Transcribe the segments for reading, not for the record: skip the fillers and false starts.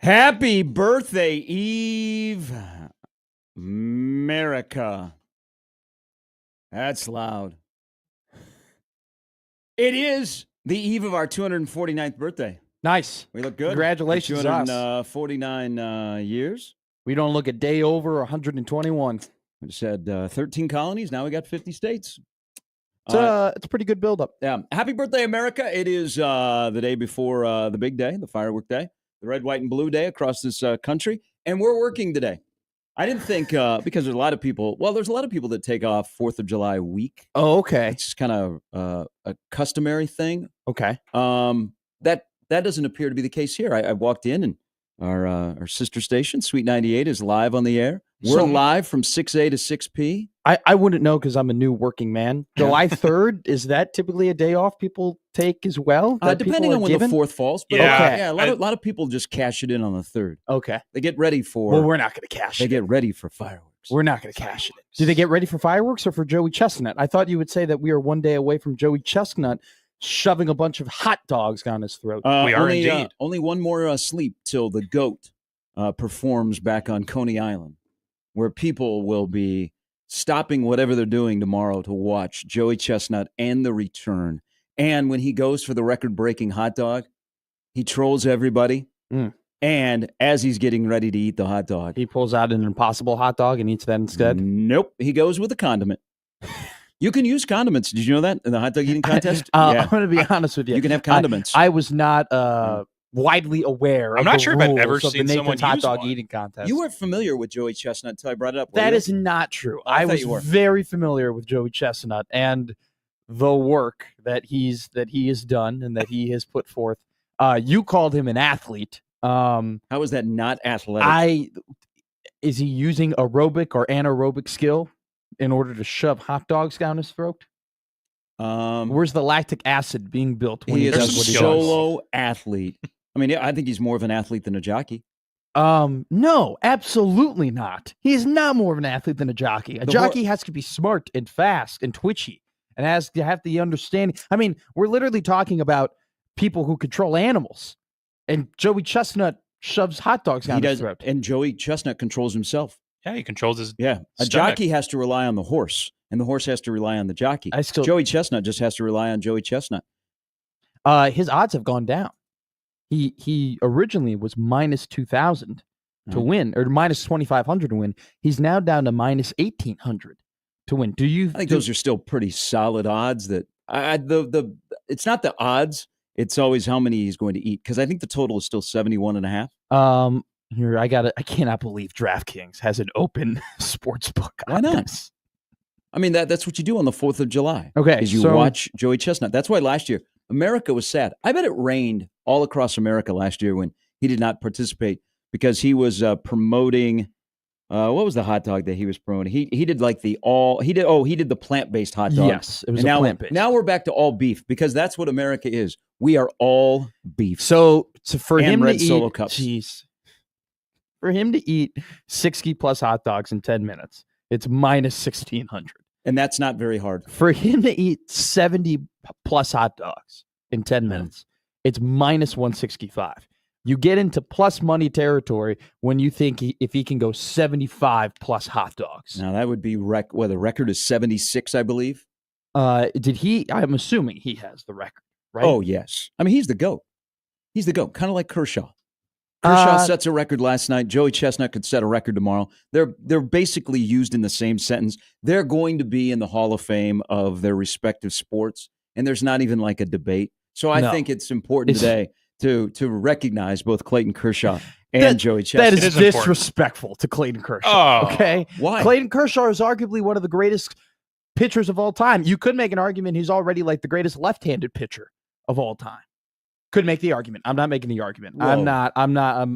Happy birthday, Eve, America. That's loud. It is the eve of our 249th birthday. Nice. We look good. Congratulations, us. 249 years. We don't look a day over 121. We just had 13 colonies. Now we got 50 states. It's a pretty good buildup. Yeah. Happy birthday, America. It is the day before the big day, the firework day, the red, white, and blue day across this country. And we're working today. I didn't think, because there's a lot of people, there's a lot of people that take off 4th of July week. Oh, okay. It's kind of a customary thing. Okay. That doesn't appear to be the case here. I walked in and our sister station, Sweet 98, is live on the air. We're live from 6A to 6P. I wouldn't know because I'm a new working man. July 3rd, is that typically a day off people take as well? Depending on when the 4th falls. But yeah. A lot of people just cash it in on the 3rd. Okay. They get ready for... Well, we're not going to cash it. They get ready for fireworks. We're not going to cash it. Do they get ready for fireworks or for Joey Chestnut? I thought you would say that we are one day away from Joey Chestnut shoving a bunch of hot dogs down his throat. We are indeed. Only one more sleep till the GOAT performs back on Coney Island, where people will be stopping whatever they're doing tomorrow to watch Joey Chestnut and The Return. And when he goes for the record-breaking hot dog, he trolls everybody. And as he's getting ready to eat the hot dog, he pulls out an Impossible hot dog and eats that instead? Nope. He goes with a condiment. You can use condiments. Did you know that in the hot dog eating contest? I'm going to be honest with you. You can have condiments. I was not widely aware. I'm not sure if I've ever of seen the someone Nathan's hot use dog one. eating contest. You weren't familiar with Joey Chestnut until I brought it up. That is not true. I was very familiar with Joey Chestnut and the work that he has done and that he has put forth. You called him an athlete. How is that not athletic? Is he using aerobic or anaerobic skill in order to shove hot dogs down his throat? Where's the lactic acid being built when he he is does a what he solo athlete? I mean, I think he's more of an athlete than a jockey. No, absolutely not. He is not more of an athlete than a jockey. A jockey has to be smart and fast and twitchy and has to have the understanding. I mean, we're literally talking about people who control animals. And Joey Chestnut shoves hot dogs down his throat. And Joey Chestnut controls himself. Yeah, he controls his A jockey has to rely on the horse, and the horse has to rely on the jockey. Joey Chestnut just has to rely on Joey Chestnut. His odds have gone down. He originally was minus 2,000 to win, or minus 2,500 to win. He's now down to minus 1,800 to win. I think those are still pretty solid odds. That it's not the odds. It's always how many he's going to eat, because I think the total is still 71.5. Here I cannot believe DraftKings has an open sports book. Why not? I mean, that's what you do on the 4th of July. Okay, is you watch Joey Chestnut. That's why last year America was sad. I bet it rained all across America last year when he did not participate, because he was promoting. What was the hot dog that he was promoting? He did like he did the plant-based hot dog. Yes, it was plant-based. Now we're back to all beef, because that's what America is. We are all beef. So for him to Solo cups. For him to eat 60 plus hot dogs in 10 minutes, it's minus 1,600. And that's not very hard. For him to eat 70 plus hot dogs in 10 minutes, it's minus 165. You get into plus money territory when you think if he can go 75 plus hot dogs. Now that would be the record is 76, I believe. I'm assuming he has the record, right? Oh, yes. I mean, he's the GOAT. He's the GOAT, kind of like Kershaw. Kershaw sets a record last night. Joey Chestnut could set a record tomorrow. They're basically used in the same sentence. They're going to be in the Hall of Fame of their respective sports, and there's not even like a debate. So I think it's important today to recognize both Clayton Kershaw and Joey Chestnut. That is disrespectful to Clayton Kershaw. Okay? Why? Clayton Kershaw is arguably one of the greatest pitchers of all time. You could make an argument he's already like the greatest left-handed pitcher of all time. Could make the argument. I'm not making the argument. Whoa. I'm not.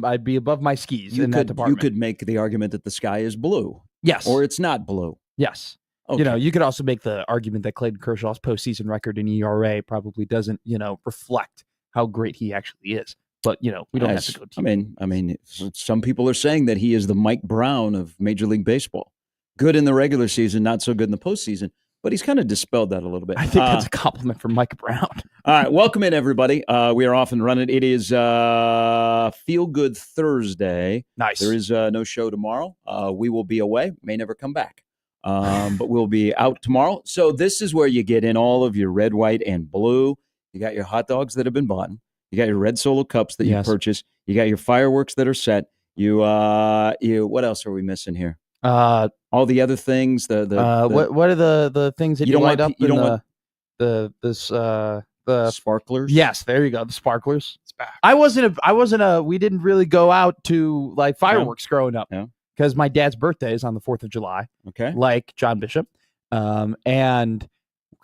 I'd be above my skis in that department. You could make the argument that the sky is blue. Yes. Or it's not blue. Yes. Okay. You could also make the argument that Clayton Kershaw's postseason record in ERA probably doesn't, reflect how great he actually is. But, we don't have to go deep. I mean, some people are saying that he is the Mike Brown of Major League Baseball. Good in the regular season, not so good in the postseason. but he's kind of dispelled that a little bit. I think that's a compliment from Mike Brown. All right, welcome in, everybody. We are off and running. It is Feel Good Thursday. Nice. There is no show tomorrow. We will be away, may never come back, but we'll be out tomorrow. So this is where you get in all of your red, white, and blue. You got your hot dogs that have been bought. You got your red Solo cups that you purchased. You got your fireworks that are set. You what else are we missing here? All the other things. What are the things that you light up? You don't want the sparklers. Yes, there you go. The sparklers. It's back. We didn't really go out to like fireworks growing up. Yeah. Because my dad's birthday is on the 4th of July. Okay. Like John Bishop. And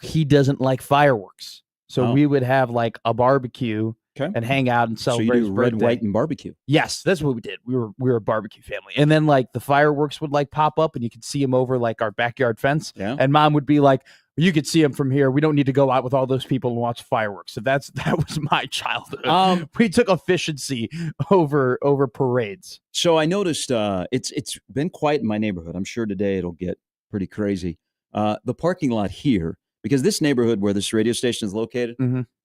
he doesn't like fireworks. So we would have like a barbecue and hang out and celebrate. So you his do red, birthday. white, and barbecue. Yes, that's what we did. We were a barbecue family. And then like the fireworks would like pop up and you could see them over like our backyard fence. Yeah. And Mom would be like, you could see them from here. We don't need to go out with all those people and watch fireworks. So that was my childhood. We took efficiency over parades. So I noticed it's been quiet in my neighborhood. I'm sure today it'll get pretty crazy. The parking lot here, because this neighborhood where this radio station is located,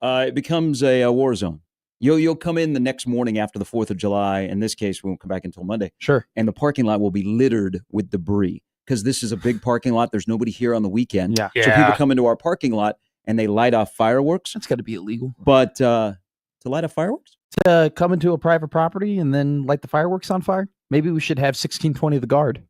it becomes a war zone. You'll come in the next morning after the 4th of July. In this case, we won't come back until Monday. Sure. And the parking lot will be littered with debris because this is a big parking lot. There's nobody here on the weekend. Yeah. So people come into our parking lot and they light off fireworks. That's got to be illegal. But to light off fireworks? To come into a private property and then light the fireworks on fire? Maybe we should have 1620 the guard.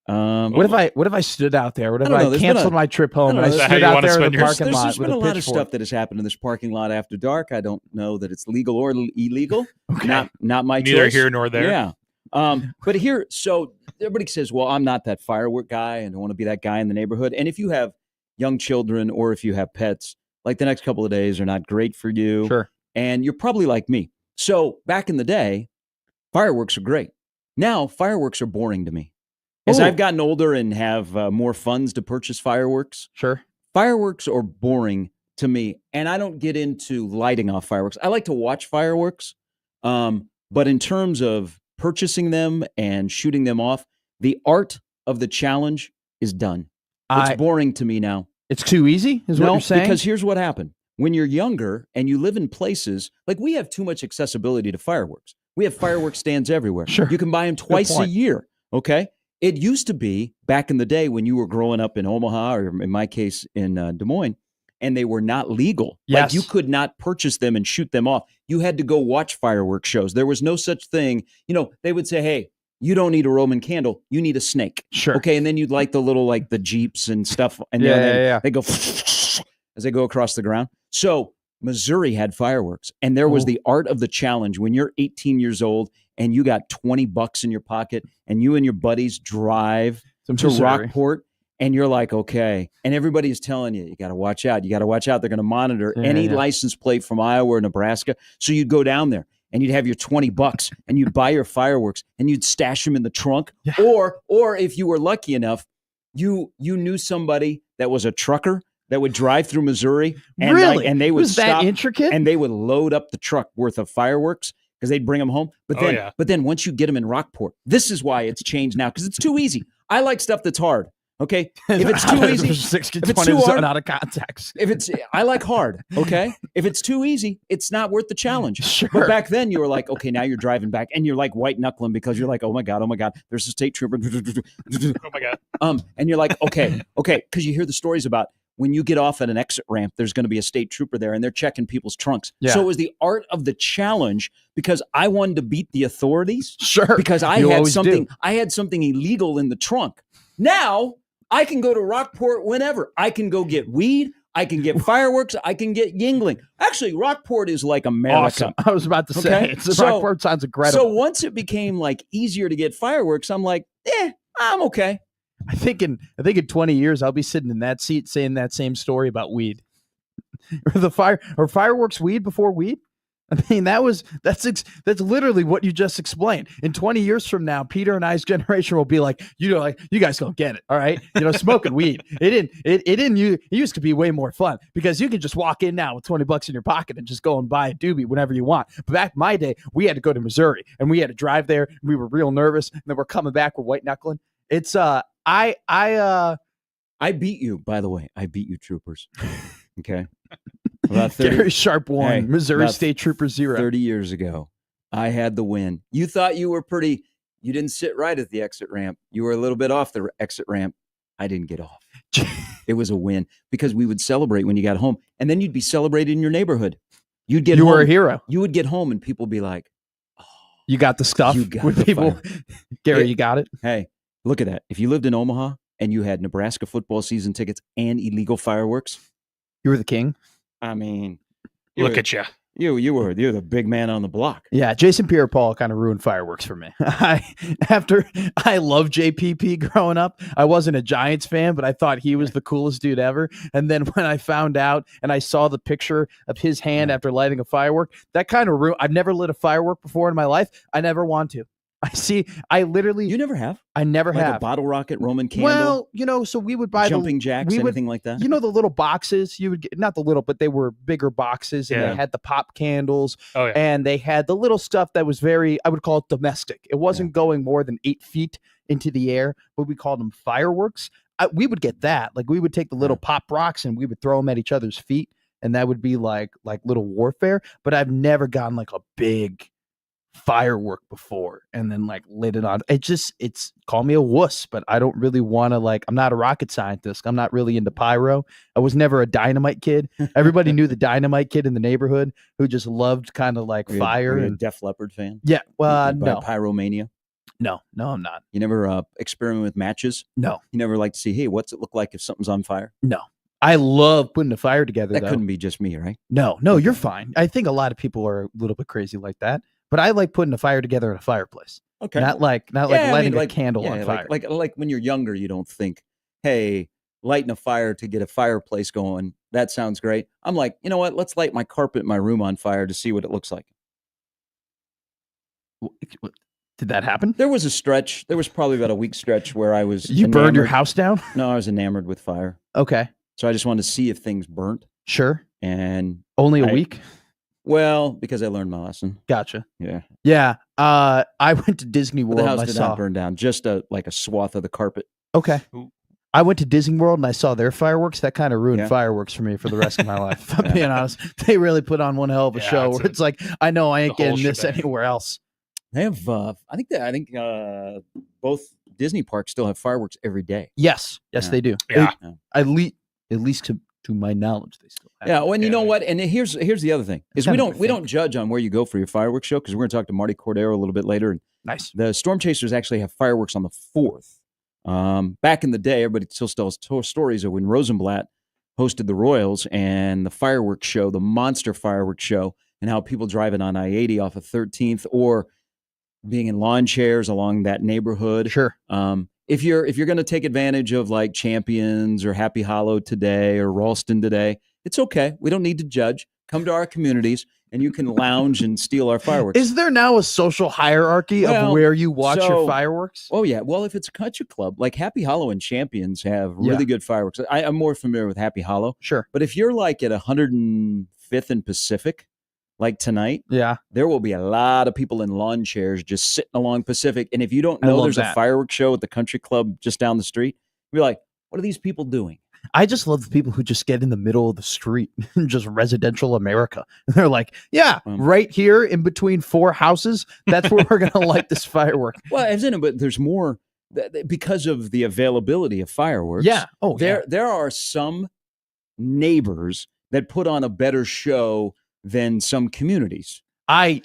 What if I stood out there? What if I canceled my trip home and I stood out there in the parking lot? There's been a lot of pitchfork? stuff that has happened in this parking lot after dark. I don't know that it's legal or illegal. Okay. Not my choice. Neither here nor there. Yeah. But here, so everybody says, well, I'm not that firework guy and I don't want to be that guy in the neighborhood. And if you have young children or if you have pets, like the next couple of days are not great for you. Sure. And you're probably like me. So back in the day, fireworks are great. Now fireworks are boring to me. As I've gotten older and have more funds to purchase fireworks, Sure. fireworks are boring to me. And I don't get into lighting off fireworks. I like to watch fireworks. But in terms of purchasing them and shooting them off, the art of the challenge is done. It's boring to me now. It's too easy, is what you're saying? Because here's what happened. When you're younger and you live in places, like we have too much accessibility to fireworks. We have fireworks stands everywhere. Sure. You can buy them twice a year, okay? It used to be back in the day when you were growing up in Omaha, or in my case in Des Moines, and they were not legal. Yes. Like you could not purchase them and shoot them off. You had to go watch fireworks shows. There was no such thing. You know, they would say, hey, you don't need a Roman candle. You need a snake. Sure. Okay, and then you'd light the little, like the Jeeps and stuff. And they go as they go across the ground. So Missouri had fireworks, and there was the art of the challenge. When you're 18 years old and you got $20 in your pocket and you and your buddies drive to Rockport and you're like, okay. And everybody is telling you, you got to watch out. You got to watch out. They're going to monitor any license plate from Iowa or Nebraska. So you'd go down there and you'd have your $20 and you'd buy your fireworks and you'd stash them in the trunk. Yeah. Or if you were lucky enough, you knew somebody that was a trucker that would drive through Missouri and, really? And they would was stop that intricate? and they would load up the truck worth of fireworks because they'd bring them home. But then once you get them in Rockport, this is why it's changed now because it's too easy. I like stuff that's hard. Okay, if it's too easy, if it's too hard, out of context. I like hard. Okay, if it's too easy, it's not worth the challenge. Sure. But back then, you were like, okay, now you're driving back, and you're like white knuckling because you're like, oh my god, there's a state trooper. Oh my god. And you're like, okay, because you hear the stories about when you get off at an exit ramp, there's going to be a state trooper there, and they're checking people's trunks. Yeah. So it was the art of the challenge because I wanted to beat the authorities. Sure. Because I had something illegal in the trunk. Now I can go to Rockport whenever. I can go get weed. I can get fireworks. I can get Yingling. Actually, Rockport is like America. Awesome. I was about to say, Rockport sounds incredible. So once it became like easier to get fireworks, I'm like, I'm okay. I think in 20 years, I'll be sitting in that seat saying that same story about weed. Or fireworks weed before weed? I mean, that's literally what you just explained. In 20 years from now, Peter and I's generation will be like, you guys don't get it. All right. Smoking weed. It used to be way more fun because you can just walk in now with $20 in your pocket and just go and buy a doobie whenever you want. But back in my day, we had to go to Missouri and we had to drive there. And we were real nervous. And then we're coming back with white knuckling. It's, I beat you, by the way. I beat you, troopers. Okay. About 30, Gary Sharp won. Hey, Missouri about State Trooper 0. 30 years ago, I had the win. You thought you were pretty. You didn't sit right at the exit ramp. You were a little bit off the exit ramp. I didn't get off. It was a win because we would celebrate when you got home, and then you'd be celebrated in your neighborhood. You'd get You home, were a hero. You would get home, and people would be like, "Oh, You got the stuff You got with the people. fire. Gary, Hey. you got it? hey, look at that! If you lived in Omaha and you had Nebraska football season tickets and illegal fireworks, You were the king. I mean, Look at you. you're the big man on the block. Yeah, Jason Pierre-Paul kind of ruined fireworks for me. I loved JPP growing up. I wasn't a Giants fan, but I thought he was the coolest dude ever. And then when I found out and I saw the picture of his hand after lighting a firework, that kind of ruined. I've never lit a firework before in my life. I never want to. I literally, You never have I never like have. a bottle rocket, Roman candle, Well, so we would buy jumping jacks, we would- anything like that. the little boxes you would get, not the little, but they were bigger boxes and Yeah. they had the pop candles. Oh yeah. And they had the little stuff that was very, I would call it domestic. It wasn't going more than 8 feet into the air, but we called them fireworks. We would get that. Like we would take the little pop rocks and we would throw them at each other's feet. And that would be like little warfare. But I've never gotten like a big firework before and then like lit it on. It's call me a wuss, but I don't really want to I'm not a rocket scientist. I'm not really into pyro. I was never a dynamite kid. Everybody knew the dynamite kid in the neighborhood who just loved kind of like fire Were you a and Def Leppard fan. yeah. Well, By no, Pyromania. no, I'm not. You never experiment with matches. No, You never like to see, hey, what's it look like if something's on fire? no. I love putting a fire together That though. couldn't be just me, right? No, you're fine. I think a lot of people are a little bit crazy like that, but I like putting a fire together in a fireplace. Okay. Not like Yeah, I lighting mean, a candle on fire. Like when you're younger, you don't think, hey, lighting a fire to get a fireplace going. That sounds great. I'm like, you know what? Let's light my carpet in my room on fire to see what it looks like. Did that happen? There was a stretch. There was probably about a week stretch where I was You burned your enamored- house down? No, I was enamored with fire. Okay, So I just wanted to see if things burnt. sure. And Only a I- week? well, because I learned my lesson. Gotcha. Yeah. Yeah. I went to Disney But World the house and I did saw. not burn down. Just a swath of the carpet. Okay. Ooh. I went to Disney World and I saw their fireworks. That kind of ruined Yeah. fireworks for me for the rest of my life. If I'm Yeah. being honest, they really put on one hell of a Yeah, show. it's Where it's like I know I ain't the whole getting this shebang. anywhere else. They have. I think both Disney parks still have fireworks every day. Yes, Yeah. they do. Yeah. At least to my knowledge, they still have. Yeah. Well, and you Yeah. know what? And here's the other thing is Kind we of a don't judge on where you go for your fireworks show because we're going to talk to Marty Cordero a little bit later. And Nice. the Storm Chasers actually have fireworks on the 4th. Back in the day, everybody still tells stories of when Rosenblatt hosted the Royals and the fireworks show, the monster fireworks show, and how people driving on I-80 off of 13th or being in lawn chairs along that neighborhood. Sure. If you're going to take advantage of like Champions or Happy Hollow today or Ralston today, it's okay. We don't need to judge. Come to our communities and you can lounge and steal our fireworks. Is there now a social hierarchy of Well, where you watch your so- fireworks? Oh yeah. Well, if it's a country club, like Happy Hollow and Champions have Yeah. really good fireworks. I'm more familiar with Happy Hollow, Sure. but if you're like at 105th and Pacific, like tonight, Yeah. there will be a lot of people in lawn chairs just sitting along Pacific. And if you don't I know love there's a that. fireworks show at the country club just down the street, you'll be like, what are these people doing? I just love the people who just get in the middle of the street, just residential America. They're like, yeah, right here in between 4 houses, that's where we're going to light this firework. Well, isn't it? But there's more because of the availability of fireworks. Yeah. Oh, There are some neighbors that put on a better show than some communities. I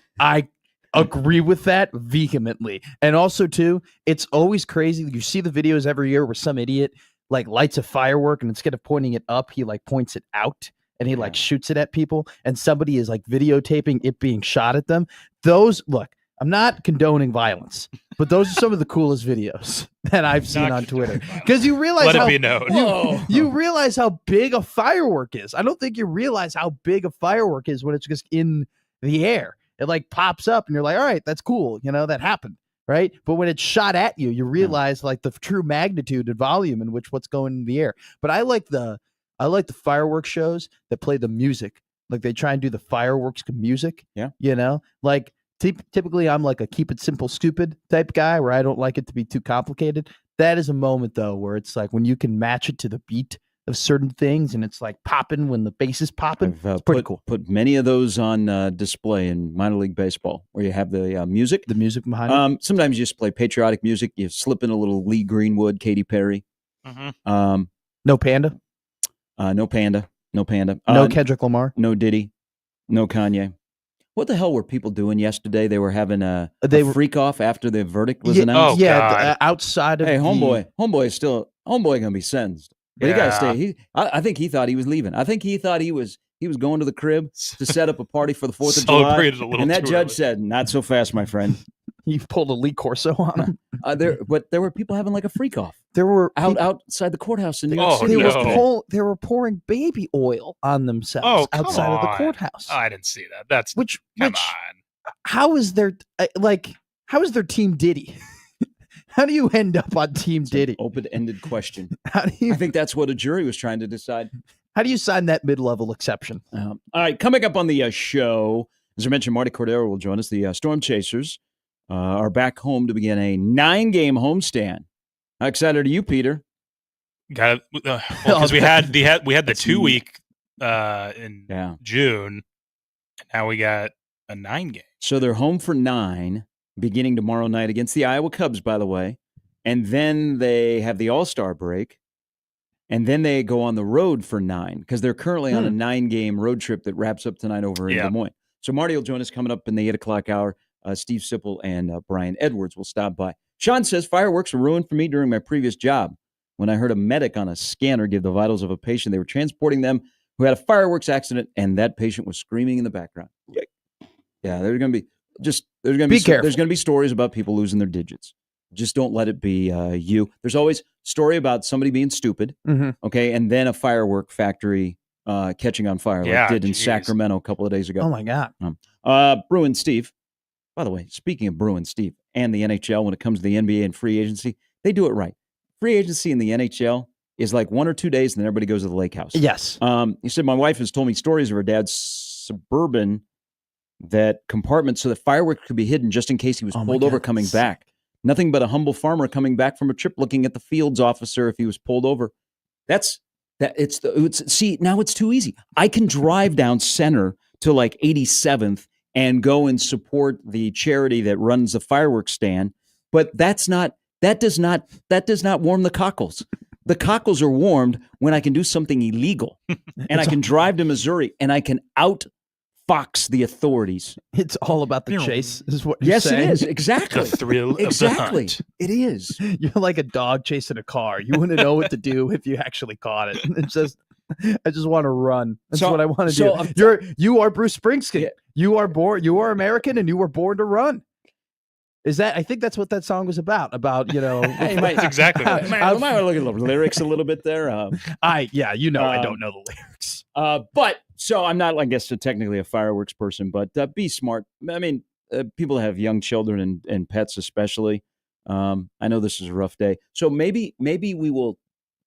agree with that vehemently. And also too, it's always crazy. You see the videos every year where some idiot like lights a firework and instead of pointing it up, he like points it out and he like shoots it at people and somebody is like videotaping it being shot at them. Look, I'm not condoning violence, but those are some of the coolest videos that I've seen on Twitter. Because you realize Let how it be known. you realize how big a firework is. I don't think you realize how big a firework is when it's just in the air. It like pops up and you're like, all right, that's cool. You know, that happened. Right. But when it's shot at you, you realize like the true magnitude and volume in which what's going in the air. But I like the fireworks shows that play the music. Like they try and do the fireworks music. Yeah. You know, like typically I'm like a keep it simple, stupid type guy where I don't like it to be too complicated. That is a moment though where it's like when you can match it to the beat of certain things, and it's like popping when the bass is popping. I've It's pretty cool. put many of those on display in minor league baseball, where you have the music. The music behind it. Sometimes you just play patriotic music. You slip in a little Lee Greenwood, Katy Perry. Mhm. No Panda. No Panda. No Panda. No Kendrick Lamar. No Diddy. No Kanye. What the hell were people doing yesterday? They were having a freak off after the verdict was announced. Oh, yeah, God. outside of Hey, the- homeboy is still gonna be sentenced. But he got to stay. I think he thought he was leaving. I think he thought he was going to the crib to set up a party for the 4th of July. Celebrated a little And that too judge early. said, "Not so fast, my friend." He pulled a Lee Corso on him. There were people having like a freak off There were outside the courthouse in New York Oh, City. they, yesterday. they were pouring baby oil on themselves Oh, come outside of the on. courthouse. I didn't see that. That's Which come on. how is their team Diddy? How do you end up on Team It's an Diddy? open-ended question. How do I you think that's what a jury was trying to decide. sign that mid-level exception? All right, coming up on the show, as I mentioned, Marty Cordero will join us. The Storm Chasers are back home to begin a 9-game homestand. How excited are you, Peter? Got because we had the That's 2-week in Yeah. June. And now we got a 9-game. So they're home for 9, beginning tomorrow night against the Iowa Cubs, by the way. And then they have the All-Star break. And then they go on the road for 9 because they're currently on a 9-game road trip that wraps up tonight over in Yeah. Des Moines. So Marty will join us coming up in the 8 o'clock hour. Steve Sipple and Brian Edwards will stop by. Sean says, fireworks were ruined for me during my previous job. When I heard a medic on a scanner give the vitals of a patient, they were transporting them who had a fireworks accident, and that patient was screaming in the background. Yeah, there's going to be stories about people losing their digits. Just don't let it be you. There's always a story about somebody being stupid, okay, and then a firework factory catching on fire like did in Sacramento a couple of days ago. Oh my God. Bruin Steve. By the way, speaking of Bruin Steve and the NHL, when it comes to the NBA and free agency, they do it right. Free agency in the NHL is like 1 or 2 days, and then everybody goes to the lake house. Yes. He said, my wife has told me stories of her dad's Suburban that compartment so that fireworks could be hidden just in case he was pulled over coming back. Nothing but a humble farmer coming back from a trip looking at the fields officer if he was pulled over. See, now it's too easy. I can drive down Center to like 87th and go and support the charity that runs the fireworks stand, but that does not warm the cockles. The cockles are warmed when I can do something illegal, and I can drive to Missouri and I can outfox the authorities. It's all about the chase, is what you're saying. Yes, it is. Exactly. The thrill Exactly. of the hunt. It is. You're like a dog chasing a car. You wouldn't know what to do if you actually caught it. It's just, I just want to run. That's what I want to do. You are Bruce Springsteen. Yeah. You are American, and you were born to run. I think that's what that song was about, That's exactly what it is. I might look at the lyrics a little bit there. I don't know the lyrics. But so I'm not, I guess, technically a fireworks person, but be smart. I mean, people have young children and pets especially. I know this is a rough day. So maybe we will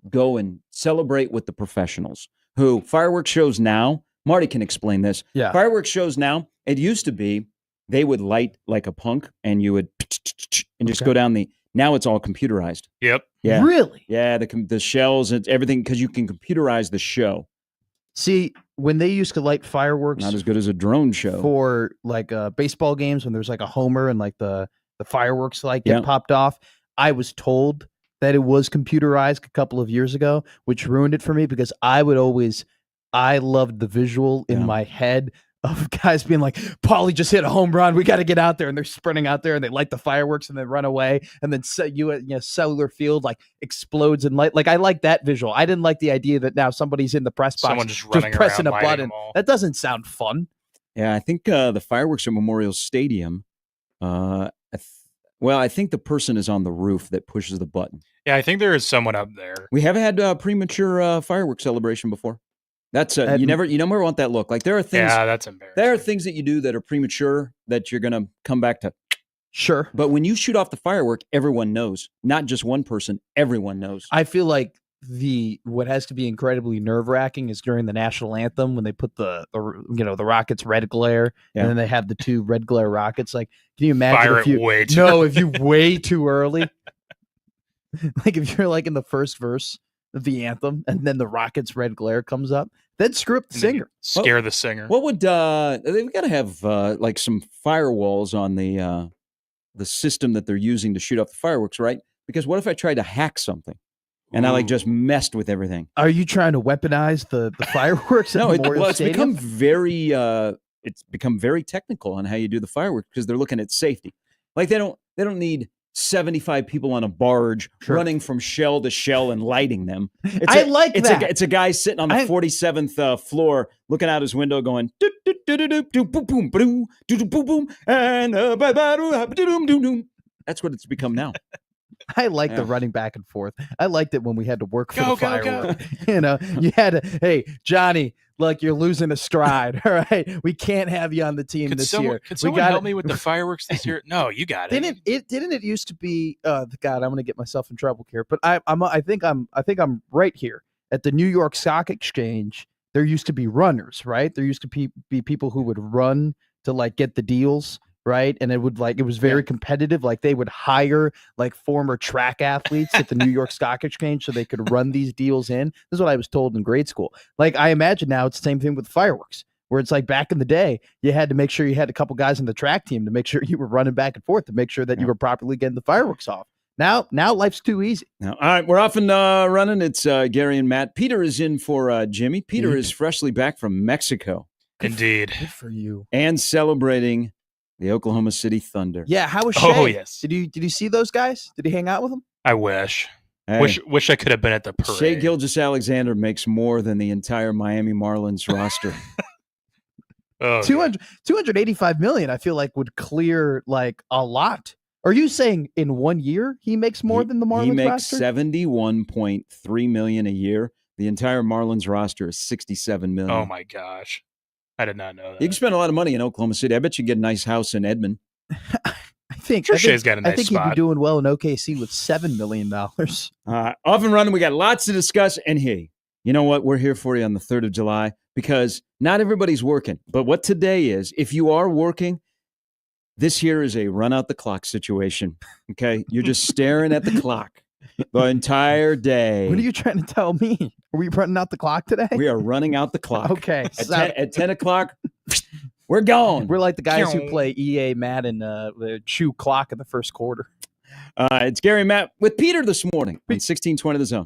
go and celebrate with the professionals who fireworks shows now. Marty can explain this. Yeah. Fireworks shows now, it used to be they would light like a punk and you would and just go down now it's all computerized. Yep. Yeah. Really? Yeah. The shells and everything, because you can computerize the show. See, when they used to light fireworks, Not as good as a drone show. for like baseball games, when there's like a homer and like the fireworks get popped off, I was told that it was computerized a couple of years ago, which ruined it for me because I loved the visual in my head of guys being like, Paulie just hit a home run. We got to get out there. And they're sprinting out there and they light the fireworks and then run away. And then Cellular Field like explodes and light. Like, I like that visual. I didn't like the idea that now somebody's in the press box Someone just running pressing a around lighting button. them all. That doesn't sound fun. Yeah, I think the fireworks at Memorial Stadium, I think the person is on the roof that pushes the button. Yeah, I think there is someone up there. We have had premature fireworks celebration before. That's you never want that look. Like there are things. Yeah, that's embarrassing. There are things that you do that are premature that you're gonna come back to. Sure. But when you shoot off the firework, everyone knows. Not just one person. Everyone knows. I feel like what has to be incredibly nerve-wracking is during the national anthem when they put the rockets red glare and then they have the 2 red glare rockets. Like, can you imagine Fire if you it way too if you way too early? Like if you're like in the first verse of the anthem, and then the Rockets' Red Glare comes up, then screw up the And then you singer. scare the singer. What would they've got to have like some firewalls on the system that they're using to shoot off the fireworks, right? Because what if I tried to hack something and I like just Ooh. messed with everything? Are you trying to weaponize the fireworks at No, Memorial well, it's Stadium? become very technical on how you do the fireworks because they're looking at safety. Like they don't need 75 people on a barge Sure. running from shell to shell and lighting them. I like that. It's a guy sitting on the 47th floor looking out his window going doo doo doo doo doo boom boom boom doo doo boom boom and ba ba doo doo doo doo. That's what it's become now. I like Yeah. the running back and forth. I liked it when we had to work for Go, the go, go. firework. You know, you had to, hey, Johnny, look, you're losing a stride. All right. We can't have you on the team Could this someone, year. could We someone got help me with the fireworks this year? No, you got it. Didn't it used to be God, I'm gonna get myself in trouble here, but I think I'm right here. At the New York Stock Exchange, there used to be runners, right? There used to be people who would run to like get the deals, right? And it was very competitive. Like they would hire like former track athletes at the New York Stock Exchange so they could run these deals in. This is what I was told in grade school. Like I imagine now it's the same thing with fireworks, where it's like back in the day, you had to make sure you had a couple guys on the track team to make sure you were running back and forth to make sure that you were properly getting the fireworks off. Now life's too easy. Now, all right, we're off and running. It's Gary and Matt. Peter is in for Jimmy. Peter is freshly back from Mexico Indeed. Good for you. and celebrating the Oklahoma City Thunder. Yeah, how was Shea? Oh, yes. Did you see those guys? Did he hang out with them? I wish. Hey, Wish I could have been at the parade. Shea Gilgeous-Alexander makes more than the entire Miami Marlins roster. Oh, 285 million, I feel like would clear like a lot. Are you saying in 1 year he makes more than the Marlins He makes roster? $71.3 million a year. The entire Marlins roster is $67 million. Oh my gosh. I did not know that. You can spend a lot of money in Oklahoma City. I bet you get a nice house in Edmond. I think Sure, Shea's got a nice I think he'd spot. be doing well in OKC with $7 million. Off and running. We got lots to discuss. And hey, you know what? We're here for you on the 3rd of July because not everybody's working. But what today is, if you are working, this here is a run out the clock situation. Okay? You're just staring at the clock the entire day. What are you trying to tell me? Are we running out the clock today? We are running out the clock. Okay. At 10 o'clock, we're gone. We're like the guys who play EA Madden, the chew clock in the first quarter. It's Gary and Matt with Peter this morning on 1620 The Zone.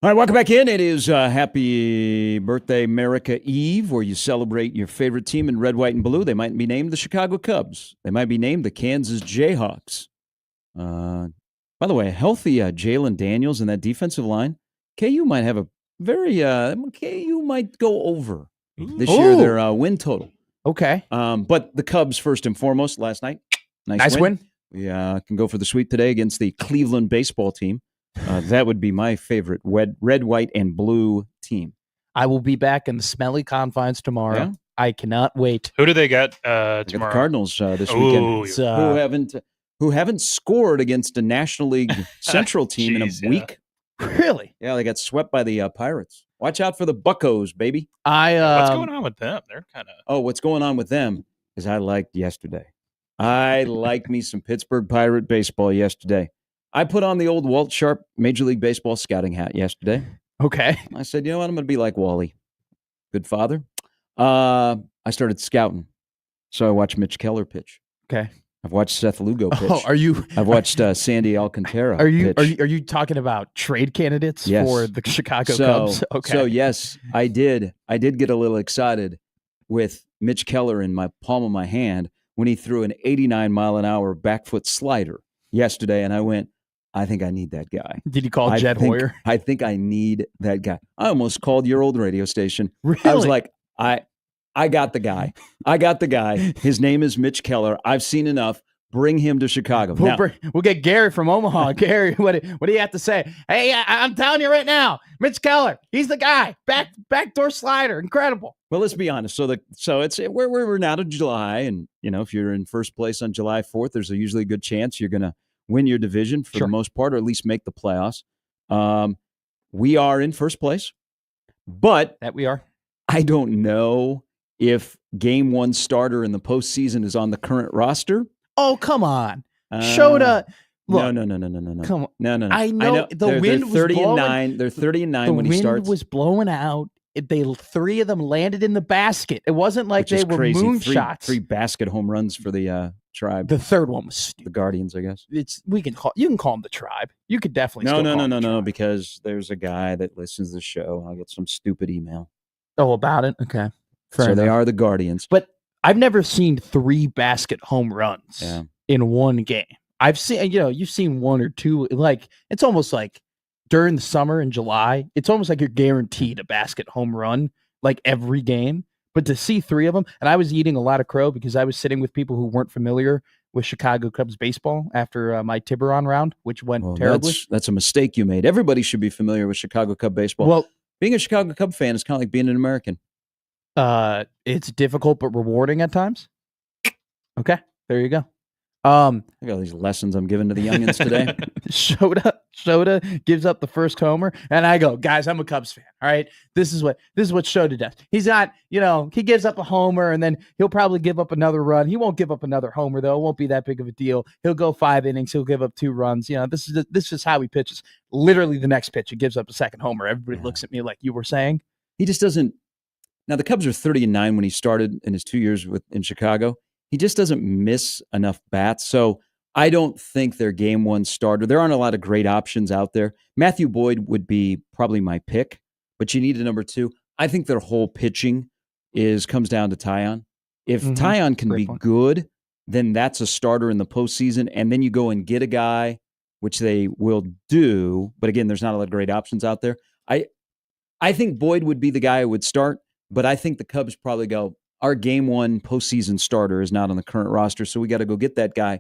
All right, welcome back in. It is Happy Birthday America Eve, where you celebrate your favorite team in red, white, and blue. They might be named the Chicago Cubs. They might be named the Kansas Jayhawks. By the way, a healthy Jalen Daniels in that defensive line. KU might have a very KU might go over this year their win total. Okay. But the Cubs first and foremost last night. Nice win. We can go for the sweep today against the Cleveland baseball team. That would be my favorite red, white, and blue team. I will be back in the smelly confines tomorrow. Yeah? I cannot wait. Who do they got They got tomorrow? the Cardinals this Ooh, weekend, who haven't scored against a National League Central team in Jeez, a week. Really? Yeah, they got swept by the Pirates. Watch out for the Buccos, baby. What's going on with them? They're kind of. Oh, what's going on with them is I liked yesterday. I liked me some Pittsburgh Pirate baseball yesterday. I put on the old Walt Sharp Major League Baseball scouting hat yesterday. Okay. I said, you know what? I'm going to be like Wally. Good father. I started scouting. So I watched Mitch Keller pitch. Okay. I've watched Seth Lugo pitch. Oh, are you? I've watched Sandy Alcantara pitch. Are you talking about trade candidates Yes. for the Chicago Cubs? Okay. So yes, I did get a little excited with Mitch Keller in my palm of my hand when he threw an 89-mile-an-hour back foot slider yesterday, and I went, I think I need that guy. Did you call Jed Hoyer? I think I need that guy. I almost called your old radio station. Really? I was like, I got the guy. I got the guy. His name is Mitch Keller. I've seen enough. Bring him to Chicago. Now, We'll get Gary from Omaha. Gary, what do you have to say? Hey, I'm telling you right now, Mitch Keller, he's the guy. Backdoor slider, incredible. well, let's be honest. So it's we're now to July, and if you're in first place on July 4th, there's usually a good chance you're going to win your division for Sure. the most part, or at least make the playoffs. We are in first place, but That we are. I don't know if game one starter in the postseason is on the current roster. Oh, come on. Shota. Look, No. come on. No. I know the they're wind was 30 blowing. and 9. They're 30 and 9 The when he wind starts. was blowing out. Three of them landed in the basket. It wasn't like which they is were crazy. moonshots. Three basket home runs for the tribe, The third one was stupid. the Guardians, I guess. You can call them the tribe. You could definitely No, still call them the no, tribe. because there's a guy that listens to the show. I'll get some stupid email. Oh, about it. Okay, fair so enough. they are the Guardians. But I've never seen 3 basket home runs Yeah. in one game. I've seen, you've seen 1 or 2. Like it's almost like during the summer in July, it's almost like you're guaranteed a basket home run like every game. But to see 3 of them, and I was eating a lot of crow because I was sitting with people who weren't familiar with Chicago Cubs baseball after my Tiburon round, which went Well, terribly. that's a mistake you made. Everybody should be familiar with Chicago Cub baseball. Well, being a Chicago Cub fan is kind of like being an American. it's difficult but rewarding at times. Okay, there you go. I got all these lessons I'm giving to the youngins today. Shota gives up the first homer, and I go, guys, I'm a Cubs fan. All right, this is what Shota does. He's not, he gives up a homer, and then he'll probably give up another run. He won't give up another homer though. It won't be that big of a deal. He'll go 5 innings. He'll give up 2 runs. This is how he pitches. Literally, the next pitch, he gives up a second homer. Everybody looks at me like you were saying. He just doesn't. Now the Cubs are 30 and 9 when he started in his 2 years in Chicago. He just doesn't miss enough bats. So I don't think they're game one starter. There aren't a lot of great options out there. Matthew Boyd would be probably my pick, but you need a number 2. I think their whole pitching comes down to Taillon. If Taillon can be good, then that's a starter in the postseason. And then you go and get a guy, which they will do. But again, there's not a lot of great options out there. I think Boyd would be the guy who would start, but I think the Cubs probably go, our game one postseason starter is not on the current roster, so we got to go get that guy.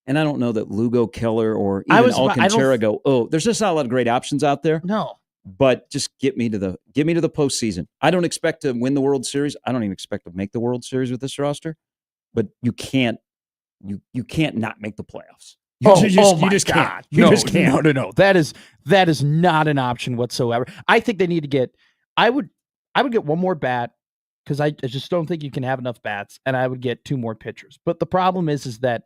And I don't know that Lugo, Keller, or even Alcantara go, there's just not a lot of great options out there. No. But just get me to the postseason. I don't expect to win the World Series. I don't even expect to make the World Series with this roster. But you can't not make the playoffs. You just can't. You just can't. No. That is not an option whatsoever. I think they need to get. I would get one more bat because I just don't think you can have enough bats, and I would get 2 more pitchers. But the problem is that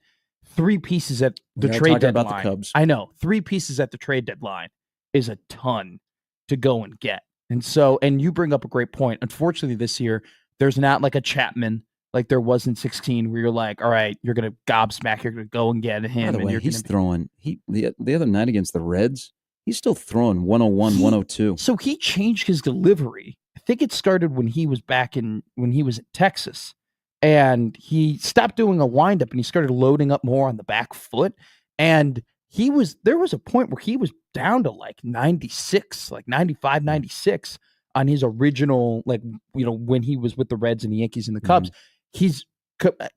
3 pieces at the trade deadline. About the Cubs. I know 3 pieces at the trade deadline is a ton to go and get. And you bring up a great point. Unfortunately, this year there's not like a Chapman like there was in 16, where you're like, all right, you're gonna gobsmack, you're gonna go and get him. By the way, he's throwing. The other night against the Reds, He's still throwing 101, 102. So he changed his delivery. I think it started when he was when he was in Texas, and he stopped doing a windup and he started loading up more on the back foot. And there was a point where he was down to like 96, like 95, 96 on his original, like, when he was with the Reds and the Yankees and the Cubs. He's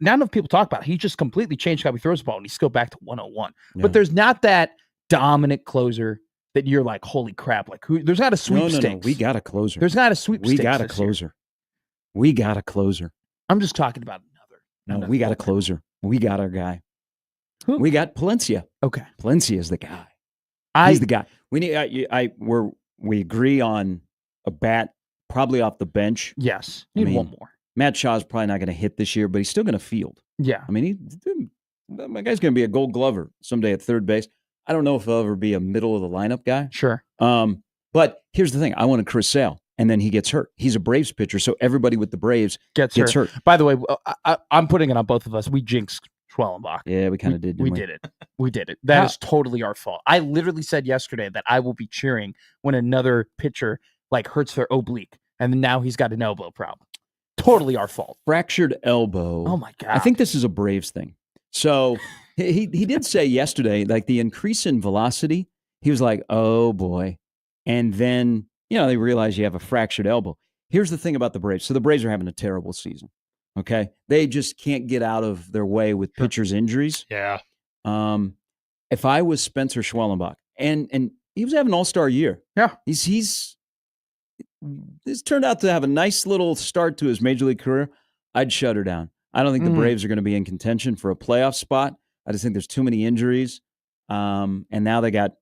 not enough people talk about it. He just completely changed how he throws the ball, and he's still back to 101. Yeah. But there's not that dominant closer that you're like, holy crap, like there's not a sweepstakes. No. We got a closer. There's not a sweepstakes. We got a closer. We got a closer. I'm just talking about No, another we got a player. closer. We got our guy. Who? We got Palencia. Okay. Palencia is the guy. He's the guy. We need. We agree on a bat, probably off the bench. Yes. I Need mean, one more. Matt Shaw's probably not going to hit this year, but he's still going to field. Yeah. I mean, my guy's going to be a Gold Glover someday at third base. I don't know if he'll ever be a middle of the lineup guy. Sure. But here's the thing: I wanted Chris Sale, and then he gets hurt. He's a Braves pitcher, so everybody with the Braves Gets hurt. By the way, I'm putting it on both of us. We jinxed Schwellenbach. Yeah, we kind of did. We Didn't we? did it. We did it. That is totally our fault. I literally said yesterday that I will be cheering when another pitcher like hurts their oblique, and now he's got an elbow problem. Totally our fault. Fractured elbow. Oh my God. I think this is a Braves thing. So he did say yesterday, like the increase in velocity, he was like, oh boy. And then, they realize you have a fractured elbow. Here's the thing about the Braves. So the Braves are having a terrible season. Okay. They just can't get out of their way with pitchers' injuries. Yeah. If I was Spencer Schwellenbach, and he was having an all-star year. Yeah. This turned out to have a nice little start to his major league career. I'd shut her down. I don't think the Braves are going to be in contention for a playoff spot. I just think there's too many injuries. And now they got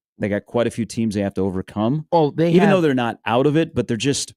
quite a few teams they have to overcome. Oh, even though they're not out of it, but they're just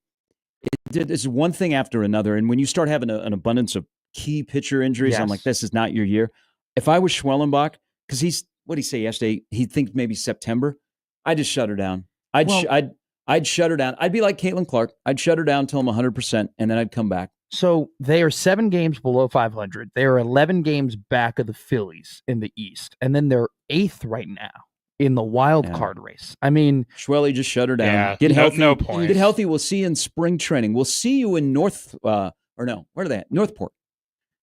it's one thing after another. And when you start having an abundance of key pitcher injuries, I'm like, this is not your year. If I was Schwellenbach, because what did he say yesterday? He thinks maybe September. I just shut her down. I'd shut her down. I'd be like Caitlin Clark. I'd shut her down until I'm 100%, and then I'd come back. So they are 7 games below 500. They are 11 games back of the Phillies in the East, and then they're 8th right now in the wild card race. I mean, Schwelly, just shut her down. Yeah, Get healthy. No point. Get healthy. We'll see you in spring training. We'll see you in where are they at? Northport.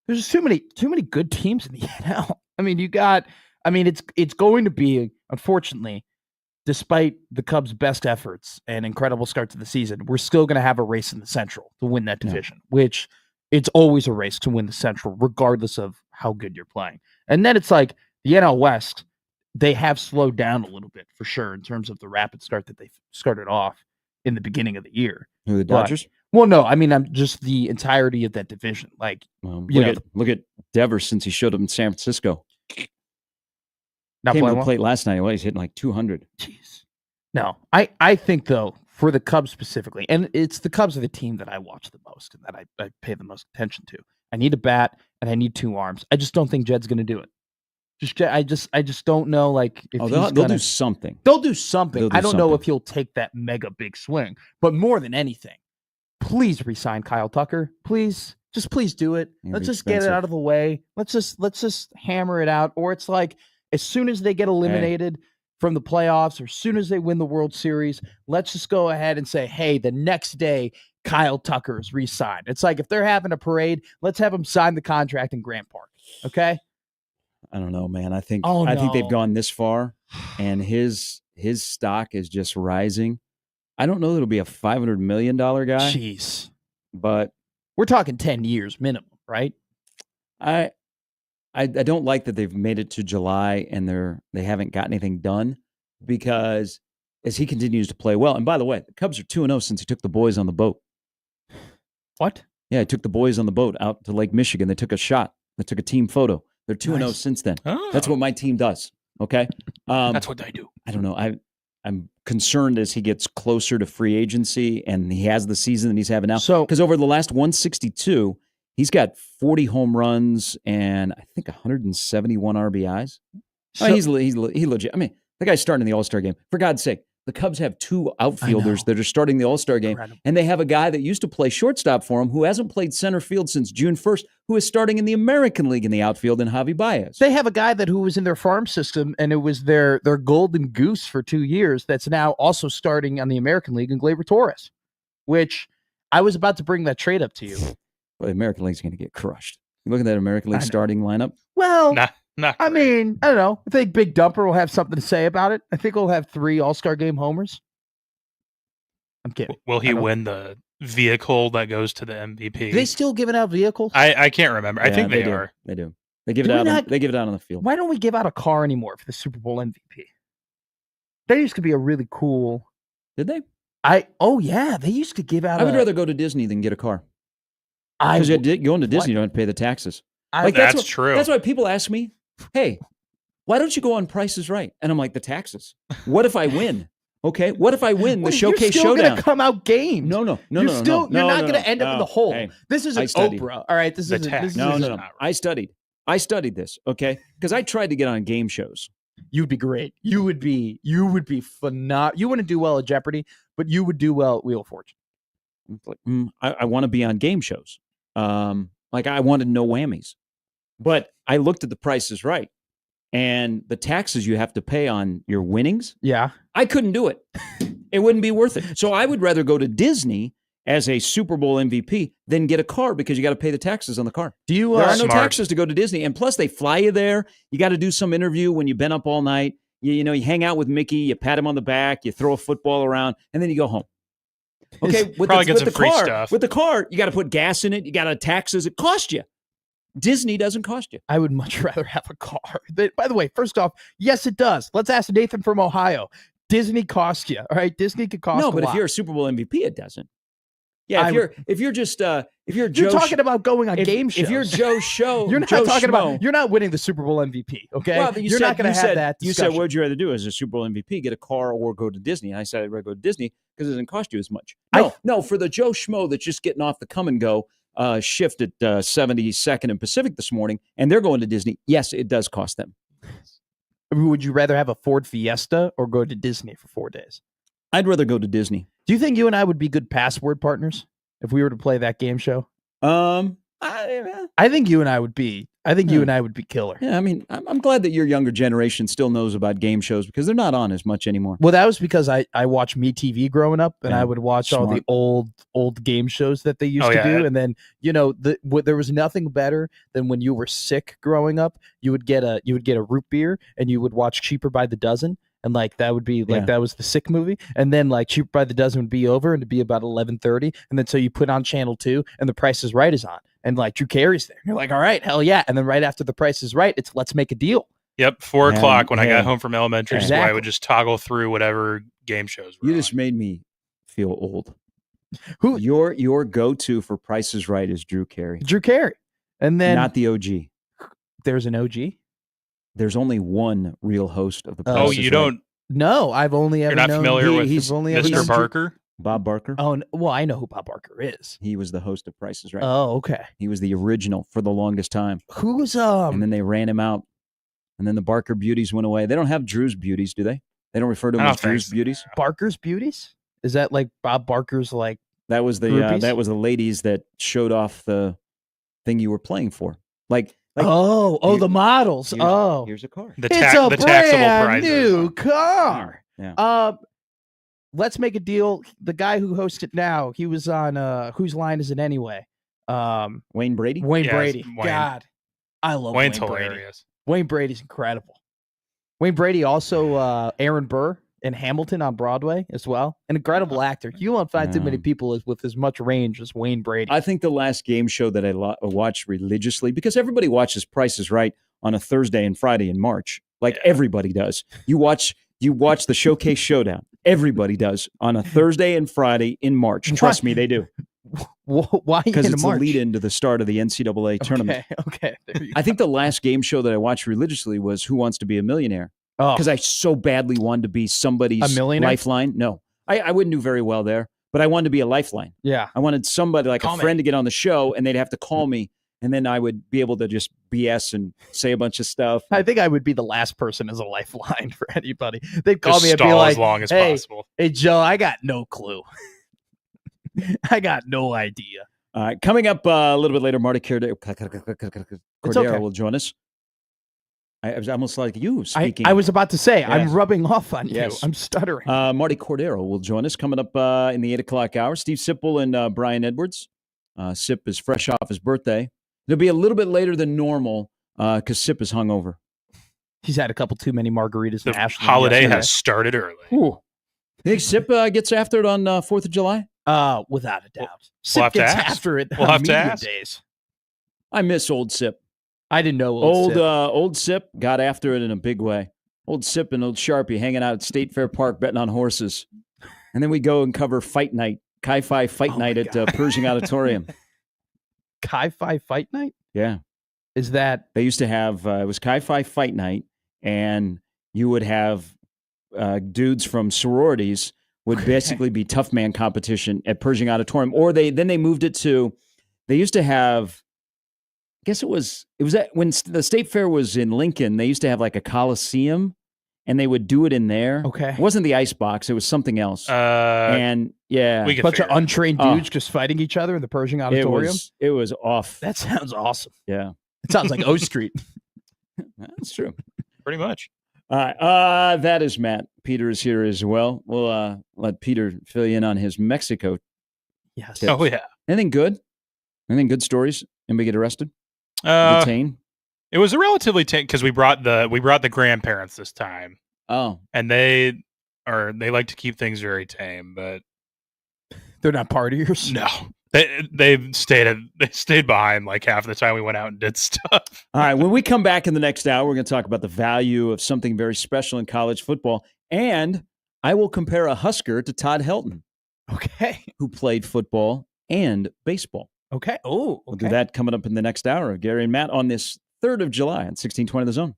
There's just too many good teams in the NL. I mean, it's going to be, unfortunately, despite the Cubs' best efforts and incredible start to the season, we're still going to have a race in the Central to win that division, which it's always a race to win the Central, regardless of how good you're playing. And then it's like the NL West, they have slowed down a little bit for sure in terms of the rapid start that they started off in the beginning of the year. Who, the Dodgers? Well, no, I mean, I'm just the entirety of that division. Like, look at Devers since he showed up in San Francisco. Not Came to playing the well. plate last night. Well, he's hitting like 200. Jeez. No, I think, though, for the Cubs specifically, and it's the Cubs are the team that I watch the most and that I pay the most attention to. I need a bat and I need 2 arms. I just don't think Jed's going to do it. I just don't know. Like, if they'll do something. They'll do something. They'll do I don't know something. if he'll take that mega big swing, but more than anything, please resign Kyle Tucker. Please do it. It'd Let's be just get it expensive. out of the way. Let's just hammer it out. Or it's like, as soon as they get eliminated from the playoffs, or as soon as they win the World Series, let's just go ahead and say, hey, the next day, Kyle Tucker is re-signed. It's like, if they're having a parade, let's have him sign the contract in Grant Park. Okay? I don't know, man. I think Oh, think they've no. gone this far, and his stock is just rising. I don't know that it'll be a $500 million guy, Jeez. but We're talking 10 years minimum, right? I don't like that they've made it to July and they haven't got anything done, because as he continues to play well, and by the way, the Cubs are 2-0 since he took the boys on the boat. What? Yeah, he took the boys on the boat out to Lake Michigan. They took a shot. They took a team photo. They're 2-0 Nice. since then. Oh, That's what my team does. Okay. that's what they do. I don't know. I'm concerned as he gets closer to free agency and he has the season that he's having now. So, Because over the last 162, he's got 40 home runs and I think 171 RBIs. so He's legit. I mean, the guy's starting in the All-Star game. For God's sake, The Cubs have 2 outfielders know. that are starting the All-Star game, Incredible. and they have a guy that used to play shortstop for them who hasn't played center field since June 1st, who is starting in the American League in the outfield in Javi Baez. They have a guy who was in their farm system, and it was their golden goose for 2 years that's now also starting on the American League in Gleyber Torres, which I was about to bring that trade up to you. Well, the American League's going to get crushed. You look at that American I League know. starting lineup. Well, Not I great. mean, I don't know. I think Big Dumper will have something to say about it. I think we'll have 3 All-Star game homers. I'm kidding. Will he I don't- win the vehicle that goes to the MVP? Are they still giving out vehicles? I can't remember. I Yeah, think they do. are. They do. They give Do it we out. not- They give it out on the field. Why don't we give out a car anymore for the Super Bowl MVP? That used to be a really cool. Did they? Oh yeah, they used to give out. I would rather go to Disney than get a car. I Because going to Disney, you don't have to pay the taxes. I- That's true. That's why people ask me, "Hey, why don't you go on Price is Right?" And I'm like, "The taxes. What if I win? Okay, what if I win the Well, Showcase you're still Showdown? gonna come out gamed. No, You're not going to end up in the hole. Hey, This is I an studied. Oprah. All right, this The is tax. this no, is no, is no. not right. I studied this. Okay, because I tried to get on game shows. You'd be great. You would be phenomenal. You wouldn't do well at Jeopardy, but you would do well at Wheel of Fortune. It's like, I want to be on game shows. Like I wanted no whammies, but I looked at the Price is Right, and the taxes you have to pay on your winnings. Yeah. I couldn't do it. It wouldn't be worth it. So I would rather go to Disney as a Super Bowl MVP than get a car because you got to pay the taxes on the car. Do you? There are no Smart. taxes to go to Disney, and plus they fly you there. You got to do some interview when you've been up all night. You hang out with Mickey, you pat him on the back, you throw a football around, and then you go home. Okay, with Probably the, get with some the free car, stuff. with the car, you got to put gas in it. You got to taxes. It costs you. Disney doesn't cost you. I would much rather have a car. By the way, first off, yes, it does. Let's ask Nathan from Ohio. Disney costs you. All right, Disney could cost. No, a but lot. if you're a Super Bowl MVP, it doesn't. Yeah, I if you're Joe, you're talking about going on game shows. If you're Joe Show, you're not Joe talking Schmo, about. You're not winning the Super Bowl MVP. Okay, Well, you're not going to have that. You said, discussion. what would you rather do as a Super Bowl MVP? Get a car or go to Disney? And I said I'd rather go to Disney because it doesn't cost you as much. No, for the Joe Schmo that's just getting off the come and go shift at 72nd and Pacific this morning, and they're going to Disney. Yes, it does cost them. Would you rather have a Ford Fiesta or go to Disney for 4 days? I'd rather go to Disney. Do you think you and I would be good password partners if we were to play that game show? I think you and I would be. I think you and I would be killer. Yeah, I mean, I'm glad that your younger generation still knows about game shows because they're not on as much anymore. Well, that was because I watched MeTV growing up, and Yeah, I would watch all the smart. old game shows that they used Oh, to yeah. do, and then there was nothing better than when you were sick growing up. You would get a root beer, and you would watch Cheaper by the Dozen, and like that would be like Yeah. that was the sick movie, and then like Cheaper by the Dozen would be over, and it'd be about 11:30, and then so you put on channel 2, and The Price is Right is on, and like Drew Carey's there. And you're like, all right, hell yeah, and then right after The Price is Right, it's Let's Make a Deal. Yep, 4 Yeah, o'clock when I yeah. got home from elementary school, I Exactly. would just toggle through whatever game shows were You on. just made me feel old. Who Your go-to for Price is Right is Drew Carey, Drew Carey, and then not the OG. there's an OG. There's only one real host of the Price Oh, is you Right. don't? No, I've only ever You're not known. familiar with I've only ever Mr. known Drew- Barker? Bob Barker. Oh, well, I know who Bob Barker is. He was the host of Price is Right. Oh, okay. He was the original for the longest time. Who's And then they ran him out. And then the Barker beauties went away. They don't have Drew's beauties, do they? They don't refer to I him don't as think Drew's so. beauties. Barker's Beauties? Is that like Bob Barker's like? That was the Groupies? ladies that showed off the thing you were playing for. Like Oh, the models. here's- here's a car. The, it's ta- a the taxable brand prizes. new car. Yeah. Let's Make a Deal. The guy who hosts it now, he was on Whose Line Is It Anyway? Wayne Brady. Wayne Yes, Brady. Wayne. God, I love Wayne's Wayne Brady. hilarious. Wayne Brady's incredible. Wayne Brady also Aaron Burr in Hamilton on Broadway as well. An incredible actor. You won't find too many Yeah. people with as much range as Wayne Brady. I think the last game show that I watched religiously, because everybody watches Price is Right on a Thursday and Friday in March, like Yeah. everybody does. You watch the Showcase Showdown. Everybody does on a Thursday and Friday in March. Trust me, they do, Why because in it's March? a lead into the start of the NCAA tournament. Okay. There you I think the last game show that I watched religiously was Who Wants to Be a Millionaire, go. because I so badly wanted to be somebody's A millionaire? lifeline. No, I wouldn't do very well there, but I wanted to be a lifeline. yeah. I wanted somebody like Call a me. friend to get on the show, and they'd have to call me and then I would be able to just BS and say a bunch of stuff. I think I would be the last person as a lifeline for anybody. They'd call Just me and be stall like, as long as "Hey, possible. hey, Joe, I got no clue. I got no idea." Coming up a little bit later, Marty Cordero okay. will join us. I was almost like you speaking. I was about to say, Yes. I'm rubbing off on Yes. you. I'm stuttering. Marty Cordero will join us coming up in the 8 o'clock hour. Steve Sipple and Brian Edwards. Sip is fresh off his birthday. It'll be a little bit later than normal because Sip is hungover. He's had a couple too many margaritas. The in Ashland holiday yesterday. has started early. Ooh. You think Sip gets after it on 4th of July? Without a doubt. We'll Sip have to gets ask. after it We'll on have to media ask. days. I miss old Sip. I didn't know old Sip. Old Sip got after it in a big way. Old Sip and old Sharpie hanging out at State Fair Park betting on horses. And then we go and cover Fight Night, Chi-Fi Fight Night at Pershing Auditorium. Chi-Fi Fight Night? Yeah. Is that? They used to have, it was Chi-Fi Fight Night, and you would have dudes from sororities would basically be tough man competition at Pershing Auditorium. Or they moved it to, they used to have, I guess it was when the State Fair was in Lincoln, they used to have like a Coliseum, and they would do it in there. Okay. It wasn't the ice box. It was something else. And yeah. we A could bunch of figure it out. untrained dudes just fighting each other in the Pershing Auditorium? It was off. That sounds awesome. Yeah. It sounds like O Street. That's true. Pretty much. All right. That is Matt. Peter is here as well. We'll let Peter fill you in on his Mexico. Yes. Tips. Oh, yeah. Anything good? Anything good stories? Anybody get arrested? Uh, Detained? it was a relatively because we brought the grandparents this time, Oh. and they like to keep things very tame, but They're not partiers? no, they stayed behind like half the time we went out and did stuff. All right. When we come back in the next hour, we're going to talk about the value of something very special in college football, and I will compare a Husker to Todd Helton, Okay. who played football and baseball. Okay. Oh, okay. We'll do that coming up in the next hour of Gary and Matt on this 3rd of July on 1620 The Zone.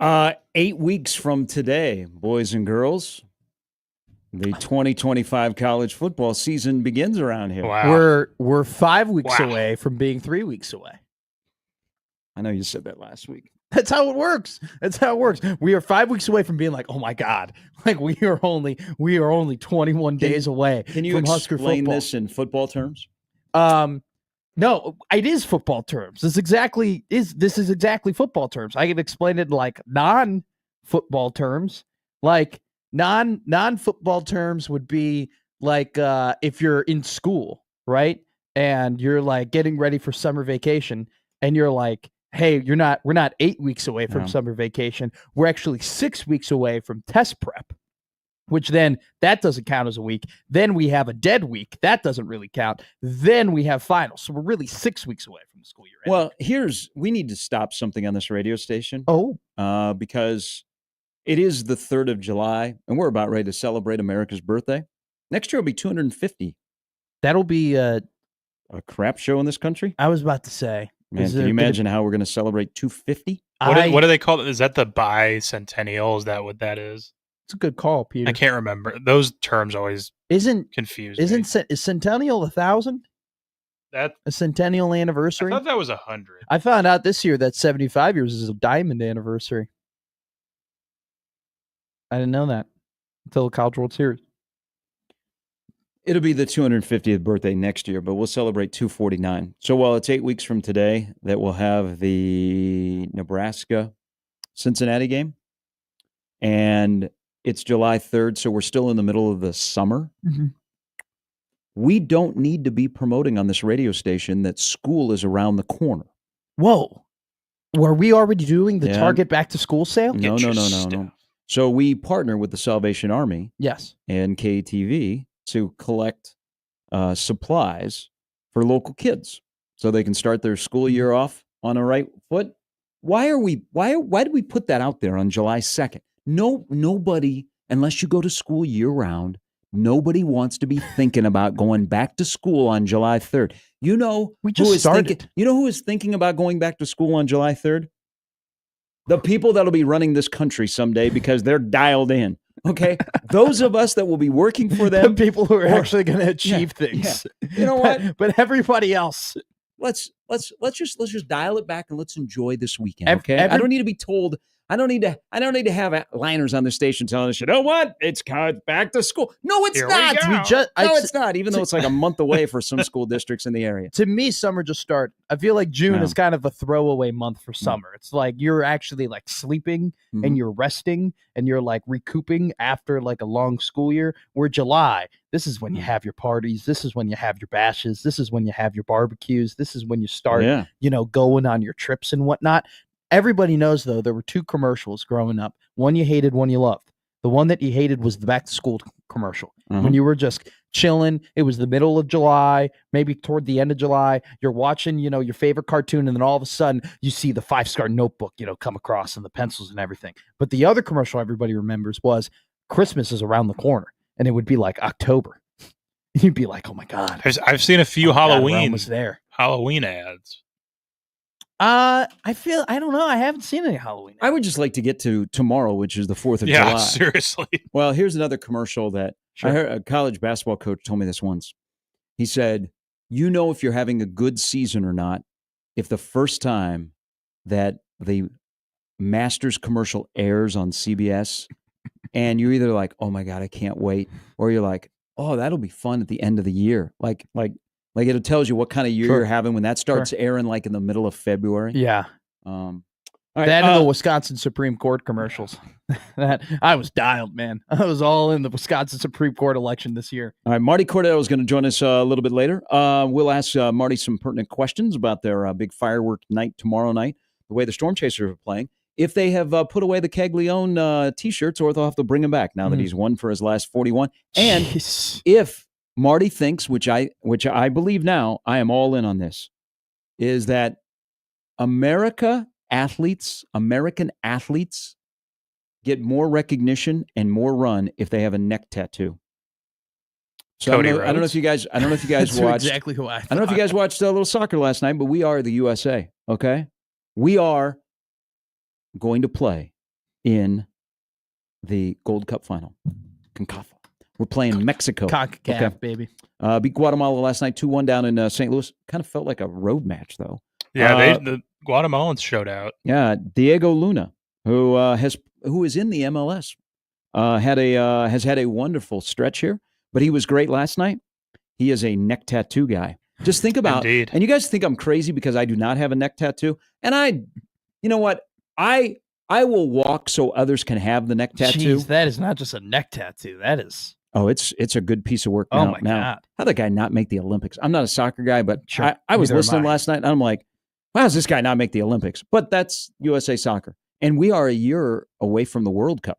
8 weeks from today, boys and girls, the 2025 college football season begins around here. Wow. We're 5 weeks Wow. away from being 3 weeks away. I know you said that last week. That's how it works. That's how it works. We are 5 weeks away from being like, oh my God, like we are only 21 days away. Can you from Husker explain football. this in football terms? No, it is football terms. This is exactly football terms. I can explain it in like non-football terms. Like non-football terms would be like if you're in school, right? And you're like getting ready for summer vacation and you're like, hey, we're not 8 weeks away from summer vacation. We're actually 6 weeks away from test prep, which then that doesn't count as a week. Then we have a dead week. That doesn't really count. Then we have finals. So we're really 6 weeks away from the school year. Well, we need to stop something on this radio station. Because it is the 3rd of July, and we're about ready to celebrate America's birthday. Next year will be 250. That'll be a crap show in this country. I was about to say. Man, can you imagine how we're going to celebrate 250? What do they call it? Is that the bicentennial? Is that what that is? It's a good call, Peter. I can't remember. Those terms always confuse me. Is centennial 1,000? That a centennial anniversary? I thought that was 100. I found out this year that 75 years is a diamond anniversary. I didn't know that until the College World Series. It'll be the 250th birthday next year, but we'll celebrate 249. So while it's 8 weeks from today that we'll have the Nebraska-Cincinnati game, and it's July 3rd, so we're still in the middle of the summer. Mm-hmm. We don't need to be promoting on this radio station that school is around the corner. Whoa. Were we already doing the Target back to school sale? No. So we partner with the Salvation Army. Yes. And KTV to collect supplies for local kids so they can start their school year off on the right foot. Why did we put that out there on July 2nd? Nobody, unless you go to school year round, nobody wants to be thinking about going back to school on July 3rd. You know who is thinking about going back to school on July 3rd? The people that'll be running this country someday because they're dialed in. Okay, those of us that will be working for them, the people who are actually going to achieve things. Yeah. You know what? But everybody else, let's just dial it back and let's enjoy this weekend. Okay, I don't need to be told. I don't need to have liners on the station telling us, you know what? It's back to school. No, it's not. It's not. Even though it's like a month away for some school districts in the area. To me, summer just started. I feel like June is kind of a throwaway month for summer. It's like you're actually like sleeping and you're resting and you're like recouping after like a long school year. Where July, this is when you have your parties. This is when you have your bashes. This is when you have your barbecues. This is when you start, going on your trips and whatnot. Everybody knows, though, there were two commercials growing up. One you hated, one you loved. The one that you hated was the back to school commercial. When you were just chilling, it was the middle of July, maybe toward the end of July. You're watching, your favorite cartoon, and then all of a sudden you see the 5-Star Notebook, come across and the pencils and everything. But the other commercial everybody remembers was Christmas is around the corner, and it would be like October. You'd be like, oh my God. I've seen a few Halloween ads. I don't know. I haven't seen any Halloween. I would just like to get to tomorrow, which is the 4th of July. Yeah, seriously. Well, here's another commercial that I heard a college basketball coach told me this once. He said, if you're having a good season or not, if the first time that the Masters commercial airs on CBS and you're either like, oh my God, I can't wait, or you're like, oh, that'll be fun at the end of the year. Like it tells you what kind of year you're having when that starts airing, like in the middle of February. Yeah. All right, that and the Wisconsin Supreme Court commercials. That I was dialed, man. I was all in the Wisconsin Supreme Court election this year. All right, Marty Cordell is going to join us a little bit later. We'll ask Marty some pertinent questions about their big firework night tomorrow night, the way the Storm Chasers are playing. If they have put away the Caglione T-shirts, or they'll have to bring him back now that he's won for his last 41. And if Marty thinks, which I believe now, I am all in on this, is that American athletes get more recognition and more run if they have a neck tattoo. So I don't know if you guys watched exactly who I don't know if you guys watched a little soccer last night, but we are the USA. Okay, we are going to play in the Gold Cup final. CONCACAF. We're playing Mexico. CONCACAF, Okay. baby. Beat Guatemala last night, 2-1 down in St. Louis. Kind of felt like a road match, though. Yeah, the Guatemalans showed out. Yeah, Diego Luna, who is in the MLS, has had a wonderful stretch here, but he was great last night. He is a neck tattoo guy. Just think about, Indeed. and you guys think I'm crazy because I do not have a neck tattoo, and you know what, I will walk so others can have the neck tattoo. Jeez, that is not just a neck tattoo. That is. Oh, it's a good piece of work. Oh Now, my God. How'd that guy not make the Olympics? I'm not a soccer guy, but Sure, I was neither am listening I. last night, and I'm like, how does this guy not make the Olympics? But that's USA Soccer. And we are a year away from the World Cup,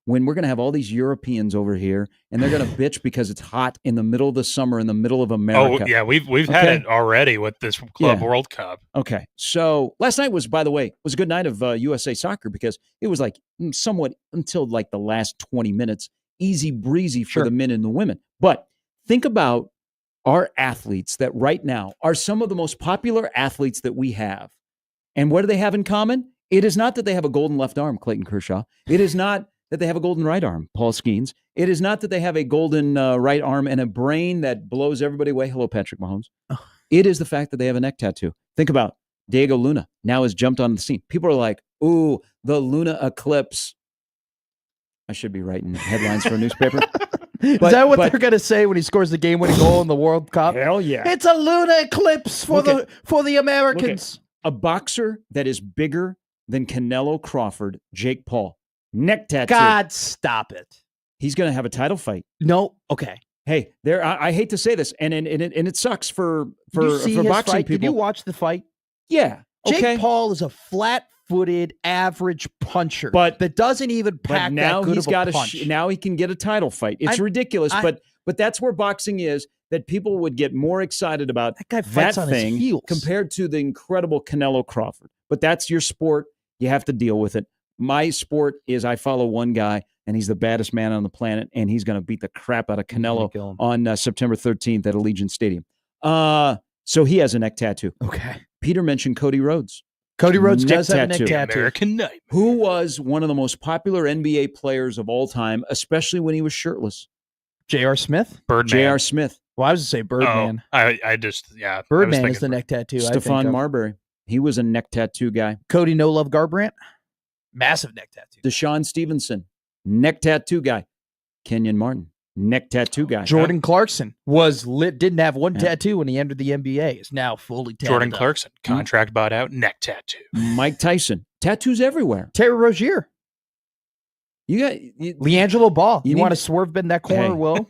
when we're going to have all these Europeans over here, and they're going to bitch because it's hot in the middle of the summer in the middle of America. Oh, yeah, we've had it already with this Club World Cup. Okay. So last night was, by the way, was a good night of USA Soccer because it was like somewhat until like the last 20 minutes, easy breezy for the men and the women. But think about our athletes that right now are some of the most popular athletes that we have. And what do they have in common? It is not that they have a golden left arm, Clayton Kershaw. It is not that they have a golden right arm, Paul Skeens. It is not that they have a golden right arm and a brain that blows everybody away. Hello, Patrick Mahomes. Oh. It is the fact that they have a neck tattoo. Think about Diego Luna now has jumped on the scene. People are like, ooh, the Luna eclipse. I should be writing headlines for a newspaper. Is that what they're going to say when he scores the game-winning goal in the World Cup? Hell yeah. It's a Luna eclipse for the Americans. A boxer that is bigger than Canelo Crawford, Jake Paul. Neck tattoo. God, stop it. He's going to have a title fight. No, okay. Hey, there. I hate to say this, and it sucks for boxing fight? people. Did you watch the fight? Yeah. Okay. Jake Paul is a flat-footed, average puncher, but that doesn't even pack now that good he's of got a punch. now he can get a title fight. It's ridiculous, but that's where boxing is. That people would get more excited about that guy fights on his heels compared to the incredible Canelo Crawford. But that's your sport. You have to deal with it. My sport is I follow one guy, and he's the baddest man on the planet, and he's going to beat the crap out of Canelo on September 13th at Allegiant Stadium. So he has a neck tattoo. Okay. Peter mentioned Cody Rhodes. Cody Rhodes does have a neck tattoo. American Nightmare. Who was one of the most popular NBA players of all time, especially when he was shirtless. J.R. Smith? Birdman. J.R. Smith. Well, I was going to say Birdman. I just, yeah. Birdman is the neck tattoo. Stephon Marbury. He was a neck tattoo guy. Cody No Love Garbrandt. Massive neck tattoo. Deshaun Stevenson. Neck tattoo guy. Kenyon Martin. Neck tattoo guy. Jordan Clarkson was didn't have one tattoo when he entered the NBA. Is now fully tatted Jordan up. Clarkson. Contract bought out. Neck tattoo. Mike Tyson. Tattoos everywhere. Terry Rozier. You got LiAngelo Ball. You want to swerve in that corner, Will?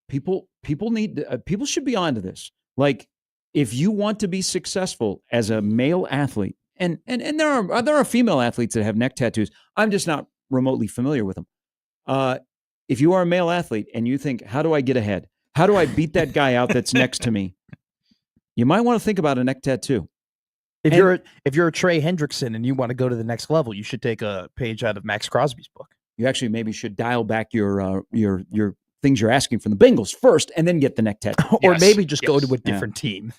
People need people should be onto this. Like, if you want to be successful as a male athlete, and there are female athletes that have neck tattoos. I'm just not remotely familiar with them. If you are a male athlete and you think, how do I get ahead? How do I beat that guy out that's next to me? You might want to think about a neck tattoo. If you're a Trey Hendrickson and you want to go to the next level, you should take a page out of Max Crosby's book. You actually maybe should dial back your things you're asking from the Bengals first, and then get the neck tattoo. Or maybe just go to a different team.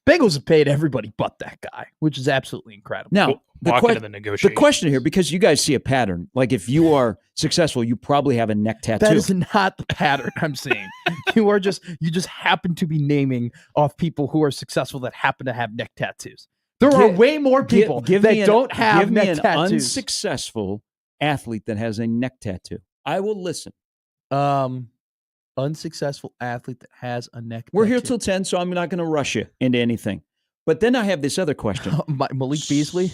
Bengals have paid everybody but that guy, which is absolutely incredible. Now, the question here, because you guys see a pattern, like if you are successful, you probably have a neck tattoo. That is not the pattern I'm saying. You just happen to be naming off people who are successful that happen to have neck tattoos. There are way more people that don't have neck tattoos. Give me an unsuccessful athlete that has a neck tattoo. I will listen. Unsuccessful athlete that has a neck We're tattoo. here till 10, so I'm not going to rush you into anything. But then I have this other question. Malik Beasley?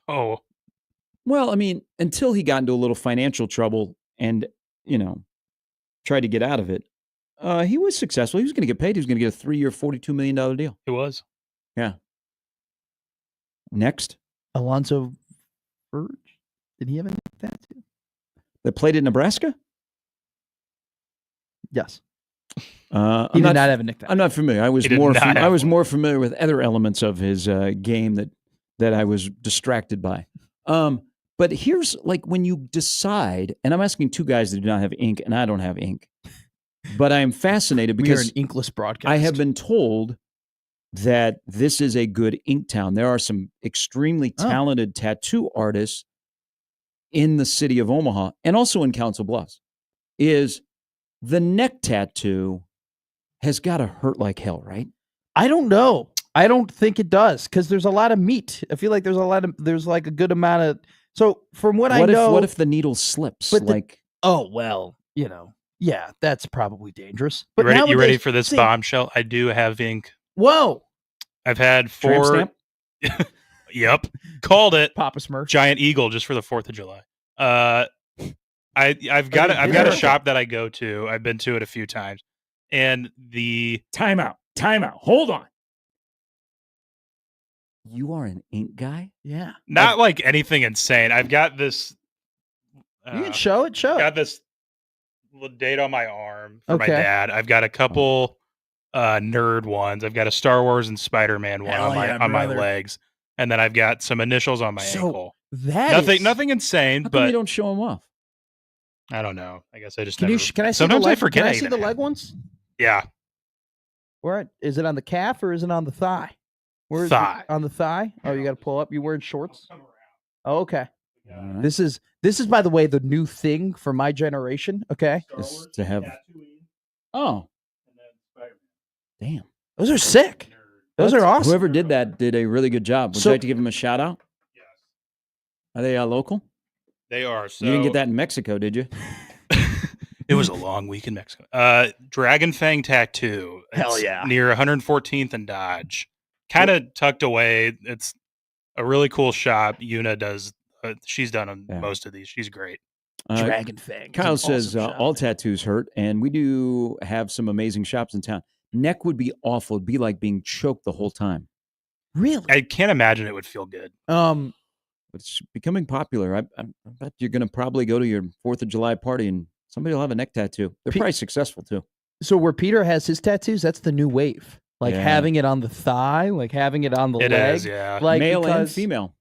Oh. Well, I mean, until he got into a little financial trouble and, tried to get out of it, he was successful. He was going to get paid. He was going to get a 3-year, $42 million deal. He was. Yeah. Next. Alonzo Verge? Did he have a neck tattoo? That played at Nebraska? Yes. He did not have a neck tattoo. I'm not familiar. I was more familiar with other elements of his game that I was distracted by. But here's like when you decide, and I'm asking two guys that do not have ink, and I don't have ink, but I am fascinated because we are an inkless broadcast. I have been told that this is a good ink town. There are some extremely talented tattoo artists in the city of Omaha and also in Council Bluffs is the neck tattoo has got to hurt like hell, right? I don't know. I don't think it does because there's a lot of meat. I feel like there's like a good amount of. So from what I know, what if the needle slips? But Like, oh well, yeah, that's probably dangerous. You But ready, you ready nowadays- for this see- bombshell? I do have ink. Whoa, I've had tramp 4. stamp? Yep, called it. Papa Smurf. Giant eagle just for the 4th of July. I've got a hysterical. shop that I go to. I've been to it a few times, and Time out. Hold on. You are an ink guy? Yeah, not like anything insane. I've got this. you can show it. Show it. Got this little date on my arm for my Okay. dad. I've got a couple nerd ones. I've got a Star Wars and Spider-Man one Hell on my yeah, on my brother. legs, and then I've got some initials on my So, ankle. That is- Nothing insane, How come you but don't show him off? I don't know. I guess I just Can never. you? Can I see Sometimes the leg? I forget. Can I I see even the have leg them. ones? Yeah, Where is it on the calf or is it on the thigh? Where is Thigh. it? On the thigh. Oh, you got to pull up. You wearing shorts? Oh, okay. All right. This is by the way the new thing for my generation. Okay, Is to have. Oh, damn. those are sick. Those are awesome. Whoever did that did a really good job. Would So- you like to give him a shout out? Are they local? they are. So You didn't get that in Mexico, did you? It was a long week in Mexico. Dragon Fang Tattoo. Hell It's yeah. Near 114th and Dodge. Kind of tucked away. It's a really cool shop. Yuna does. She's done Yeah. most of these. She's great. Dragon Fang. Kyle says all tattoos hurt, and we do have some amazing shops in town. Neck would be awful. It'd be like being choked the whole time. Really. I can't imagine it would feel good. But it's becoming popular. I bet you're going to probably go to your 4th of July party and somebody will have a neck tattoo. They're probably successful too. So where Peter has his tattoos, that's the new wave. Like Yeah. having it on the thigh, like having it on the It leg. is, yeah. Like Male and because, female.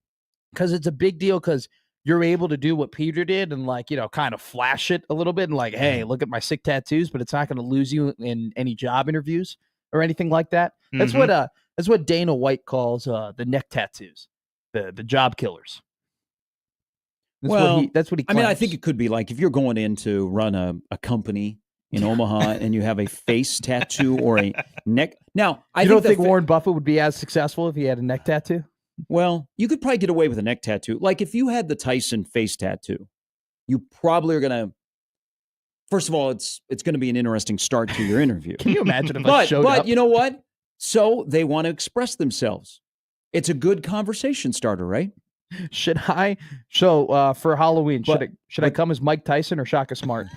because it's a big deal because you're able to do what Peter did and like, kind of flash it a little bit and like, hey, look at my sick tattoos, but it's not going to lose you in any job interviews or anything like that. That's Mhm. that's what Dana White calls the neck tattoos, the job killers. Well, That's what he I mean, I claims. think it could be like if you're going in to run a company in Omaha and you have a face tattoo or a neck. Now, I you think don't think the Warren Buffett would be as successful if he had a neck tattoo? Well, you could probably get away with a neck tattoo. Like if you had the Tyson face tattoo, you probably are going to. First of all, it's going to be an interesting start to your interview. Can you imagine if I showed but up? you know what? So they want to express themselves. It's a good conversation starter, right? Should I? So for Halloween, But- should I come as Mike Tyson or Shaka Smart?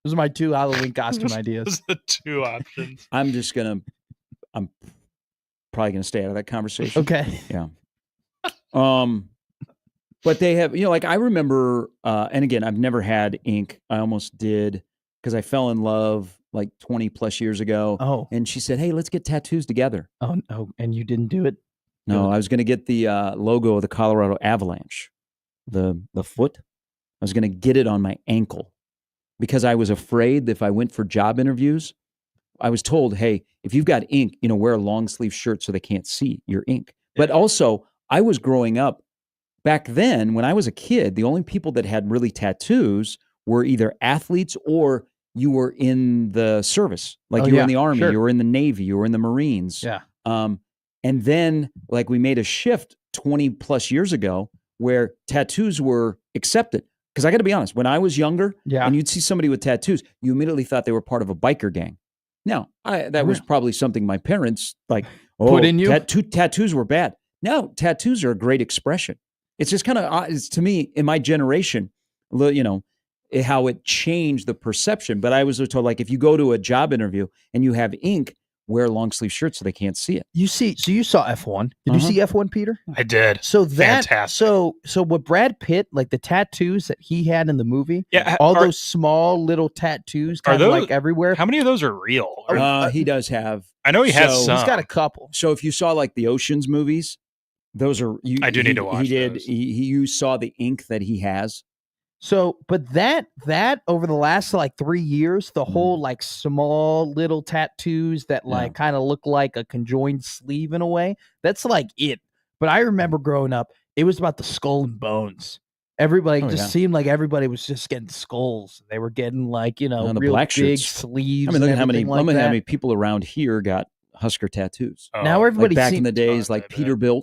Those are my two Halloween costume ideas. Those are the two options. I'm probably going to stay out of that conversation. Okay. But they have, like I remember, and again, I've never had ink. I almost did because I fell in love like 20 plus years ago. Oh. And she said, "Hey, let's get tattoos together." Oh, and you didn't do it? No, I was going to get the logo of the Colorado Avalanche, the foot. I was going to get it on my ankle because I was afraid that if I went for job interviews, I was told, "Hey, if you've got ink, wear a long sleeve shirt so they can't see your ink." But also, I was growing up back then when I was a kid. The only people that had really tattoos were either athletes or you were in the service, like you were in the Army, sure. you were in the Navy, you were in the Marines. Yeah. And then, like, we made a shift 20 plus years ago where tattoos were accepted. Because I got to be honest, when I was younger Yeah. and you'd see somebody with tattoos, you immediately thought they were part of a biker gang. Now, that was probably something my parents, like, Put in you? tattoos were bad. No, tattoos are a great expression. It's just kind of, to me, in my generation, how it changed the perception. But I was told, like, if you go to a job interview and you have ink, wear a long sleeve shirt so they can't see it. So you saw F1. Did you see F1, Peter? I did. So that Fantastic. so what Brad Pitt, like the tattoos that he had in the movie, Yeah, all are- those small little tattoos Are kind of those- like everywhere. How many of those are real? He does have. I know he has so- some. He's got a couple. So if you saw like the Oceans movies, those are. I do need to watch He did. those. You saw the ink that he has. So, but that over the last like 3 years, the whole like small little tattoos that like kind of look like a conjoined sleeve in a way, that's like it. But I remember growing up, it was about the skull and bones. Everybody Oh, just yeah. seemed like everybody was just getting skulls. They were getting like, the real black big shirts. sleeves. I mean, look at how many. like Look at that. how many people around here got Husker tattoos. Now Oh, everybody Like back in seem- the days, tons, like I bet. Peterbilt.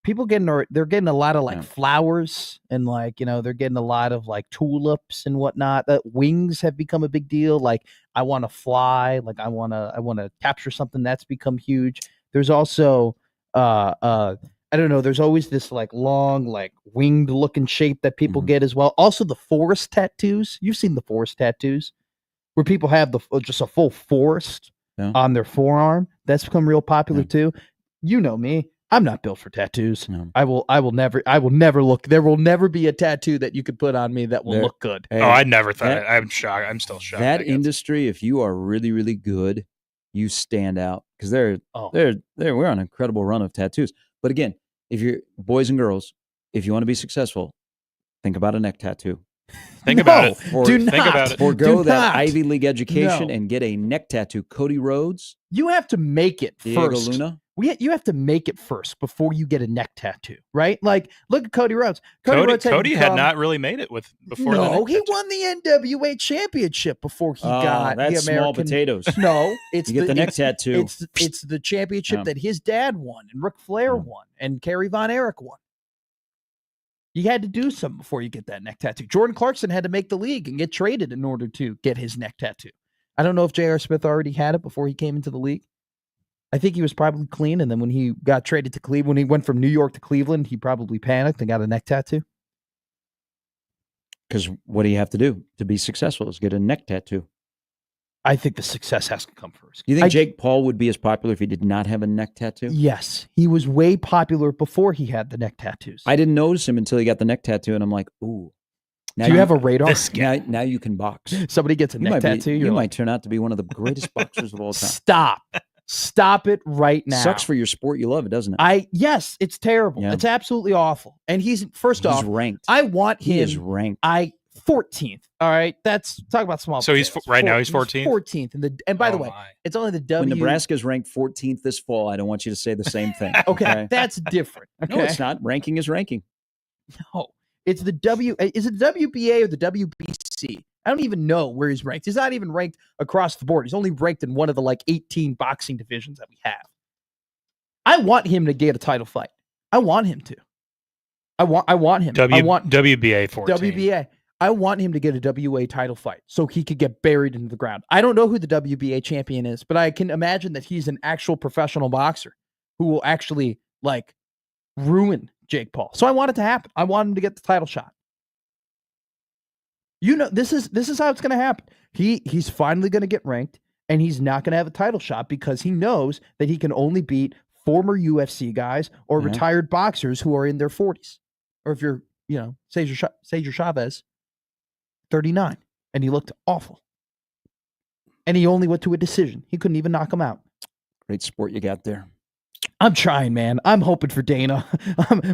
people they're getting a lot of like Yeah. flowers and like they're getting a lot of like tulips and whatnot. That wings have become a big deal. Like I want to fly, like I want to capture something. That's become huge. There's also I don't know, there's always this like long like winged looking shape that people Mhm. get as well. Also the forest tattoos. You've seen the forest tattoos where people have just a full forest Yeah. on their forearm. That's become real popular Yeah. too. You know me. I'm not built for tattoos. No. I will never look. There will never be a tattoo that you could put on me that will There- look good. Hey, Oh, I never thought that- it. I'm shocked. I'm still shocked. that I guess. industry, if you are really, really good, you stand out because Oh, we're on an incredible run of tattoos. But again, if you're boys and girls, if you want to be successful, think about a neck tattoo. Think about it. Or do think not. about it. forego Do that not. Ivy League education No. and get a neck tattoo. Cody Rhodes, You have to make it Diego first. Luna. You have to make it first before you get a neck tattoo, right? Like, look at Cody Rhodes. Rhodes Cody had become- not really made it before. the No, neck he tattoo. won the NWA championship before he Oh, got that's the American. small potatoes. No, it's You get the neck it's- tattoo. It's the championship Yeah. that his dad won and Ric Flair Yeah. won and Kerry Von Erich won. You had to do something before you get that neck tattoo. Jordan Clarkson had to make the league and get traded in order to get his neck tattoo. I don't know if J.R. Smith already had it before he came into the league. I think he was probably clean, and then when he got traded to Cleveland, when he went from New York to Cleveland, he probably panicked and got a neck tattoo. Because what do you have to do to be successful? Is get a neck tattoo. I think the success has to come first. Do you think I- Jake Paul would be as popular if he did not have a neck tattoo? Yes, he was way popular before he had the neck tattoos. I didn't notice him until he got the neck tattoo, and I'm like, ooh. Now Do you have a radar? This guy. now you can box. Somebody gets a neck tattoo. You you're might like, turn out to be one of the greatest boxers of all time. Stop it right now. Sucks for your sport. You love it, doesn't it? Yes, it's terrible. Yeah. It's absolutely awful. And he's He's ranked. I want He is him. ranked. 14th. All right, that's talk about small. So he's potatoes. right now he's 14th? 14th, and by the Oh way, my. it's only the When W. Nebraska's ranked 14th this fall, I don't want you to say the same thing. Okay, that's different. Okay, No, it's not. Ranking is ranking. No, it's the W. Is it the WBA or the WBC? I don't even know where he's ranked. He's not even ranked across the board. He's only ranked in one of the like 18 boxing divisions that we have. I want him to get a title fight. I want him to. I want him. I want WBA 14. WBA. I want him to get a WA title fight so he could get buried into the ground. I don't know who the WBA champion is, but I can imagine that he's an actual professional boxer who will actually like ruin Jake Paul. So I want it to happen. I want him to get the title shot. You know, this is how it's going to happen. He's finally going to get ranked, and he's not going to have a title shot because he knows that he can only beat former UFC guys or Yeah. retired boxers who are in their 40s. Or if you're, Cesar Chavez, 39, and he looked awful. And he only went to a decision. He couldn't even knock him out. Great sport you got there. I'm trying, man. I'm hoping for Dana.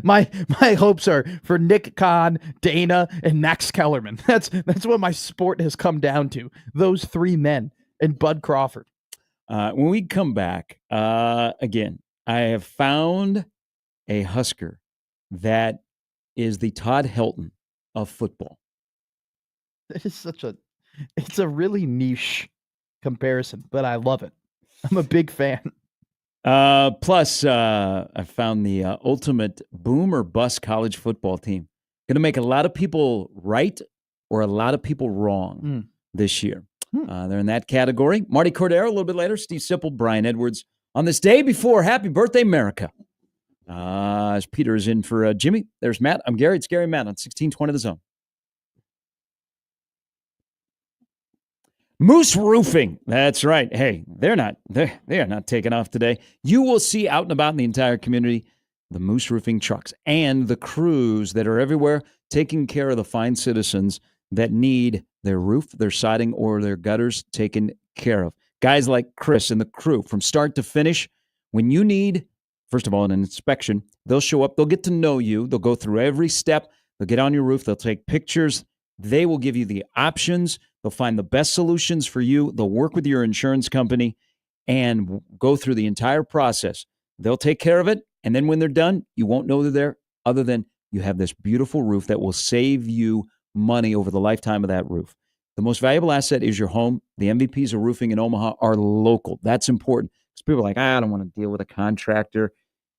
My hopes are for Nick Khan, Dana, and Max Kellerman. That's what my sport has come down to. Those three men and Bud Crawford. When we come back, again, I have found a Husker that is the Todd Helton of football. It is it's a really niche comparison, but I love it. I'm a big fan. Plus, I found the ultimate boom or bust college football team. Going to make a lot of people right or a lot of people wrong this year. They're in that category. Marty Cordero a little bit later. Steve Sipple, Brian Edwards. On this day before Happy Birthday, America. As Peter is in for Jimmy, there's Matt. I'm Gary. It's Gary Matt on 1620 The Zone. Moose Roofing. That's right. Hey, they are not taking off today. You will see out and about in the entire community the Moose Roofing trucks and the crews that are everywhere taking care of the fine citizens that need their roof, their siding, or their gutters taken care of. Guys like Chris and the crew from start to finish. When you need, first of all, an inspection, they'll show up. They'll get to know you. They'll go through every step. They'll get on your roof. They'll take pictures. They will give you the options. They'll find the best solutions for you. They'll work with your insurance company and go through the entire process. They'll take care of it. And then when they're done, you won't know they're there other than you have this beautiful roof that will save you money over the lifetime of that roof. The most valuable asset is your home. The MVPs of roofing in Omaha are local. That's important because people are like, I don't want to deal with a contractor.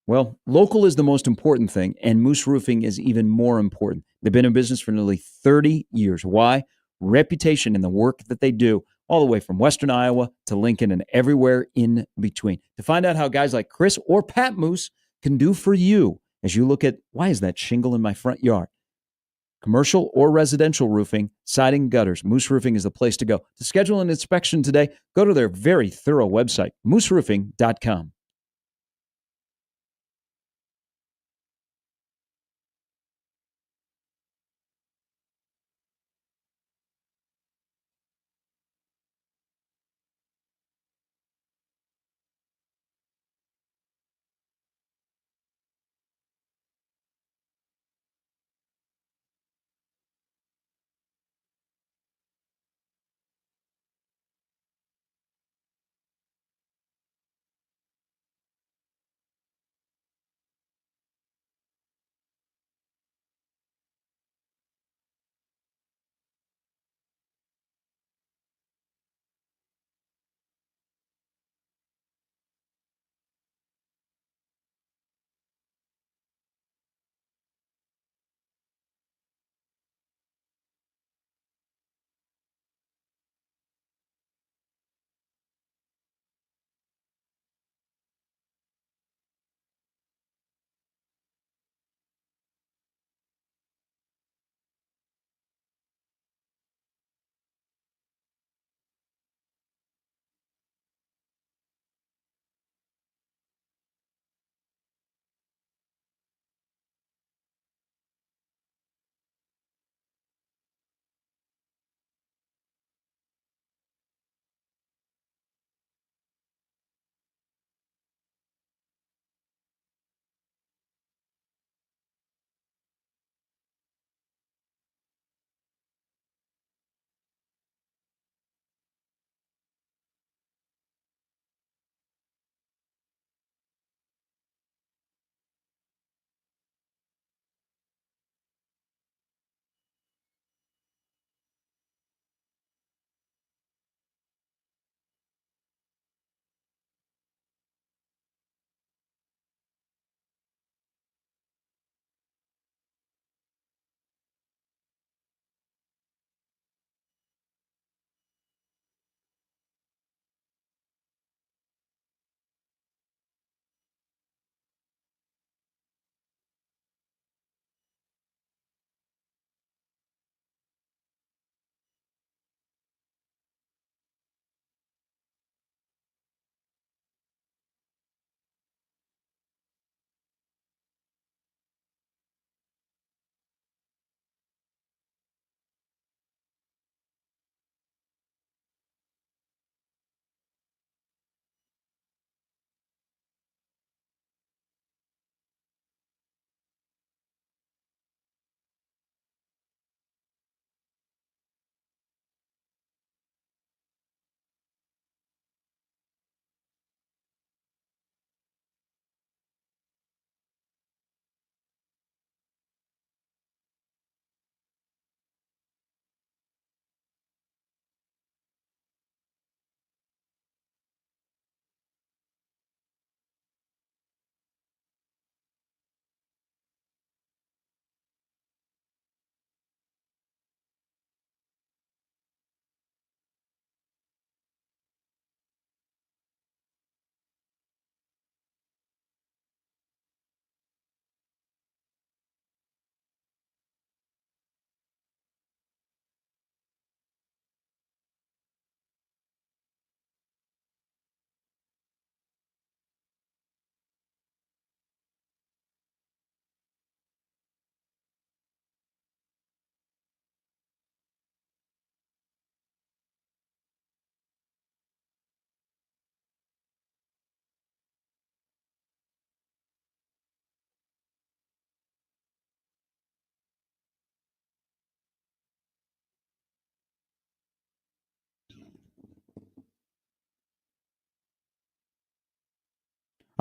Well, local is the most important thing, and Moose Roofing is even more important. They've been in business for nearly 30 years. Why? Reputation in the work that they do, all the way from Western Iowa to Lincoln and everywhere in between. To find out how guys like Chris or Pat Moose can do for you as you look at, why is that shingle in my front yard? Commercial or residential roofing, siding, gutters, Moose Roofing is the place to go. To schedule an inspection today, go to their very thorough website, mooseroofing.com.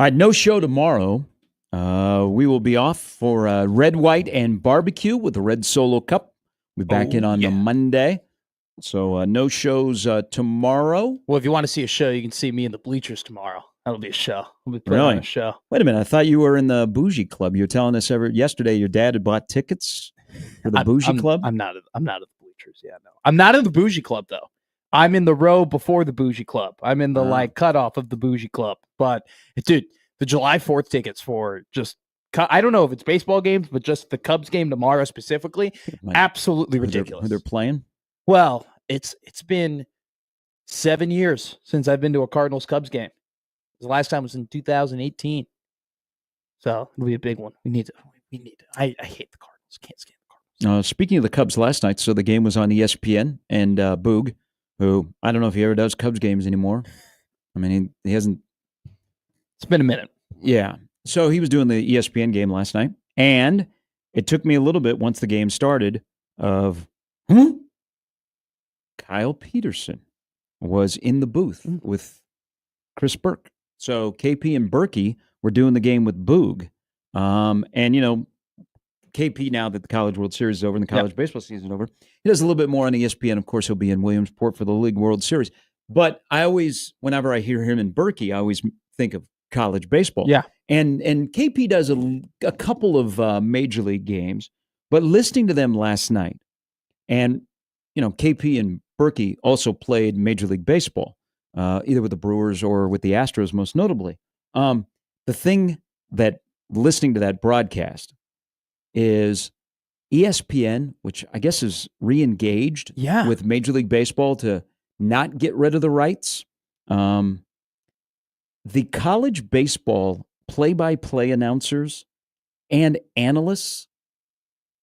All right, no show tomorrow. We will be off for red, white, and barbecue with the Red Solo Cup. We'll be back in on the Monday. So no shows tomorrow. Well, if you want to see a show, you can see me in the bleachers tomorrow. That'll be a show. We'll be putting on a show. Wait a minute. I thought you were in the Bougie Club. You were telling us yesterday your dad had bought tickets for the Bougie Club. I'm not at the bleachers. Yeah, no. I'm not in the Bougie Club, though. I'm in the row before the Bougie Club. I'm in the cutoff of the Bougie Club. But, dude, the July 4th tickets for just I don't know if it's baseball games, but just the Cubs game tomorrow specifically, absolutely ridiculous. Who they're playing? Well, it's been 7 years since I've been to a Cardinals-Cubs game. The last time was in 2018. So it'll be a big one. We need to. I hate the Cardinals. Can't stand the Cardinals. Speaking of the Cubs last night, so the game was on ESPN, and Boog, who I don't know if he ever does Cubs games anymore. I mean, he hasn't. It's been a minute. Yeah. So he was doing the ESPN game last night, and it took me a little bit once the game started of Kyle Peterson was in the booth with Chris Burke. So KP and Berkey were doing the game with Boog. And, you know, KP, now that the College World Series is over and the college baseball season is over, he does a little bit more on ESPN. Of course, he'll be in Williamsport for the League World Series. But I always, whenever I hear him and Berkey, I always think of college baseball. Yeah. And KP does a couple of Major League games, but listening to them last night, and, you know, KP and Berkey also played Major League Baseball, either with the Brewers or with the Astros, most notably. The thing that listening to that broadcast is ESPN, which I guess is re-engaged with Major League Baseball to not get rid of the rights. The college baseball play-by-play announcers and analysts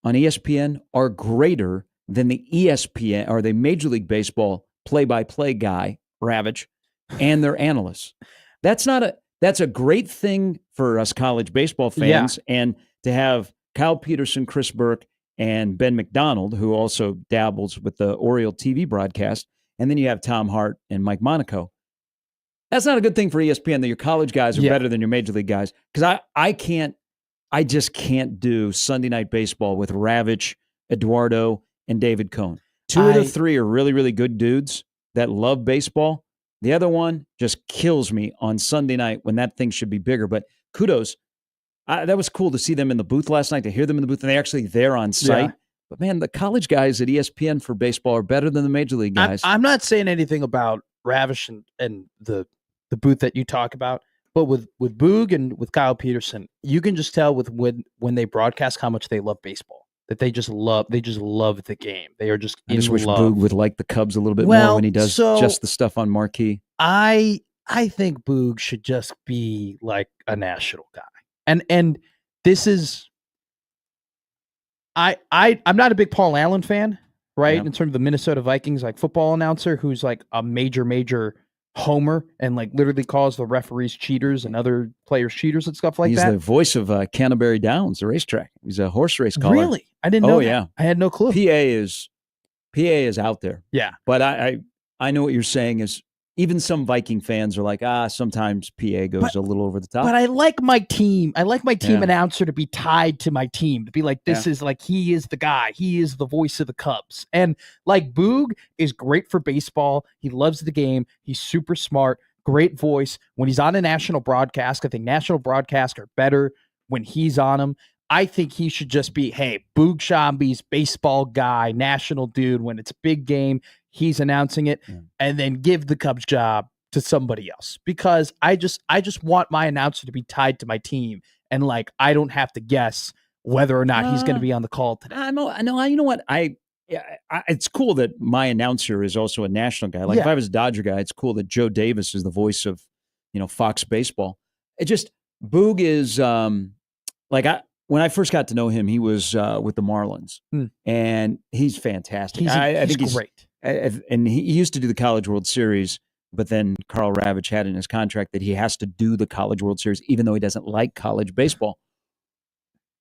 on ESPN are greater than the ESPN or the Major League Baseball play-by-play guy, Ravitch, and their analysts. That's a great thing for us college baseball fans, and to have Kyle Peterson, Chris Burke, and Ben McDonald, who also dabbles with the Oriole TV broadcast, and then you have Tom Hart and Mike Monaco. That's not a good thing for ESPN that your college guys are better than your Major League guys, because I just can't do Sunday Night Baseball with Ravitch, Eduardo, and David Cohn. Two of the three are really, really good dudes that love baseball. The other one just kills me on Sunday night when that thing should be bigger. But kudos. That was cool to see them in the booth last night, to hear them in the booth, and they're actually there on site. Yeah. But, man, the college guys at ESPN for baseball are better than the Major League guys. I'm not saying anything about Ravitch and the booth that you talk about, but with Boog and with Kyle Peterson, you can just tell with when they broadcast how much they love baseball. That they just love the game. They are just I just wish love. Boog would like the Cubs a little bit more when he does just the stuff on marquee. I think Boog should just be like a national guy. And this is I'm not a big Paul Allen fan, right? Yeah. In terms of the Minnesota Vikings, like football announcer who's like a major homer and like literally calls the referees cheaters and other players cheaters and stuff like that. He's the voice of Canterbury Downs, the racetrack. He's a horse race caller. Really? I didn't know that. Yeah. I had no clue. PA is out there. Yeah. But I know what you're saying is even some Viking fans are like, sometimes PA goes a little over the top. But I like my team. I like my team announcer to be tied to my team, to be like, this is like, he is the guy. He is the voice of the Cubs. And like Boog is great for baseball. He loves the game. He's super smart, great voice. When he's on a national broadcast, I think national broadcasts are better when he's on them. I think he should just be, hey, Boog Sciambi's baseball guy, national dude. When it's a big game, he's announcing it, and then give the Cubs job to somebody else, because I just want my announcer to be tied to my team, and like I don't have to guess whether or not he's going to be on the call today. I know. You know what? It's cool that my announcer is also a national guy. Like if I was a Dodger guy, it's cool that Joe Davis is the voice of, Fox Baseball. It just Boog is when I first got to know him, he was with the Marlins, and he's fantastic. I think he's great. And he used to do the College World Series, but then Karl Ravitch had in his contract that he has to do the College World Series, even though he doesn't like college baseball.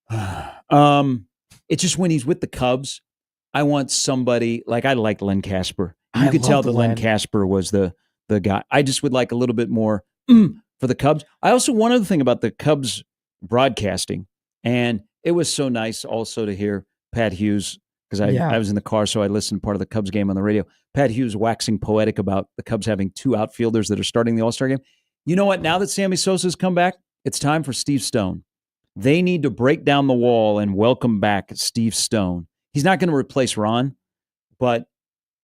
It's just when he's with the Cubs, I want somebody like I like Len Casper. You could tell that Len Casper was the guy. I just would like a little bit more for the Cubs. I also, one other thing about the Cubs broadcasting. And it was so nice also to hear Pat Hughes, because Yeah. I was in the car, so I listened to part of the Cubs game on the radio. Pat Hughes waxing poetic about the Cubs having 2 outfielders that are starting the All-Star game. You know what? Now that Sammy Sosa's come back, it's time for Steve Stone. They need to break down the wall and welcome back Steve Stone. He's not going to replace Ron, but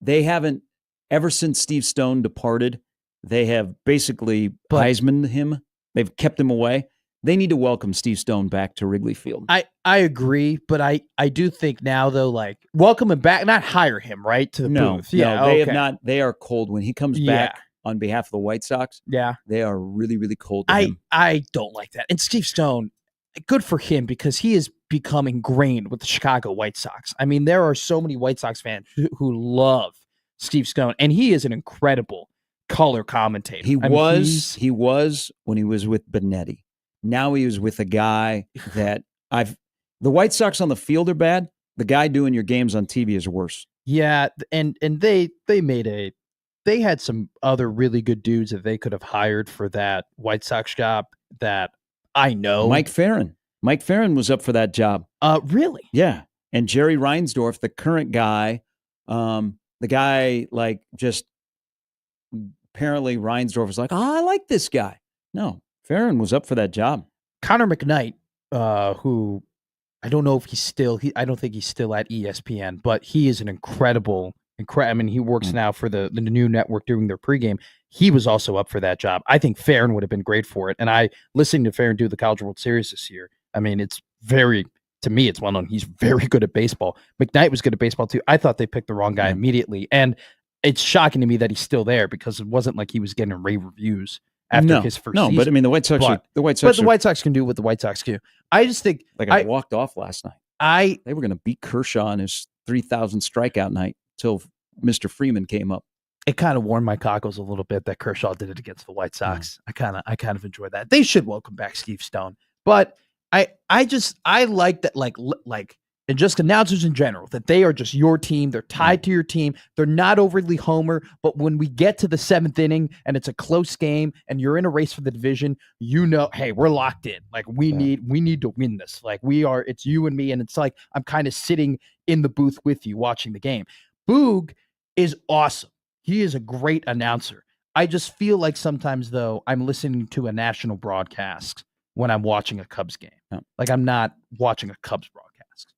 they haven't, ever since Steve Stone departed, they have basically Heisman'd him. They've kept him away. They need to welcome Steve Stone back to Wrigley Field. I agree, but I do think now, though, like, welcome him back, not hire him, right, to the booth. Yeah, no, they have not. They are cold. When he comes back on behalf of the White Sox, they are really, really cold to him. I don't like that. And Steve Stone, good for him, because he has become ingrained with the Chicago White Sox. I mean, there are so many White Sox fans who love Steve Stone, and he is an incredible color commentator. He was when he was with Benetti. Now he was with a guy that the White Sox on the field are bad. The guy doing your games on TV is worse. Yeah, and they had some other really good dudes that they could have hired for that White Sox job that I know. Mike Farron. Mike Farron was up for that job. Really? Yeah. And Jerry Reinsdorf, the current guy, the guy, like, just apparently Reinsdorf was like, I like this guy. No, Farron was up for that job. Connor McKnight, who I don't know if I don't think he's still at ESPN, but he is an incredible. I mean, he works now for the new network doing their pregame. He was also up for that job. I think Farron would have been great for it. And I listening to Farron do the College World Series this year. I mean, to me, it's well known. He's very good at baseball. McKnight was good at baseball too. I thought they picked the wrong guy immediately. And it's shocking to me that he's still there, because it wasn't like he was getting rave reviews after his first season. But I mean, the White Sox can do what the White Sox can do. I just think I walked off last night. They were going to beat Kershaw on his 3,000 strikeout night till Mr. Freeman came up. It kind of warmed my cockles a little bit that Kershaw did it against the White Sox. I kind of enjoy that. They should welcome back Steve Stone, but I like that, like and just announcers in general, that they are just your team. They're tied to your team. They're not overly homer, but when we get to the 7th inning and it's a close game and you're in a race for the division, hey, we're locked in. Like, we need to win this. Like, it's you and me. And it's like, I'm kind of sitting in the booth with you watching the game. Boog is awesome. He is a great announcer. I just feel like sometimes, though, I'm listening to a national broadcast when I'm watching a Cubs game. Like, I'm not watching a Cubs broadcast.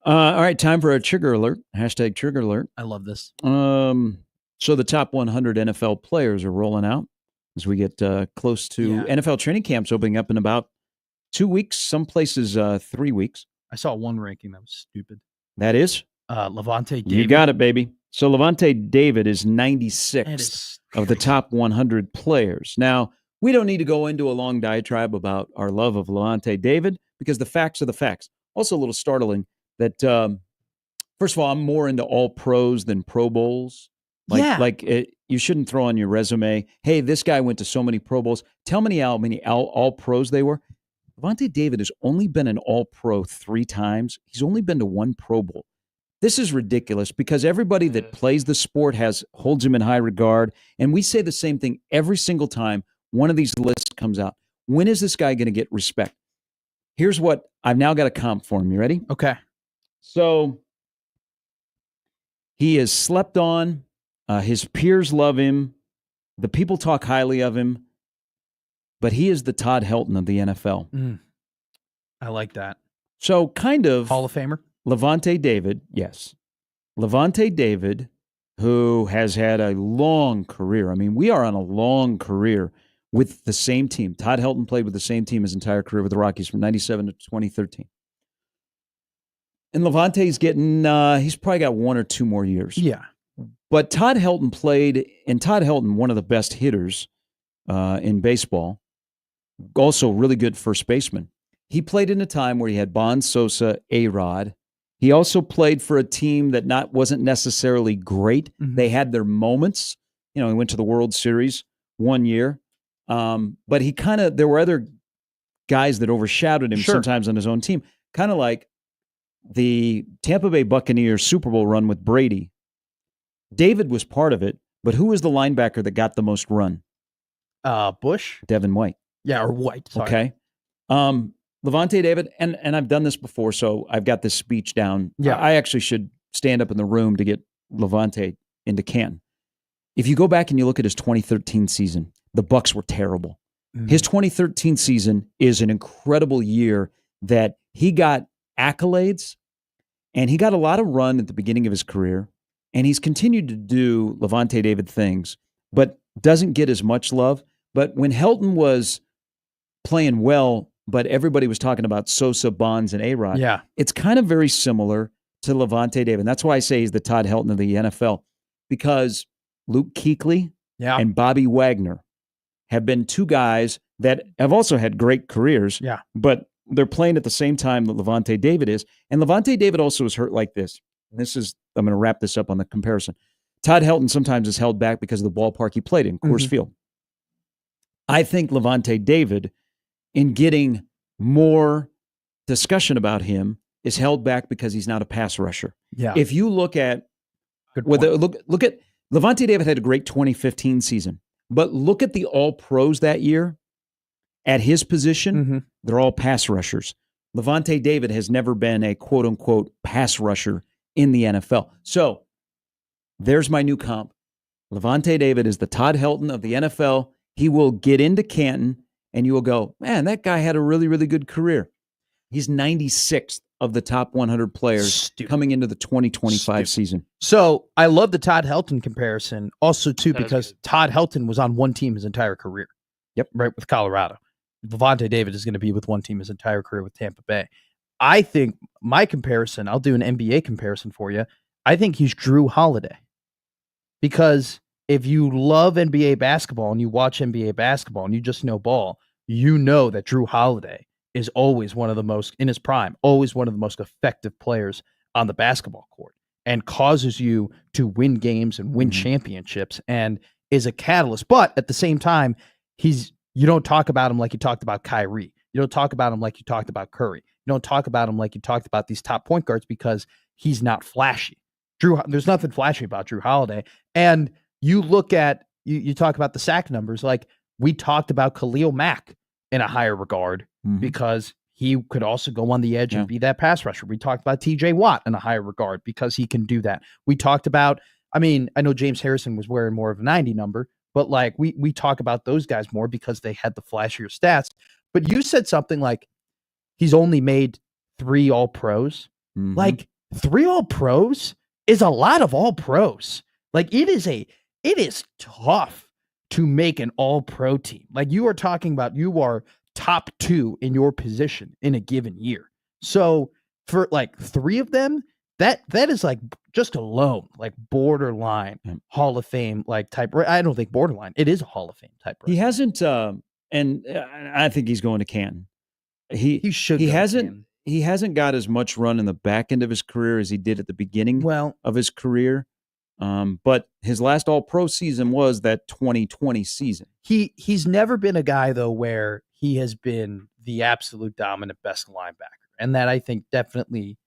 All right, time for a trigger alert. # trigger alert. I love this. So the top 100 NFL players are rolling out as we get close to NFL training camps opening up in about 2 weeks, some places 3 weeks. I saw one ranking that was stupid. That is? Lavonte David. You got it, baby. So Lavonte David is 96th of the top 100 players. Now, we don't need to go into a long diatribe about our love of Lavonte David, because the facts are the facts. Also a little startling that, first of all, I'm more into all pros than Pro Bowls. You shouldn't throw on your resume, hey, this guy went to so many Pro Bowls. Tell me how many all pros they were. Lavonte David has only been an all pro 3 times. He's only been to 1 Pro Bowl. This is ridiculous, because everybody that plays the sport holds him in high regard. And we say the same thing every single time one of these lists comes out. When is this guy going to get respect? Here's what I've now got a comp for him. You ready? Okay. So he is slept on. His peers love him. The people talk highly of him. But he is the Todd Helton of the NFL. I like that. So kind of Hall of Famer? Lavonte David, yes. Lavonte David, who has had a long career. I mean, we are on a long career with the same team. Todd Helton played with the same team his entire career with the Rockies from 97 to 2013. And Lavonte's he's probably got 1 or 2 more years. Yeah. But Todd Helton played, and Todd Helton, one of the best hitters in baseball, also really good first baseman. He played in a time where he had Bonds, Sosa, A-Rod. He also played for a team that wasn't necessarily great. Mm-hmm. They had their moments. He went to the World Series 1 year. But there were other guys that overshadowed him sometimes on his own team. Kind of like the Tampa Bay Buccaneers Super Bowl run with Brady. David was part of it, but who was the linebacker that got the most run? Bush? Devin White. Yeah, or White. Sorry. Okay. Levante David, and I've done this before, so I've got this speech down. Yeah. I actually should stand up in the room to get Levante into Canton. If you go back and you look at his 2013 season, the Bucks were terrible. His 2013 season is an incredible year that he got accolades and he got a lot of run at the beginning of his career, and he's continued to do Levante David things, but doesn't get as much love. But when Helton was playing well, but everybody was talking about Sosa, Bonds, and A-Rod, Yeah. it's kind of very similar to Levante David. That's why I say he's the Todd Helton of the NFL, because Luke Kuechly Yeah. and Bobby Wagner have been two guys that have also had great careers, Yeah. but they're playing at the same time that Levante David is. And Levante David also was hurt like this. And I'm going to wrap this up on the comparison. Todd Helton sometimes is held back because of the ballpark he played in, Coors Field. I think Levante David, in getting more discussion about him, is held back because he's not a pass rusher. Yeah. If you look at Good look at Levante David had a great 2015 season, but look at the All Pros that year at his position. They're all pass rushers. Levante David has never been a quote unquote pass rusher in the NFL. So there's my new comp. Levante David is the Todd Helton of the NFL. He will get into Canton and you will go, man, that guy had a really, really good career. He's 96th of the top 100 players coming into the 2025 season. So I love the Todd Helton comparison also too, That is because good. Todd Helton was on one team his entire career. Yep. Right, with Colorado. Levante David is going to be with one team his entire career with Tampa Bay. I think my comparison, I'll do an NBA comparison for you. I think he's Drew Holiday. Because if you love NBA basketball and you watch NBA basketball and you just know ball, you know that Drew Holiday is always one of the most, in his prime, always one of the most effective players on the basketball court and causes you to win games and win championships and is a catalyst. But at the same time, you don't talk about him like you talked about Kyrie. You don't talk about him like you talked about Curry. You don't talk about him like you talked about these top point guards because he's not flashy. There's nothing flashy about Drew Holiday. And you look at, you talk about the sack numbers, like we talked about Khalil Mack in a higher regard because he could also go on the edge and be that pass rusher. We talked about TJ Watt in a higher regard because he can do that. We talked about, I know James Harrison was wearing more of a 90 number, but like we talk about those guys more because they had the flashier stats. But you said something like he's only made 3 All-Pros. Like 3 All-Pros is a lot of All-Pros. Like it is tough to make an All-Pro team. Like you are talking about, you are top 2 in your position in a given year. So for like 3 of them, that is like just alone, like borderline Hall of Fame like type. I don't think borderline. It is a Hall of Fame type. He hasn't, and I think he's going to Canton. He should. He hasn't got as much run in the back end of his career as he did at the beginning of his career. But his last All-Pro season was that 2020 season. He's never been a guy though where he has been the absolute dominant best linebacker, and that I think definitely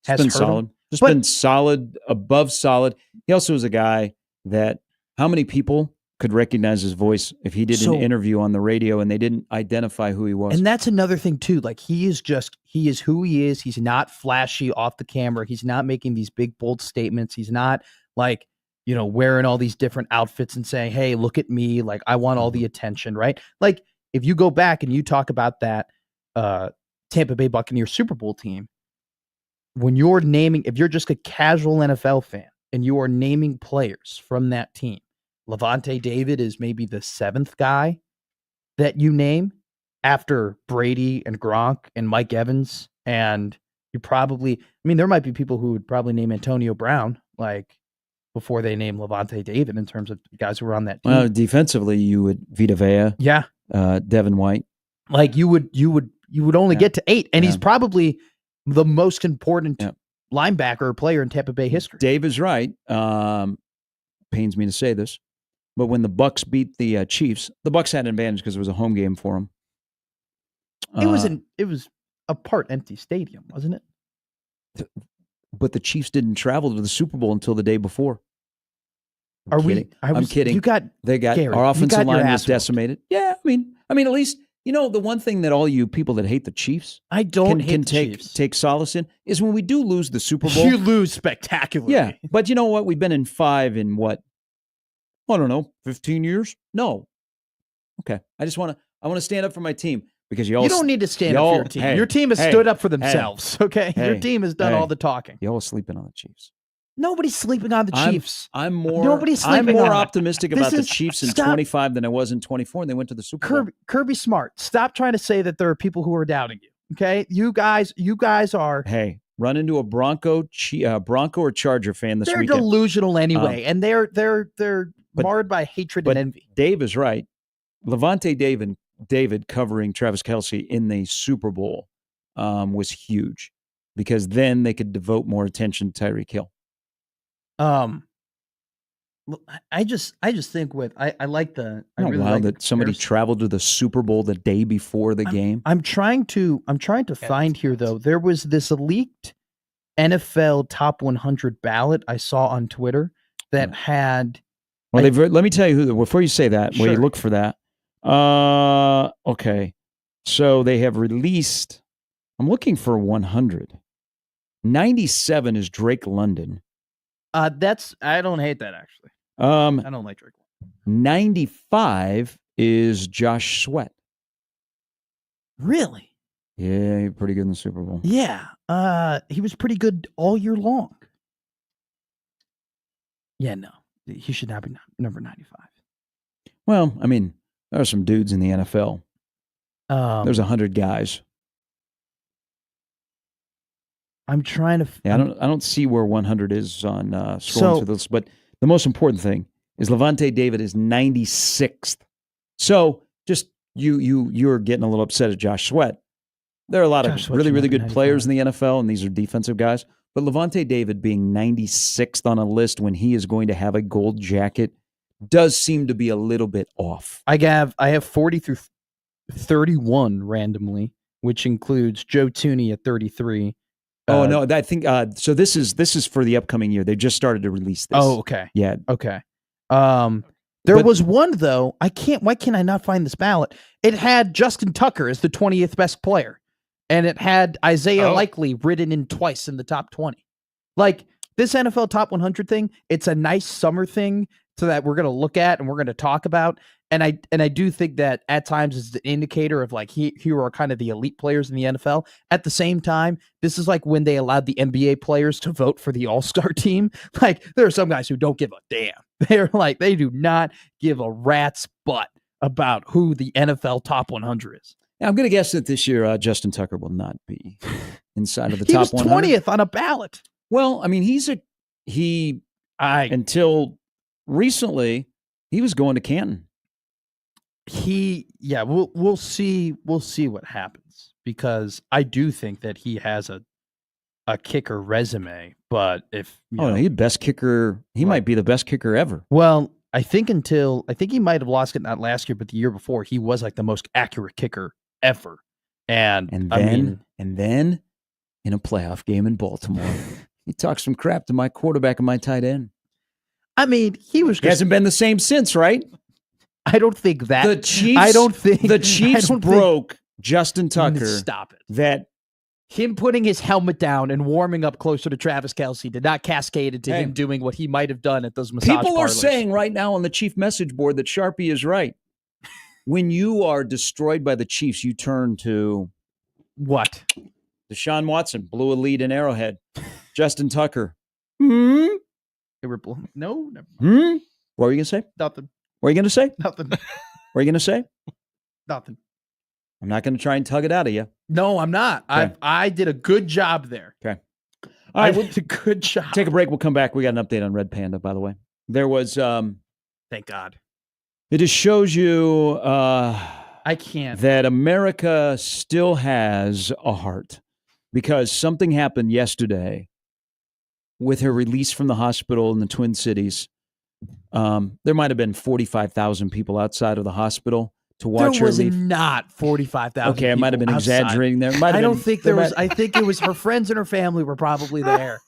has been solid. Been solid, above solid. He also was a guy that how many people could recognize his voice if he did an interview on the radio and they didn't identify who he was. And that's another thing too. Like he is who he is. He's not flashy off the camera. He's not making these big, bold statements. He's not like, wearing all these different outfits and saying, hey, look at me. Like I want all the attention, right? Like if you go back and you talk about that Tampa Bay Buccaneers Super Bowl team, when you're naming, if you're just a casual NFL fan and you are naming players from that team, Levante David is maybe the 7th guy that you name after Brady and Gronk and Mike Evans. And you probably, there might be people who would probably name Antonio Brown like before they name Levante David in terms of guys who were on that team. Well, defensively, you would Vita Vea, Devin White. Like you would only get to 8, and he's probably the most important linebacker or player in Tampa Bay history. Dave is right. Pains me to say this, but when the Bucks beat the Chiefs, the Bucks had an advantage because it was a home game for them. It was a part empty stadium, wasn't it? But the Chiefs didn't travel to the Super Bowl until the day before. I'm kidding. You got they got Gary, our offensive line was whooped. decimated. Yeah, I mean, at least You know, the one thing that all you people that hate the Chiefs I don't hate can the Chiefs. take solace in is when we do lose the Super Bowl. You lose spectacularly. Yeah, but you know what? We've been in 5 in what? I don't know, 15 years? No. Okay. I want to stand up for my team because You don't need to stand up for your team. Your team has stood up for themselves, okay? Your team has done all the talking. Y'all are sleeping on the Chiefs. Nobody's sleeping on the Chiefs. I'm more Nobody's sleeping more on them. optimistic about the Chiefs in 25 than I was in 24, and they went to the Super Bowl. Kirby Smart, stop trying to say that there are people who are doubting you. Okay? You guys are Hey, run into a Bronco or Charger fan this weekend. They're delusional anyway, and they're marred by hatred and envy. Dave is right. Levante David covering Travis Kelce in the Super Bowl was huge because then they could devote more attention to Tyreek Hill. I just think I like the. I Isn't it really wild like that somebody traveled to the Super Bowl the day before the game. I'm trying to find here though. There was this leaked NFL top 100 ballot I saw on Twitter that had. Well, let me tell you who. Before you say that, where you look for that. Okay, so they have released. I'm looking for 100. 97 is Drake London. I don't hate that actually. I don't like Drake. 95 is Josh Sweat. Really? Yeah, he's pretty good in the Super Bowl. Yeah. He was pretty good all year long. Yeah, no. He should not be number 95. Well, I mean, there are some dudes in the NFL. There's 100 guys. I'm trying to. I don't see where 100 is on scrolling through this, but the most important thing is Levante David is 96th. So just you're getting a little upset at Josh Sweat. There are a lot of really good players in the NFL, and these are defensive guys. But Levante David being 96th on a list when he is going to have a gold jacket does seem to be a little bit off. I have 40 through 31 randomly, which includes Joe Thuney at 33. Oh no, I think so. This is for the upcoming year. They just started to release this. Oh, okay. Yeah. Okay. There was one though. Why can I not find this ballot? It had Justin Tucker as the 20th best player, and it had Isaiah Likely written in twice in the top 20. Like this NFL top 100 thing, it's a nice summer thing so that we're going to look at and we're going to talk about. And I do think that at times it's an indicator of like here are kind of the elite players in the NFL. At the same time, this is like when they allowed the NBA players to vote for the All-Star team. Like there are some guys who don't give a damn. They're like they do not give a rat's butt about who the NFL top 100 is. I'm going to guess that this year Justin Tucker will not be inside of the top 100. He was 20th on a ballot. Well, I mean, until recently he was going to Canton. We'll see what happens because I do think that he has a kicker resume, but if he's best kicker, he might be the best kicker ever. Well, I think he might have lost it not last year, but the year before, he was like the most accurate kicker ever. And then in a playoff game in Baltimore, he talked some crap to my quarterback and my tight end. I mean, he hasn't been the same since, right? I don't think that the Chiefs broke Justin Tucker. Stop it. That him putting his helmet down and warming up closer to Travis Kelce did not cascade into him doing what he might have done at those massage people parlors. Are saying right now on the Chief message board that Sharpie is right. When you are destroyed by the Chiefs, you turn to what? Deshaun Watson blew a lead in Arrowhead. Justin Tucker. They were no. Never mind. What were you gonna say? Nothing. What are you going to say? Nothing. What are you going to say? Nothing. I'm not going to try and tug it out of you. No, I'm not. Okay. I did a good job there. Okay. All right, did a good job. Take a break. We'll come back. We got an update on Red Panda, by the way. There was... Thank God. It just shows you... I can't. That America still has a heart. Because something happened yesterday with her release from the hospital in the Twin Cities. There might have been 45,000 people outside of the hospital to watch her leave. There was not 45,000. Okay, I might have been exaggerating there. I don't think there was. I think it was her friends and her family were probably there,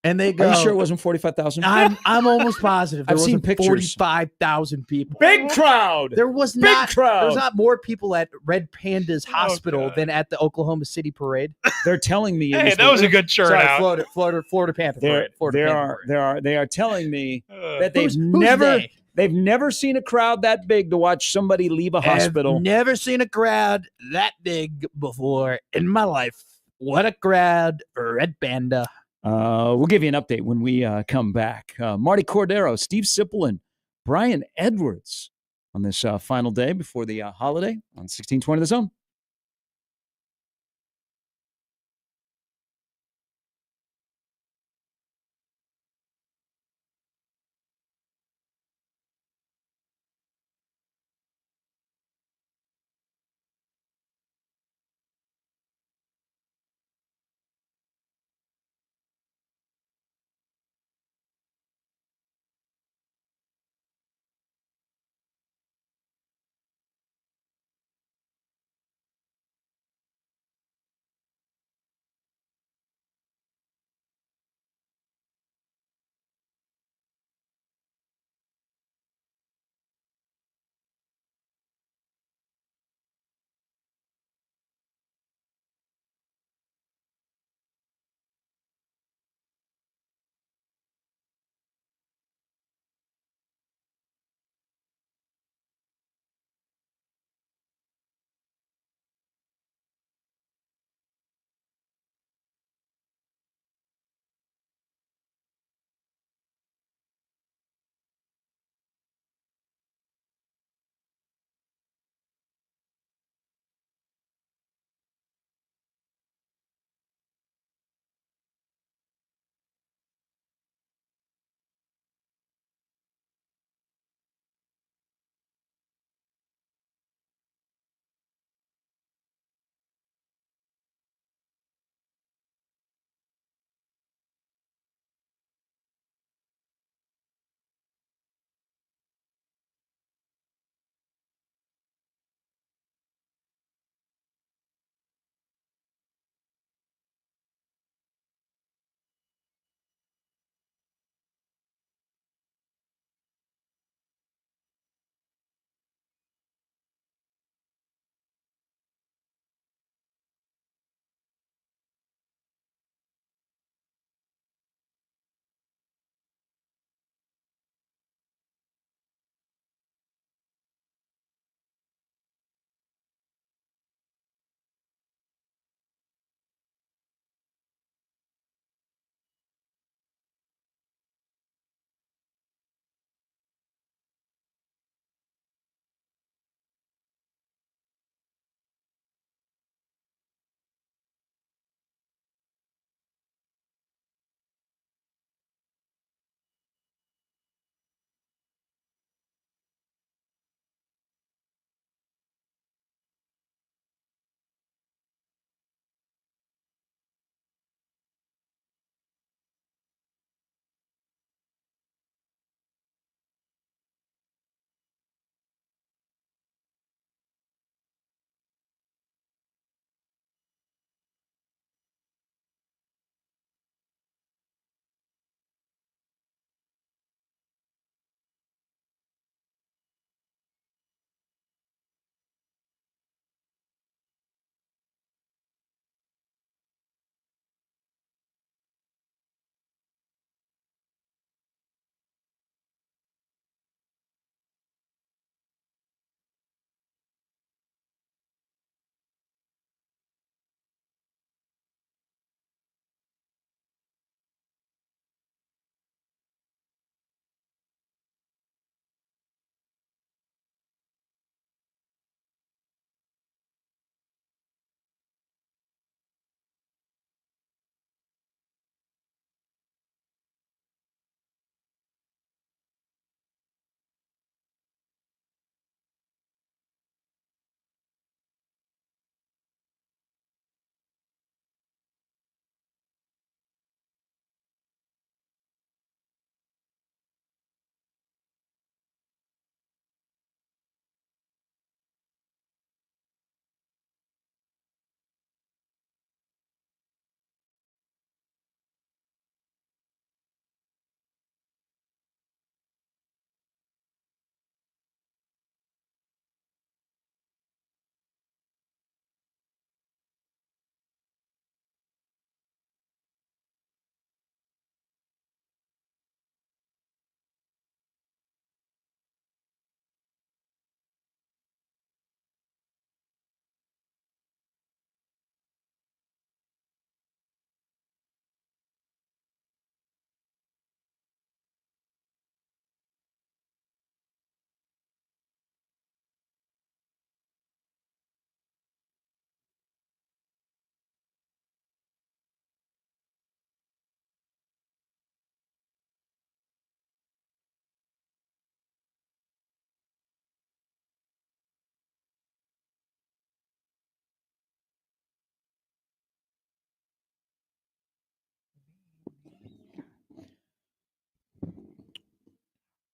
and they go, Are you sure it wasn't 45,000? I'm almost positive. I've seen pictures. 45,000 people. Big crowd. There was Big not crowd. There's not more people at Red Panda's hospital God. than at the Oklahoma City parade. They're telling me. Hey, that was a good Sorry, turnout. Florida Panther parade. They are telling me that Who's they've they? never seen a crowd that big to watch somebody leave a hospital. I've never seen a crowd that big before in my life. What a crowd, Red Panda. We'll give you an update when we come back. Marty Cordero, Steve Sipple, and Brian Edwards on this final day before the holiday on 1620 The Zone.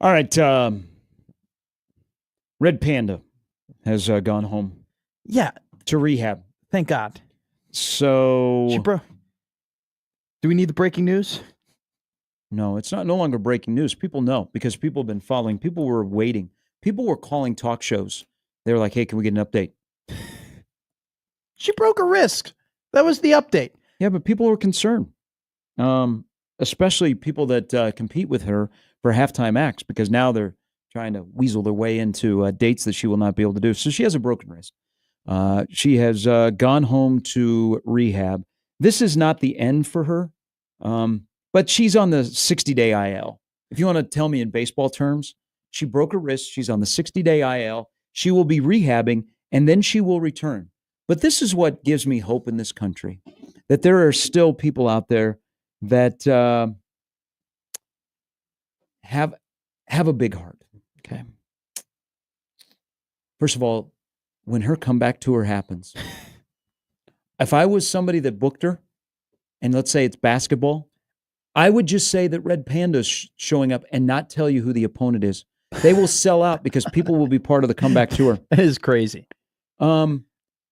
All right. Red Panda has gone home Yeah, to rehab. thank God. So Do we need the breaking news? no, it's no longer breaking news. People know because people have been following. People were waiting. People were calling talk shows. They were like, "Hey, can we get an update?" She broke her wrist. That was the update. Yeah, but people were concerned, especially people that compete with her for halftime acts because now they're trying to weasel their way into dates that she will not be able to do. So she has a broken wrist. She has gone home to rehab. This is not the end for her, but she's on the 60-day IL. If you want to tell me in baseball terms, she broke her wrist. She's on the 60-day IL. She will be rehabbing, and then she will return. But this is what gives me hope in this country, that there are still people out there that have a big heart. Okay. First of all, when her comeback tour happens, if I was somebody that booked her, and let's say it's basketball, I would just say that Red Panda's showing up and not tell you who the opponent is. They will sell out because people will be part of the comeback tour. That is crazy.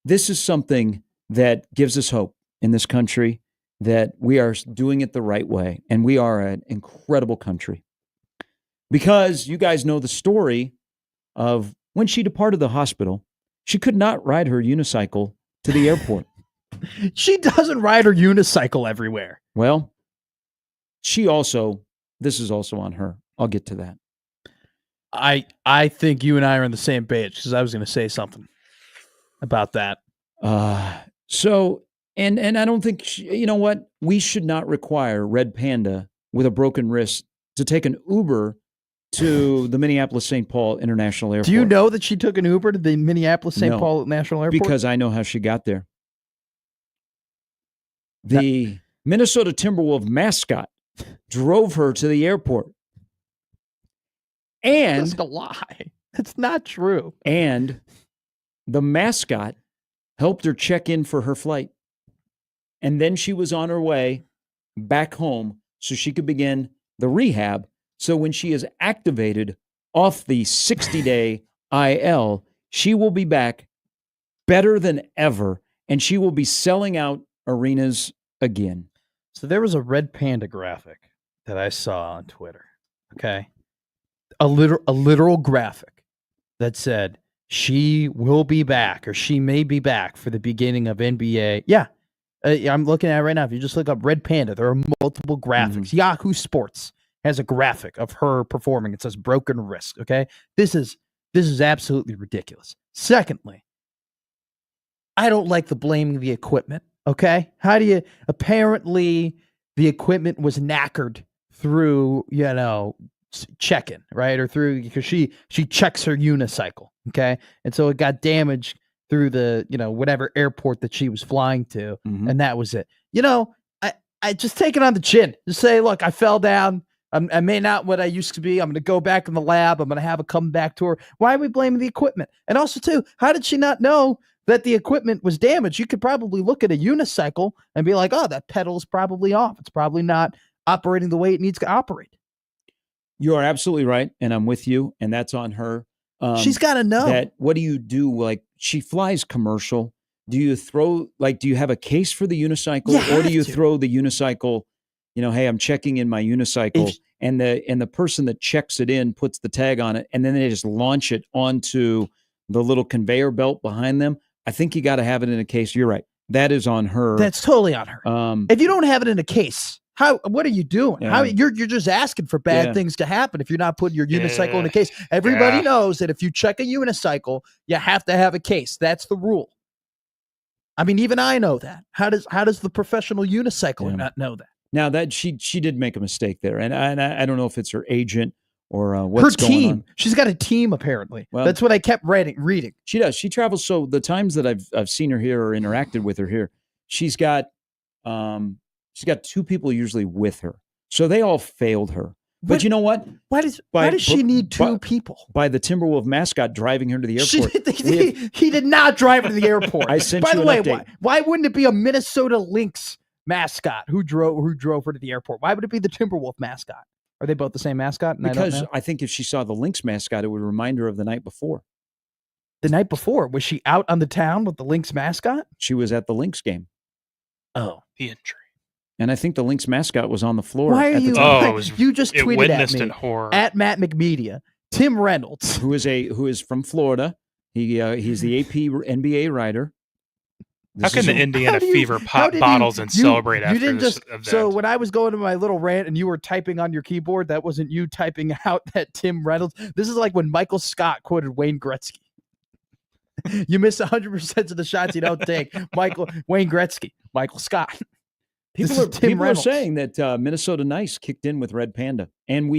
This is something that gives us hope in this country that we are doing it the right way, and we are an incredible country. Because you guys know the story of when she departed the hospital, she could not ride her unicycle to the airport. She doesn't ride her unicycle everywhere. Well, this is also on her. I'll get to that. I think you and I are on the same page because I was going to say something about that. So I don't think, you know what? We should not require Red Panda with a broken wrist to take an Uber to the Minneapolis-St. Paul International Airport. Do you know that she took an Uber to the Minneapolis-St. No, Paul National Airport? Because I know how she got there. The Minnesota Timberwolves mascot drove her to the airport. And that's a lie. That's not true. And the mascot helped her check in for her flight. And then she was on her way back home so she could begin the rehab. So when she is activated off the 60-day IL, she will be back better than ever, and she will be selling out arenas again. So there was a Red Panda graphic that I saw on Twitter. Okay. A literal graphic that said she will be back or she may be back for the beginning of NBA. Yeah. I'm looking at it right now. If you just look up Red Panda, there are multiple graphics. Mm-hmm. Yahoo Sports has a graphic of her performing. It says broken wrist. Okay. This is absolutely ridiculous. Secondly, I don't like the blaming the equipment. Okay. How do you, apparently the equipment was knackered through, check-in, right? Or through, because she checks her unicycle. Okay. And so it got damaged through the, whatever airport that she was flying to. Mm-hmm. And that was it. I just take it on the chin. Just say, look, I fell down. I may not what I used to be. I'm going to go back in the lab. I'm going to have a comeback tour. Why are we blaming the equipment? And also, too, how did she not know that the equipment was damaged? You could probably look at a unicycle and be like, oh, that pedal's probably off. It's probably not operating the way it needs to operate. You are absolutely right. And I'm with you. And that's on her. She's got to know. That what do you do? Like, she flies commercial. Do you do you have a case for the unicycle? Or do you throw the unicycle, hey, I'm checking in my unicycle, and the person that checks it in puts the tag on it, and then they just launch it onto the little conveyor belt behind them? I think you got to have it in a case. You're right. That is on her. That's totally on her. If you don't have it in a case, what are you doing? Yeah. How you're just asking for bad things to happen if you're not putting your unicycle in a case. Everybody knows that if you check a unicycle, you have to have a case. That's the rule. I mean, even I know that. How does the professional unicycler not know that? Now that she did make a mistake there, and I don't know if it's her agent or what's her team. Going on. She's got a team apparently. Well, that's what I kept reading. She does. She travels. So the times that I've seen her here or interacted with her here, she's got two people usually with her. So they all failed her. But you know what? Why does she need two people? By the Timberwolf mascot driving her to the airport. He did not drive her to the airport. I sent By you the an way, update. Why wouldn't it be a Minnesota Lynx mascot who drove her to the airport? Why would it be the Timberwolf mascot? Are they both the same mascot? And Because I think if she saw the Lynx mascot, it would remind her of the night before. the night before, was she out on the town with the Lynx mascot? She was at the Lynx game. Oh. The injury. And I think the Lynx mascot was on the floor. Why are at the you? time. Oh, it was- you just It tweeted witnessed at in me horror. at Matt McMedia. Tim Reynolds. who is from Florida. He's the AP NBA writer. How can the Indiana How do you- Fever how pop did bottles you- and you- celebrate you after didn't this just event? So when I was going to my little rant and you were typing on your keyboard, that wasn't you typing out that Tim Reynolds. This is like when Michael Scott quoted Wayne Gretzky. You miss 100% of the shots you don't take. Wayne Gretzky, Michael Scott. This is Tim People are Reynolds. saying that Minnesota Nice kicked in with Red Panda, and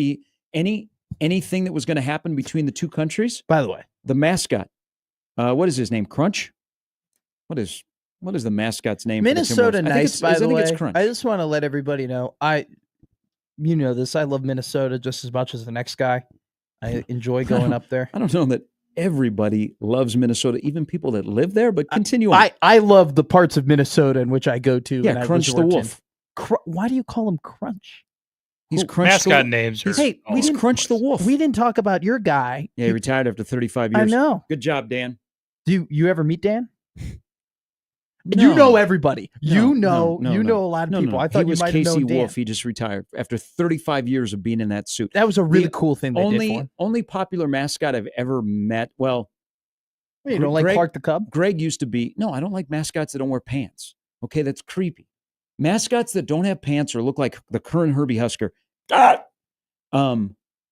anything that was going to happen between the two countries, By the way, the mascot, what is his name? Crunch. What is the mascot's name? for the Minnesota Timberwolves? Nice. By the way, it's Crunch. I just want to let everybody know. You know this. I love Minnesota just as much as the next guy. I enjoy going up there. I don't know that everybody loves Minnesota, even people that live there. But continue on. I love the parts of Minnesota in which I go to. Yeah, and I Crunch the resort to. Wolf. Why do you call him Crunch? He's Who- Crunch the mascot Wolf. names are. Hey, all we He's didn't- Crunch the Wolf. We didn't talk about your guy. Yeah, he retired after 35 I years. know. Good job, Dan. Do you ever meet Dan? You know everybody. No, you know no. a lot of No, people. no. I thought he you was might have Casey known Dan. Wolf. He just retired after 35 years of being in that suit. That was a really The cool thing they did for him. Only popular mascot I've ever met. Well, You don't like Greg- Clark the Cub? Greg used to be. No, I don't like mascots that don't wear pants. Okay, that's creepy. Mascots that don't have pants or look like the current Herbie Husker. Ah!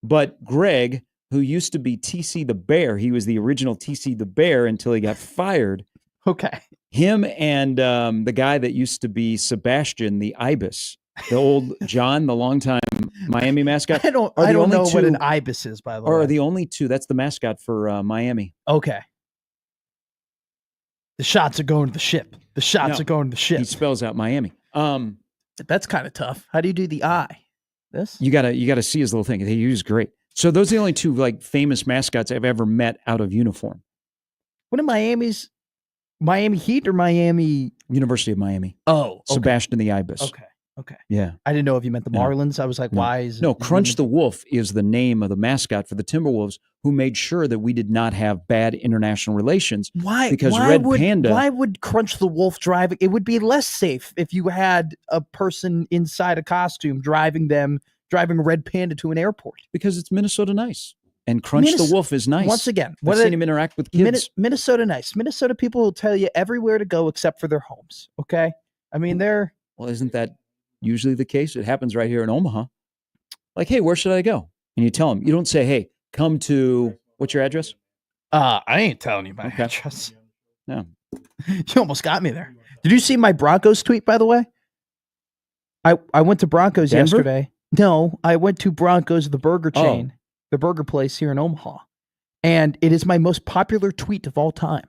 But Greg, who used to be TC the Bear, he was the original TC the Bear until he got fired. Okay. Him and the guy that used to be Sebastian the Ibis, the old John, the longtime Miami mascot, I don't Are the only know what an two- ibis is, by the or way. are the only two. That's the mascot for Miami. Okay. The shots are going to the ship. The shots No, are going to the ship. He spells out Miami. That's kind of tough. How do you do the I? This? You gotta see his little thing. He was great. So those are the only two like famous mascots I've ever met out of uniform. What are Miami's? Miami Heat or Miami? University of Miami. Oh, okay. Sebastian the Ibis. Okay. Okay. Yeah. I didn't know if you meant the No. Marlins. I was like, No. why is No, it- Crunch the Wolf is the name of the mascot for the Timberwolves, who made sure that we did not have bad international relations. Why? because why Red would, Panda- Why would Crunch the Wolf drive? It would be less safe if you had a person inside a costume driving Red Panda to an airport. Because it's Minnesota Nice. And Crunch the Wolf is nice. Once again, I've seen him interact with kids. Minnesota Nice. Minnesota people will tell you everywhere to go except for their homes. Okay. I mean, they're Well, isn't that usually the case? It happens right here in Omaha. Like, hey, where should I go? And you tell them. You don't say, hey, come to, what's your address? I ain't telling you my Okay. address. No. You almost got me there. Did you see my Broncos tweet, by the way? I went to Broncos Denver? yesterday. No, I went to Broncos, the burger Oh. chain, the burger place here in Omaha. And it is my most popular tweet of all time.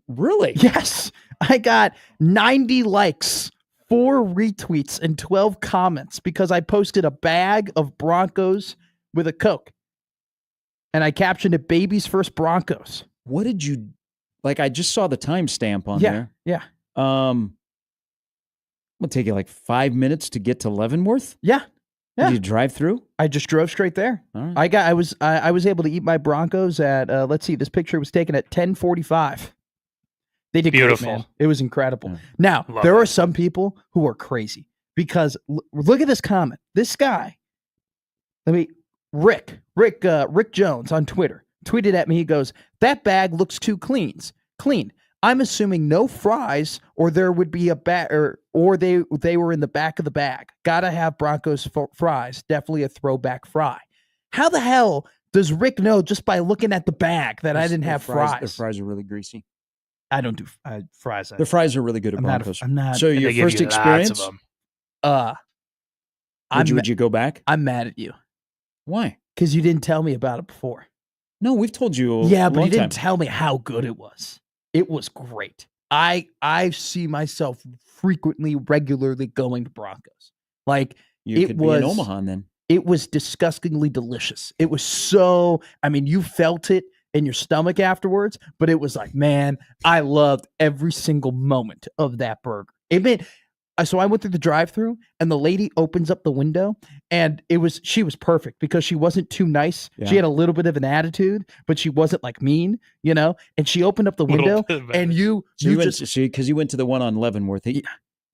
Really? Yes. I got 90 likes, 4 retweets, and 12 comments because I posted a bag of Broncos with a Coke. And I captioned it Baby's First Broncos. What did you, like, I just saw the timestamp on Yeah, there. yeah. It'll take you like 5 minutes to get to Leavenworth? Yeah. Yeah. Did you drive through? I just drove straight there. All right. I was able to eat my Broncos at let's see, this picture was taken at 10:45. They did Beautiful. great, man. It was incredible. Yeah. Now, Love there that. are some people who are crazy because look at this comment. This guy, Rick Jones on Twitter tweeted at me. He goes, "That bag looks too clean. I'm assuming no fries, or there would be a bag, or they were in the back of the bag. Gotta have Broncos fries. Definitely a throwback fry." How the hell does Rick know just by looking at the bag that I didn't Their have fries? Their fries are really greasy. I don't do fries. Their fries are really good at I'm not. Broncos. I'm not. So And your they give first you lots of experience, them. would you go back? I'm mad at you Why? because you didn't tell me about it before. No, we've told you. Yeah, but long you didn't time. tell me how good it was. It was great. I see myself regularly going to Broncos. Like You it could be in was- Omaha then. it was disgustingly delicious. It was so, I mean, you felt it in your stomach afterwards, but it was like, man, I loved every single moment of that burger. It made, So I went through the drive-through, and the lady opens up the window, and she was perfect because she wasn't too nice. Yeah. She had a little bit of an attitude, but she wasn't like mean, And she opened up the Little window, bit of and you because you went to the one on Leavenworth.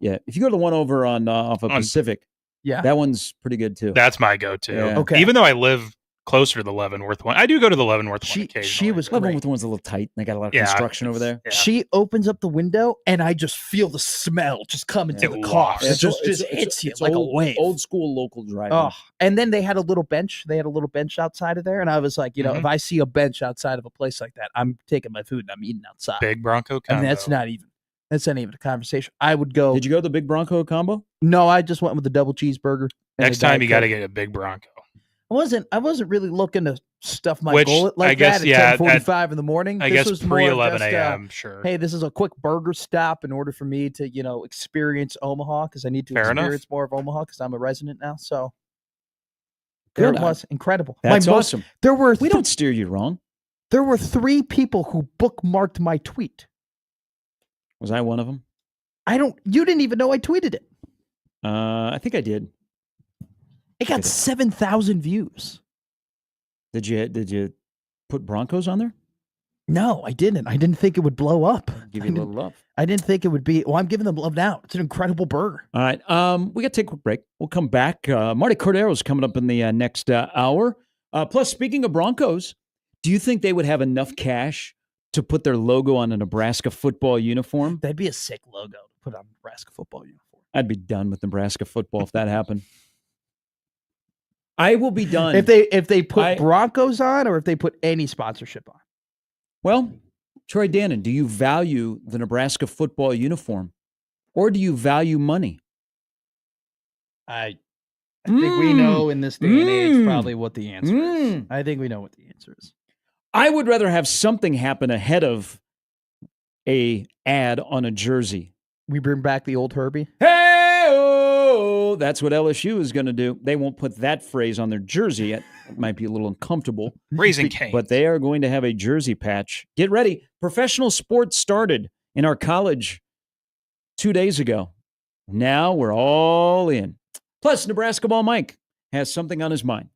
Yeah. If you go to the one over on off of Pacific, yeah, that one's pretty good too. That's my go-to. Yeah. Okay. Even though I live closer to the Leavenworth one, I do go to the Leavenworth one occasionally. She was Leavenworth one's a little tight. They got a lot of construction over there. Yeah. She opens up the window, and I just feel the smell just come into the car. Yeah, It just hits you like a wave. Old school local driving. Oh, and then they had a little bench. They had a little bench outside of there, and I was like, if I see a bench outside of a place like that, I'm taking my food and I'm eating outside. Big Bronco combo. And that's not even a conversation. I would go. Did you go to the Big Bronco combo? No, I just went with the double cheeseburger. Next time you got to get a Big Bronco. I wasn't really looking to stuff my Which, gullet like I guess, that at 10:45 in the morning. I This guess was more of pre-11 just, a.m. Sure. Hey, this is a quick burger stop in order for me to experience Omaha because I need to Fair enough. experience more of Omaha because I'm a resident now. So Good. there it was incredible. That's awesome. We don't steer you wrong. There were 3 people who bookmarked my tweet. Was I one of them? You didn't even know I tweeted it. I think I did. It got 7,000 views. Did you put Broncos on there? No, I didn't. I didn't think it would blow up. Give you a little love. I didn't think it would be. Well, I'm giving them love now. It's an incredible burger. All right. We got to take a quick break. We'll come back. Marty Cordero's coming up in the next hour. Plus, speaking of Broncos, do you think they would have enough cash to put their logo on a Nebraska football uniform? That'd be a sick logo to put on Nebraska football uniform. I'd be done with Nebraska football if that happened. I will be done. If they put Broncos on or if they put any sponsorship on. Well, Troy Dannon, do you value the Nebraska football uniform or do you value money? I think we know in this day and age probably what the answer is. I think we know what the answer is. I would rather have something happen ahead of a ad on a jersey. We bring back the old Herbie. Hey-oh! That's what LSU is going to do. They won't put that phrase on their jersey. It might be a little uncomfortable. Raising Cane's. But they are going to have a jersey patch. Get ready. Professional sports started in our college 2 days ago. Now we're all in. Plus, Nebraska Ball Mike has something on his mind.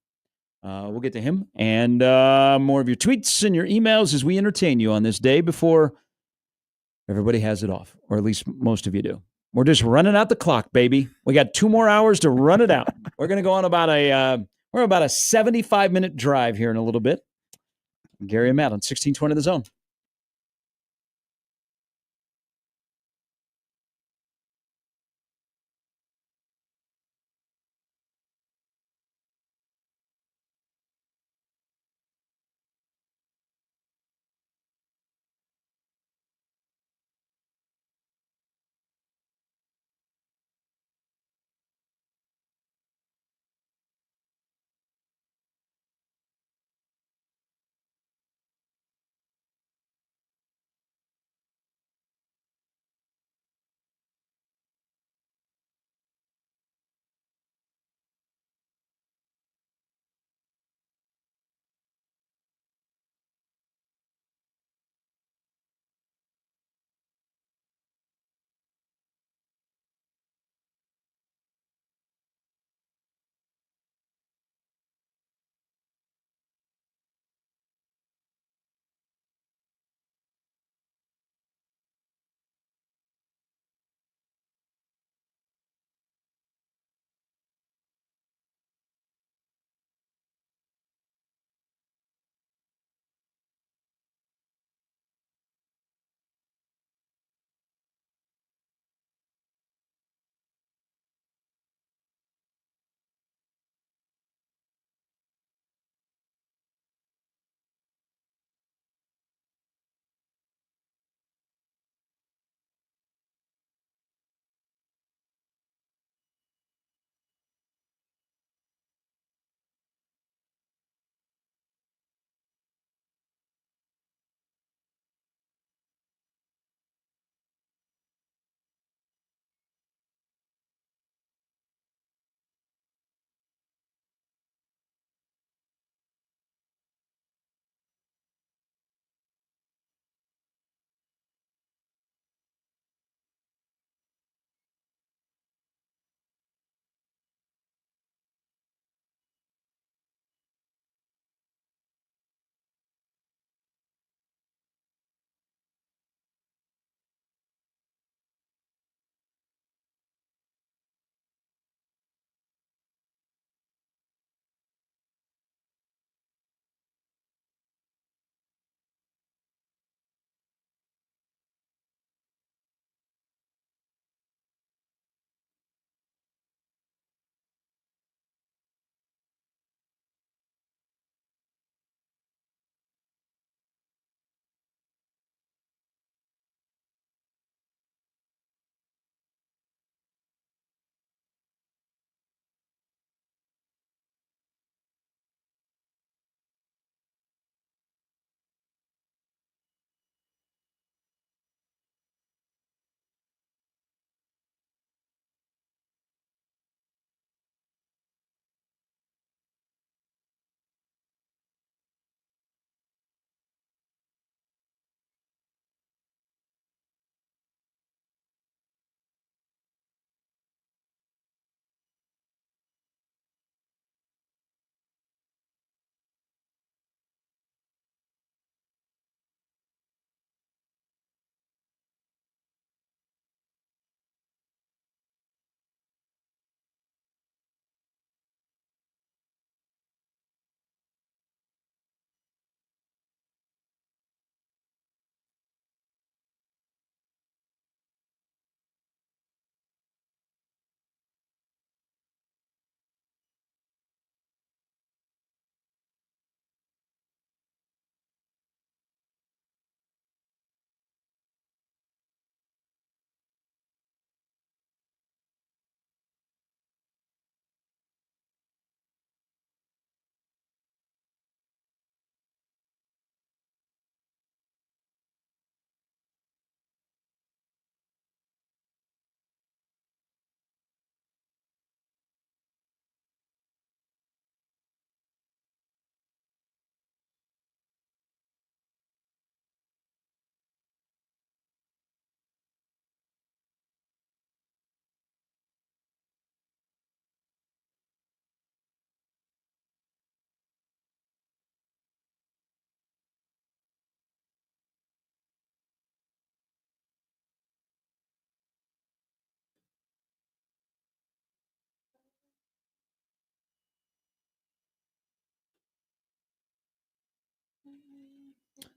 We'll get to him and more of your tweets and your emails as we entertain you on this day before everybody has it off, or at least most of you do. We're just running out the clock, baby. We got 2 more hours to run it out. We're going to go on about a 75-minute drive here in a little bit. Gary and Matt on 1620 The Zone.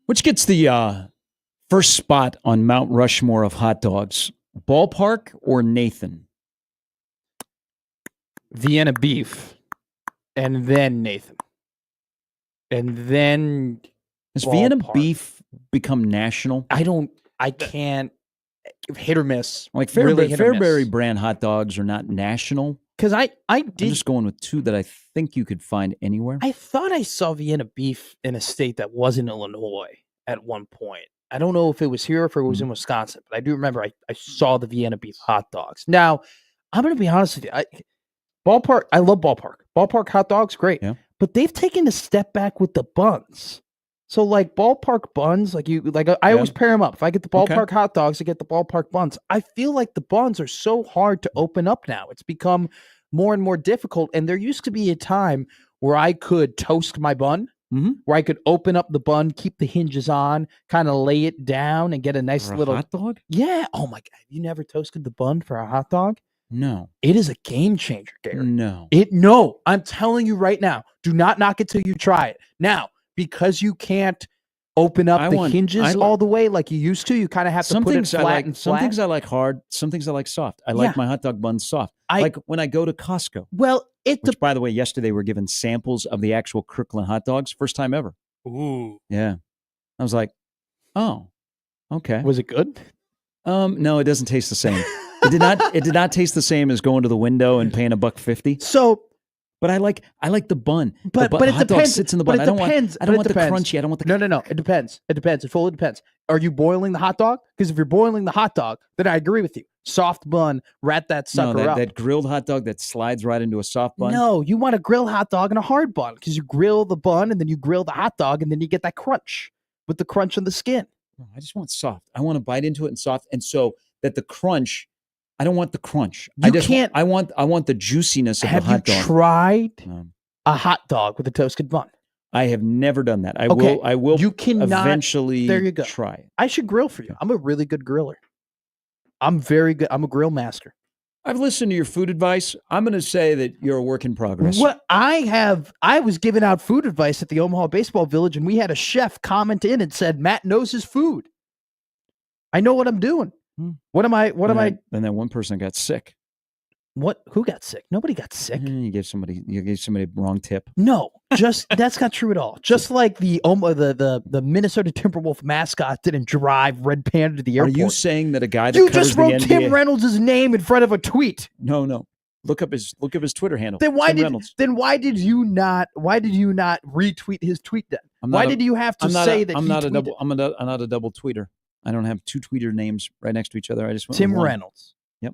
Which gets the first spot on Mount Rushmore of hot dogs? Ballpark or Nathan? Vienna beef, and then Nathan, and then Has Vienna Ballpark. beef become national? I can't. Hit or miss. Like really hit or miss. Fairbury brand hot dogs are not national. Because I I'm did. just going with two that I think you could find anywhere. I thought I saw Vienna beef in a state that wasn't Illinois at one point. I don't know if it was here or if it was in Wisconsin, but I do remember I saw the Vienna beef hot dogs. Now, I'm going to be honest with you. Ballpark, I love Ballpark. Ballpark hot dogs, great. Yeah. But they've taken a step back with the buns. So like Ballpark buns, I always pair them up. If I get the Ballpark hot dogs, I get the Ballpark buns. I feel like the buns are so hard to open up now. It's become more and more difficult. And there used to be a time where I could toast my bun, where I could open up the bun, keep the hinges on, kind of lay it down and get a nice little hot dog. Yeah. Oh my God. Have you never toasted the bun for a hot dog? No. It is a game changer, Gary. No. No, I'm telling you right now. Do not knock it till you try it. Now, because you can't open up the hinges all the way like you used to, you kind of have to put it flat and flat. Some things I like hard, some things I like soft. I like my hot dog buns soft. Like when I go to Costco. Well, which, by the way, yesterday we're given samples of the actual Kirkland hot dogs. First time ever. Ooh. Yeah. I was like, oh, okay. Was it good? No, it doesn't taste the same. It did not taste the same as going to the window and paying $1.50. So, but I like the bun. But the it hot dog depends. sits in the bun. But it depends. I don't want the crunchy. I don't want the No. It depends. It depends. It fully depends. Are you boiling the hot dog? Because if you're boiling the hot dog, then I agree with you. Soft bun, wrap that sucker up. That grilled hot dog that slides right into a soft bun. No, you want a grilled hot dog and a hard bun because you grill the bun and then you grill the hot dog and then you get that crunch with the crunch on the skin. I just want soft. I want to bite into it and soft, and so that the crunch. I don't want the crunch. I want the juiciness of the hot dog. Have you tried a hot dog with a toasted bun? I have never done that. I will. You cannot eventually. There you go. Try it. I should grill for you. I'm a really good griller. I'm very good. I'm a grill master. I've listened to your food advice. I'm going to say that you're a work in progress. What I was giving out food advice at the Omaha Baseball Village, and we had a chef comment in and said, "Matt knows his food. I know what I'm doing." What am I? And that one person got sick. What? Who got sick? Nobody got sick. You gave somebody a wrong tip. No, that's not true at all. Just like the Minnesota Timberwolf mascot didn't drive Red Panda to the airport. Are you saying that a guy that you covers just wrote the NBA... Tim Reynolds' name in front of a tweet? No. Look up his Twitter handle. Then why did you not retweet his tweet then? Why did you have to say that? I'm not a double tweeter. I don't have two tweeter names right next to each other. I just went Tim with one. Reynolds. Yep.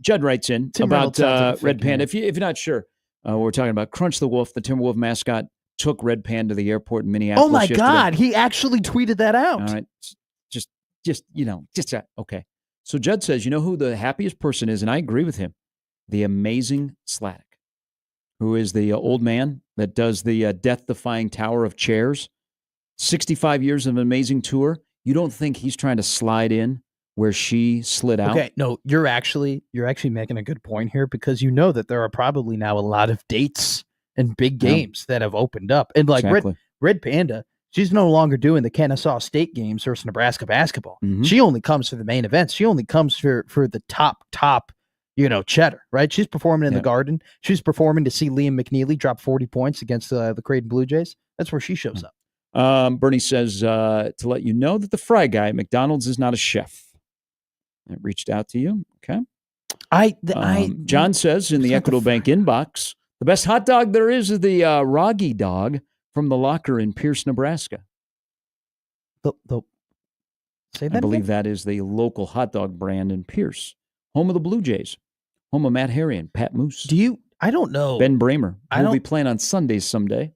Judd writes in about Red Panda. If you're not sure, we're talking about Crunch the Wolf, the Timberwolf mascot, took Red Panda to the airport in Minneapolis. Oh my yesterday. God, he actually tweeted that out. All right, just okay. So Judd says, you know who the happiest person is, and I agree with him. The amazing Sladek, who is the old man that does the death-defying tower of chairs. 65 years of an amazing tour. You don't think he's trying to slide in where she slid out? Okay, no, you're actually making a good point here because you know that there are probably now a lot of dates and big games that have opened up. And like exactly. Red Panda, she's no longer doing the Kennesaw State games versus Nebraska basketball. Mm-hmm. She only comes for the main events. She only comes for the top, cheddar, right? She's performing in the Garden. She's performing to see Liam McNeely drop 40 points against the Creighton Blue Jays. That's where she shows up. Bernie says to let you know that the fry guy at McDonald's is not a chef. I reached out to you. Okay. John says in the Equitable Bank inbox, the best hot dog there is the Roggy dog from the locker in Pierce, Nebraska. Say that I believe that is the local hot dog brand in Pierce, home of the Blue Jays, home of Matt Harry and Pat Moose. I don't know. Ben Bramer. We'll be playing on Sundays someday.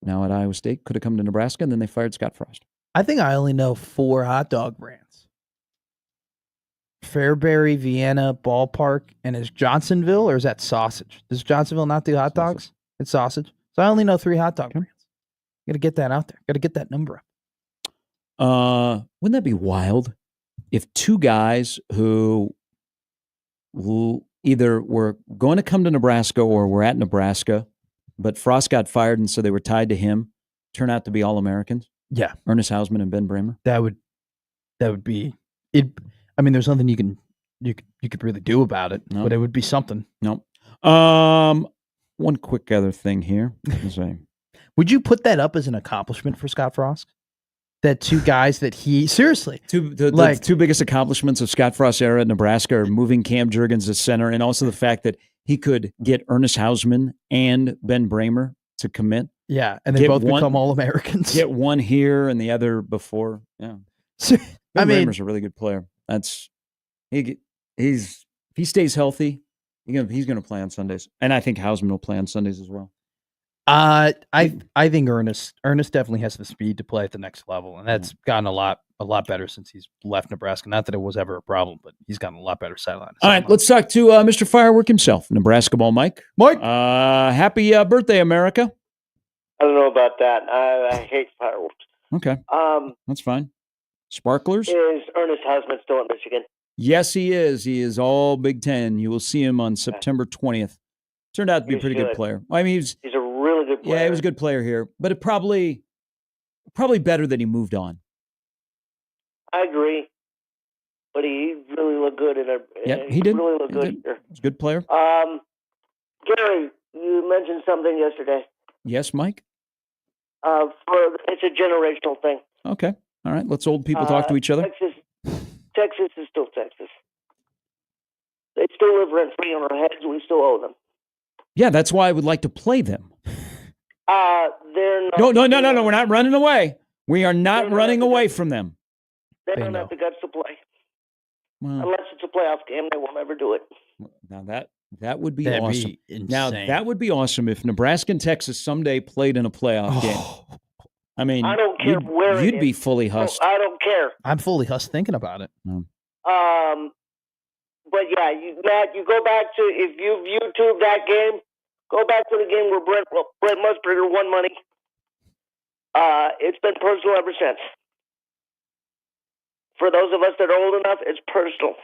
Now at Iowa State, could have come to Nebraska, and then they fired Scott Frost. I think I only know 4 hot dog brands. Fairbury, Vienna, Ballpark, and is Johnsonville, or is that Sausage? Does Johnsonville not do hot dogs? It's Sausage. So I only know 3 hot dog brands. Got to get that out there. Got to get that number up. Wouldn't that be wild if 2 guys who either were going to come to Nebraska or were at Nebraska, but Frost got fired, and so they were tied to him, turn out to be All-Americans? Yeah, Ernest Hausman and Ben Bramer? that would be it. I mean, there's nothing you could really do about it, No. but it would be something. No. One quick other thing here. Would you put that up as an accomplishment for Scott Frost? That two guys that he seriously the two biggest accomplishments of Scott Frost's era at Nebraska are moving Cam Jurgens to center, and also the fact that he could get Ernest Hausman and Ben Bramer to commit. Yeah, and they both become All-Americans. Get one here and the other before. Yeah, Ben Bramer's a really good player. If he stays healthy, he's going to play on Sundays, and I think Hausman will play on Sundays as well. I think Ernest definitely has the speed to play at the next level, and that's gotten a lot better since he's left Nebraska. Not that it was ever a problem, but he's gotten a lot better sideline. All right, let's talk to Mr. Firework himself, Nebraska ball Mike. Happy birthday, America. I don't know about that. I hate fireworks. Okay, that's fine. Sparklers. Is Ernest Hausman still at Michigan? Yes, he is. He is all Big Ten. You will see him on September 20th. Turned out to be a pretty good player. I mean, he's a really good player. Yeah, he was a good player here, but it probably better that he moved on. I agree, but he really looked good he did. Really looked good here. He's a good player. Gary, you mentioned something yesterday. Yes, Mike. It's a generational thing. Okay, all right. Let's old people talk to each other. Texas is still Texas. They still live rent free on our heads. We still owe them. Yeah, that's why I would like to play them. They're not. No. We're not running away. We are not running away from them. They don't have the guts to play. Well, unless it's a playoff game, they won't ever do it. Now that would be That'd awesome. be insane. Now that would be awesome if Nebraska and Texas someday played in a playoff game. I mean, I don't care where you'd be fully hussed. I don't care. I'm fully hussed thinking about it. But yeah, Matt, you go back to, if you've YouTube that game, go back to the game where Brent Musburger won money. It's been personal ever since. For those of us that are old enough, it's personal.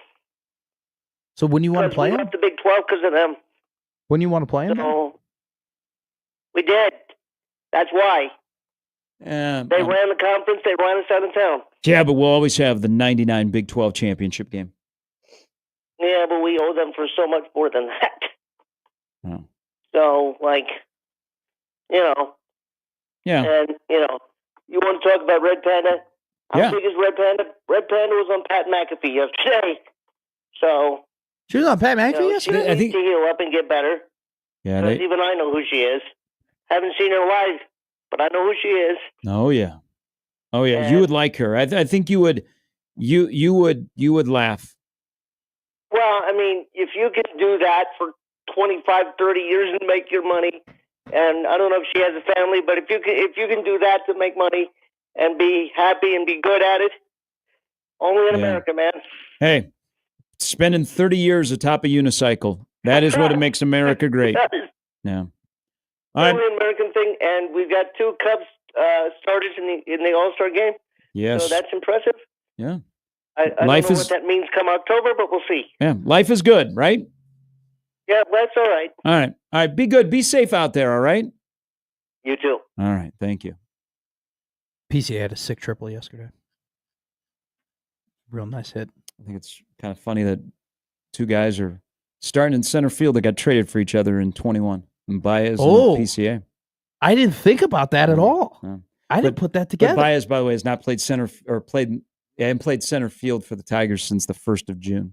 So when you want to play we him? left the Big 12 because of them. When you want to play him? So, we did. That's why. They ran the conference. They ran us out of town. Yeah, but we'll always have the 99 Big 12 championship game. Yeah, but we owe them for so much more than that. Oh. So, Yeah. And, you want to talk about Red Panda? How big is Red Panda? Red Panda was on Pat McAfee yesterday. So. She was on Pat McAfee yesterday? She needs to heal up and get better. Yeah. Because even I know who she is. Haven't seen her live, but I know who she is. Oh, yeah. Oh, yeah. You would like her. I think you would. You would laugh. Well, I mean, if you can do that for 25, 30 years and make your money, and I don't know if she has a family, but if you can do that to make money and be happy and be good at it, only in America, man. Hey, spending 30 years atop a unicycle, that is what makes America great. Yeah. Only American thing, and we've got 2 Cubs starters in the All-Star game. Yes. So that's impressive. Yeah. I don't know what that means come October, but we'll see. Yeah, life is good, right? Yeah, that's all right. All right. Be good. Be safe out there, all right? You too. All right. Thank you. PCA had a sick triple yesterday. Real nice hit. I think it's kind of funny that 2 guys are starting in center field that got traded for each other in 21. And Baez and PCA. I didn't think about that at all. No. I didn't put that together. But Baez, by the way, has not played hadn't played center field for the Tigers since the 1st of June.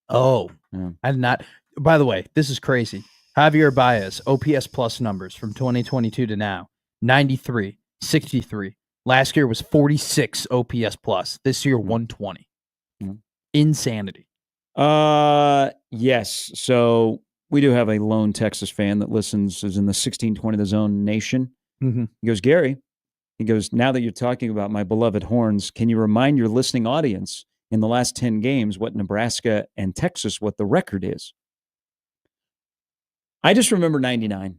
Oh, yeah. I did not. By the way, this is crazy. Javier Baez, OPS plus numbers from 2022 to now, 93, 63. Last year was 46 OPS plus. This year, 120. Mm-hmm. Insanity. Yes. So we do have a lone Texas fan that listens, is in the 1620 The Zone Nation. Mm-hmm. He goes, Gary, now that you're talking about my beloved Horns, can you remind your listening audience in the last 10 games what Nebraska and Texas, what the record is? I just remember 99.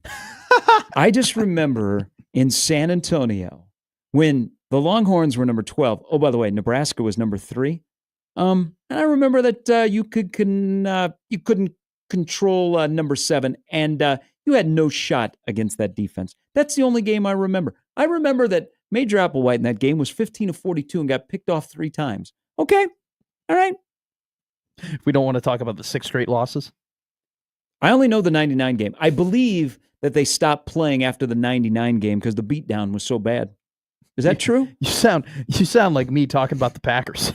I just remember in San Antonio when the Longhorns were number 12. Oh, by the way, Nebraska was number 3. And I remember that you couldn't control number 7, and you had no shot against that defense. That's the only game I remember. I remember that Major Applewhite in that game was 15 of 42 and got picked off 3 times. Okay. All right. We don't want to talk about the 6 straight losses. I only know the 99 game. I believe that they stopped playing after the 99 game because the beatdown was so bad. Is that true? You sound like me talking about the Packers.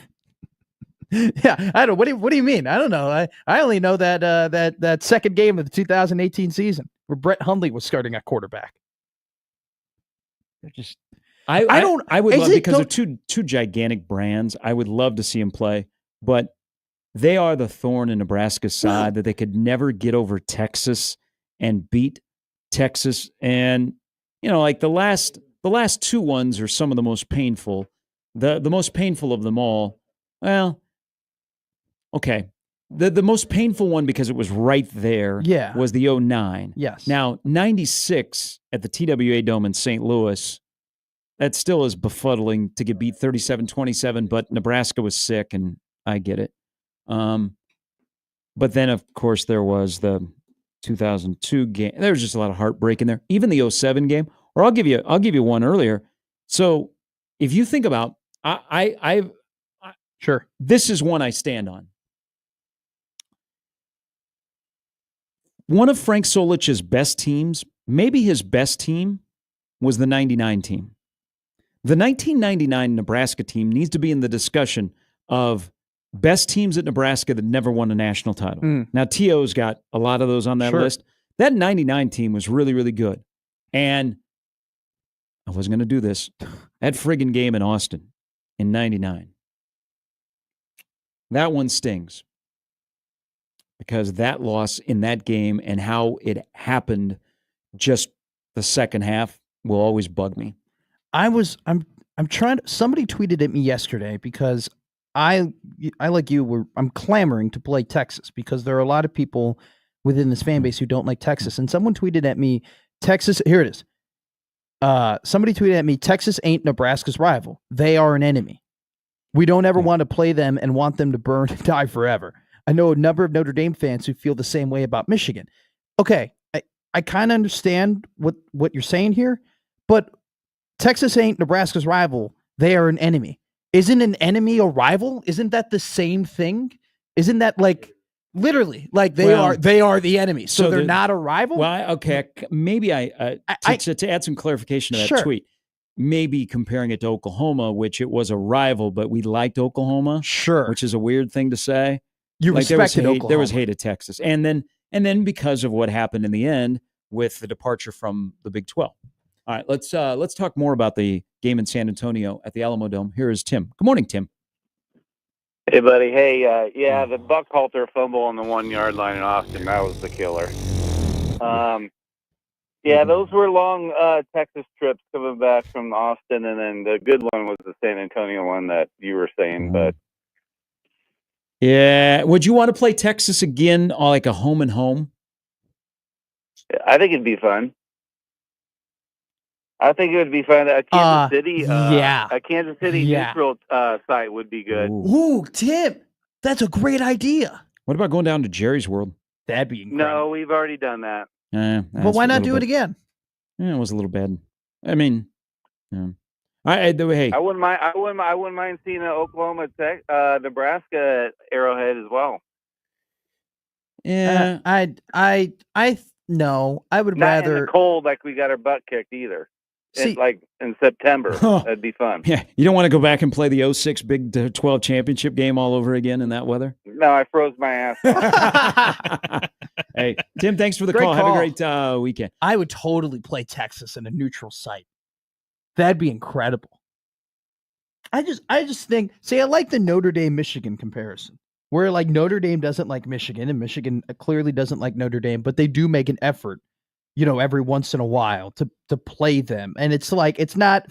Yeah, I don't. What do you mean? I don't know. I only know that that second game of the 2018 season where Brett Hundley was starting at quarterback. They're just I would is love it because they're don't- two gigantic brands. I would love to see them play, but they are the thorn in Nebraska's side that they could never get over Texas and beat Texas. And like the last 2 ones are some of the most painful. The most painful of them all. Well, okay. The most painful one because it was right there Yeah. was the 09. Yes. Now, 96 at the TWA Dome in St. Louis, that still is befuddling to get beat 37-27, but Nebraska was sick, and I get it. But then, of course, there was the 2002 game. There was just a lot of heartbreak in there. Even the 07 game, or I'll give you one earlier. So if you think about, Sure. this is one I stand on. One of Frank Solich's best teams, maybe his best team, was the 99 team. The 1999 Nebraska team needs to be in the discussion of best teams at Nebraska that never won a national title. Now, T.O.'s got a lot of those on that Sure. list. That 99 team was really, really good. And I wasn't going to do this. That friggin' game in Austin in 99. That one stings. Because that loss in that game and how it happened just the second half will always bug me. I'm trying to, somebody tweeted at me yesterday because I like you I'm clamoring to play Texas because there are a lot of people within this fan base who don't like Texas. And someone tweeted at me, Texas, here it is. Somebody tweeted at me, Texas ain't Nebraska's rival. They are an enemy. We don't ever want to play them and want them to burn and die forever. I know a number of Notre Dame fans who feel the same way about Michigan. Okay, I kind of understand what you're saying here, but Texas ain't Nebraska's rival. They are an enemy. Isn't an enemy a rival? Isn't that the same thing? Isn't that like literally like they are the enemy? So they're not a rival? Well, maybe to add some clarification to that Sure. tweet, maybe comparing it to Oklahoma, which it was a rival, but we liked Oklahoma, Sure. which is a weird thing to say. You Like respected Oklahoma. there was hate at Texas, and then because of what happened in the end with the departure from the Big 12. All right, let's talk more about the game in San Antonio at the Alamo Dome. Here is Tim. Good morning, Tim. Hey, buddy. Hey, the Buckhalter fumble on the 1 yard line in Austin, that was the killer. Those were long Texas trips coming back from Austin, and then the good one was the San Antonio one that you were saying. But yeah, would you want to play Texas again, like a home and home? I think it'd be fun. I think it would be fun. A Kansas City, a Kansas City neutral site would be good. Ooh, Tim, that's a great idea. What about going down to Jerry's World? That'd be incredible. No, we've already done that. But why not do it again? Yeah, it was a little bad. I mean, hey, I wouldn't mind seeing Oklahoma, Nebraska at Arrowhead as well. yeah, No, I would Not rather in the cold like we got our butt kicked either. See- Like in September, that'd be fun. yeah. You don't want to go back and play the 06 Big 12 championship game all over again in that weather? No, I froze my ass. Hey, Tim, thanks for the Great call. Have a call. great weekend. I would totally play Texas in a neutral site. That'd be incredible. I just think, I like the Notre Dame Michigan comparison, where like Notre Dame doesn't like Michigan and Michigan clearly doesn't like Notre Dame, but they do make an effort, every once in a while to play them. And it's like, it's not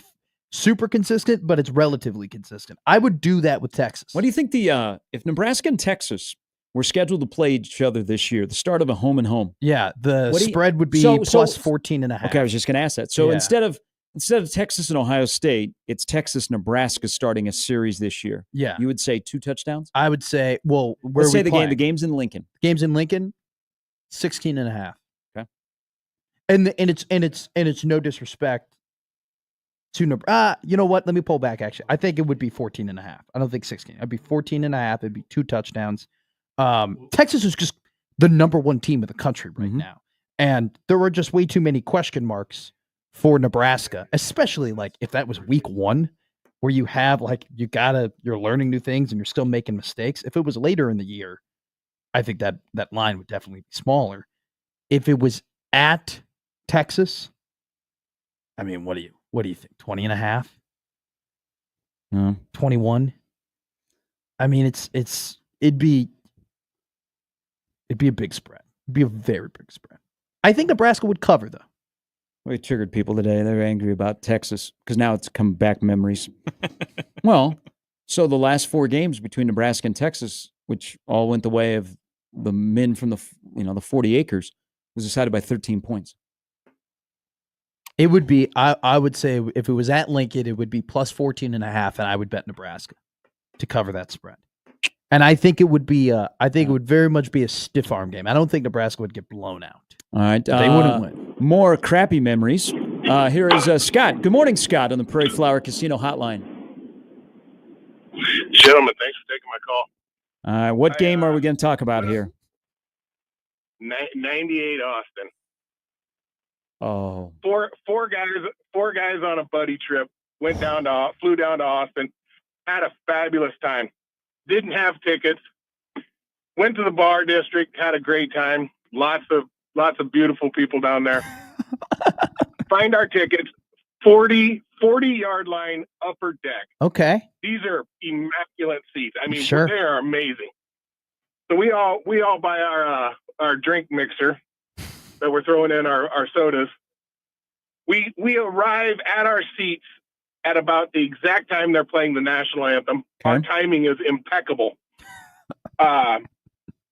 super consistent, but it's relatively consistent. I would do that with Texas. What do you think if Nebraska and Texas were scheduled to play each other this year, the start of a home and home? Yeah, the spread would be so- plus 14.5. Okay, I was just going to ask that. So Yeah. instead of Texas and Ohio State, it's Texas-Nebraska starting a series this year. Yeah. You would say 2 touchdowns? I would say, well, where Let's we say the playing? game's in Lincoln. Games in Lincoln, 16.5. Okay. And it's no disrespect You know what? Let me pull back, actually. I think it would be 14.5. I don't think 16. It'd be 14.5. It'd be 2 touchdowns. Texas is just the number 1 team in the country right now. And there were just way too many question marks for Nebraska, especially like if that was week 1, where you have like, you're learning new things and you're still making mistakes. If it was later in the year, I think that line would definitely be smaller. If it was at Texas, I mean, what do you think? 20.5? 21? I mean, it'd be a big spread. It'd be a very big spread. I think Nebraska would cover, though. We triggered people today. They're angry about Texas because now it's come back memories. Well, so the last 4 games between Nebraska and Texas, which all went the way of the men from the 40 acres, was decided by 13 points. It would be, I would say, if it was at Lincoln, it would be plus 14.5, and I would bet Nebraska to cover that spread. And I think it would be, it would very much be a stiff arm game. I don't think Nebraska would get blown out. All right. They wouldn't win. More crappy memories. Here is Scott. Good morning, Scott, on the Prairie Flower Casino Hotline. Gentlemen, thanks for taking my call. What game are we going to talk about here? 98 Austin. Oh. Four guys on a buddy trip. Flew down to Austin. Had a fabulous time. Didn't have tickets. Went to the bar district. Had a great time. Lots of beautiful people down there. Find our tickets. 40-yard line upper deck. Okay. These are immaculate seats. I mean, Sure. they are amazing. So we all buy our drink mixer that we're throwing in our sodas. We arrive at our seats at about the exact time they're playing the national anthem. Okay. Our timing is impeccable.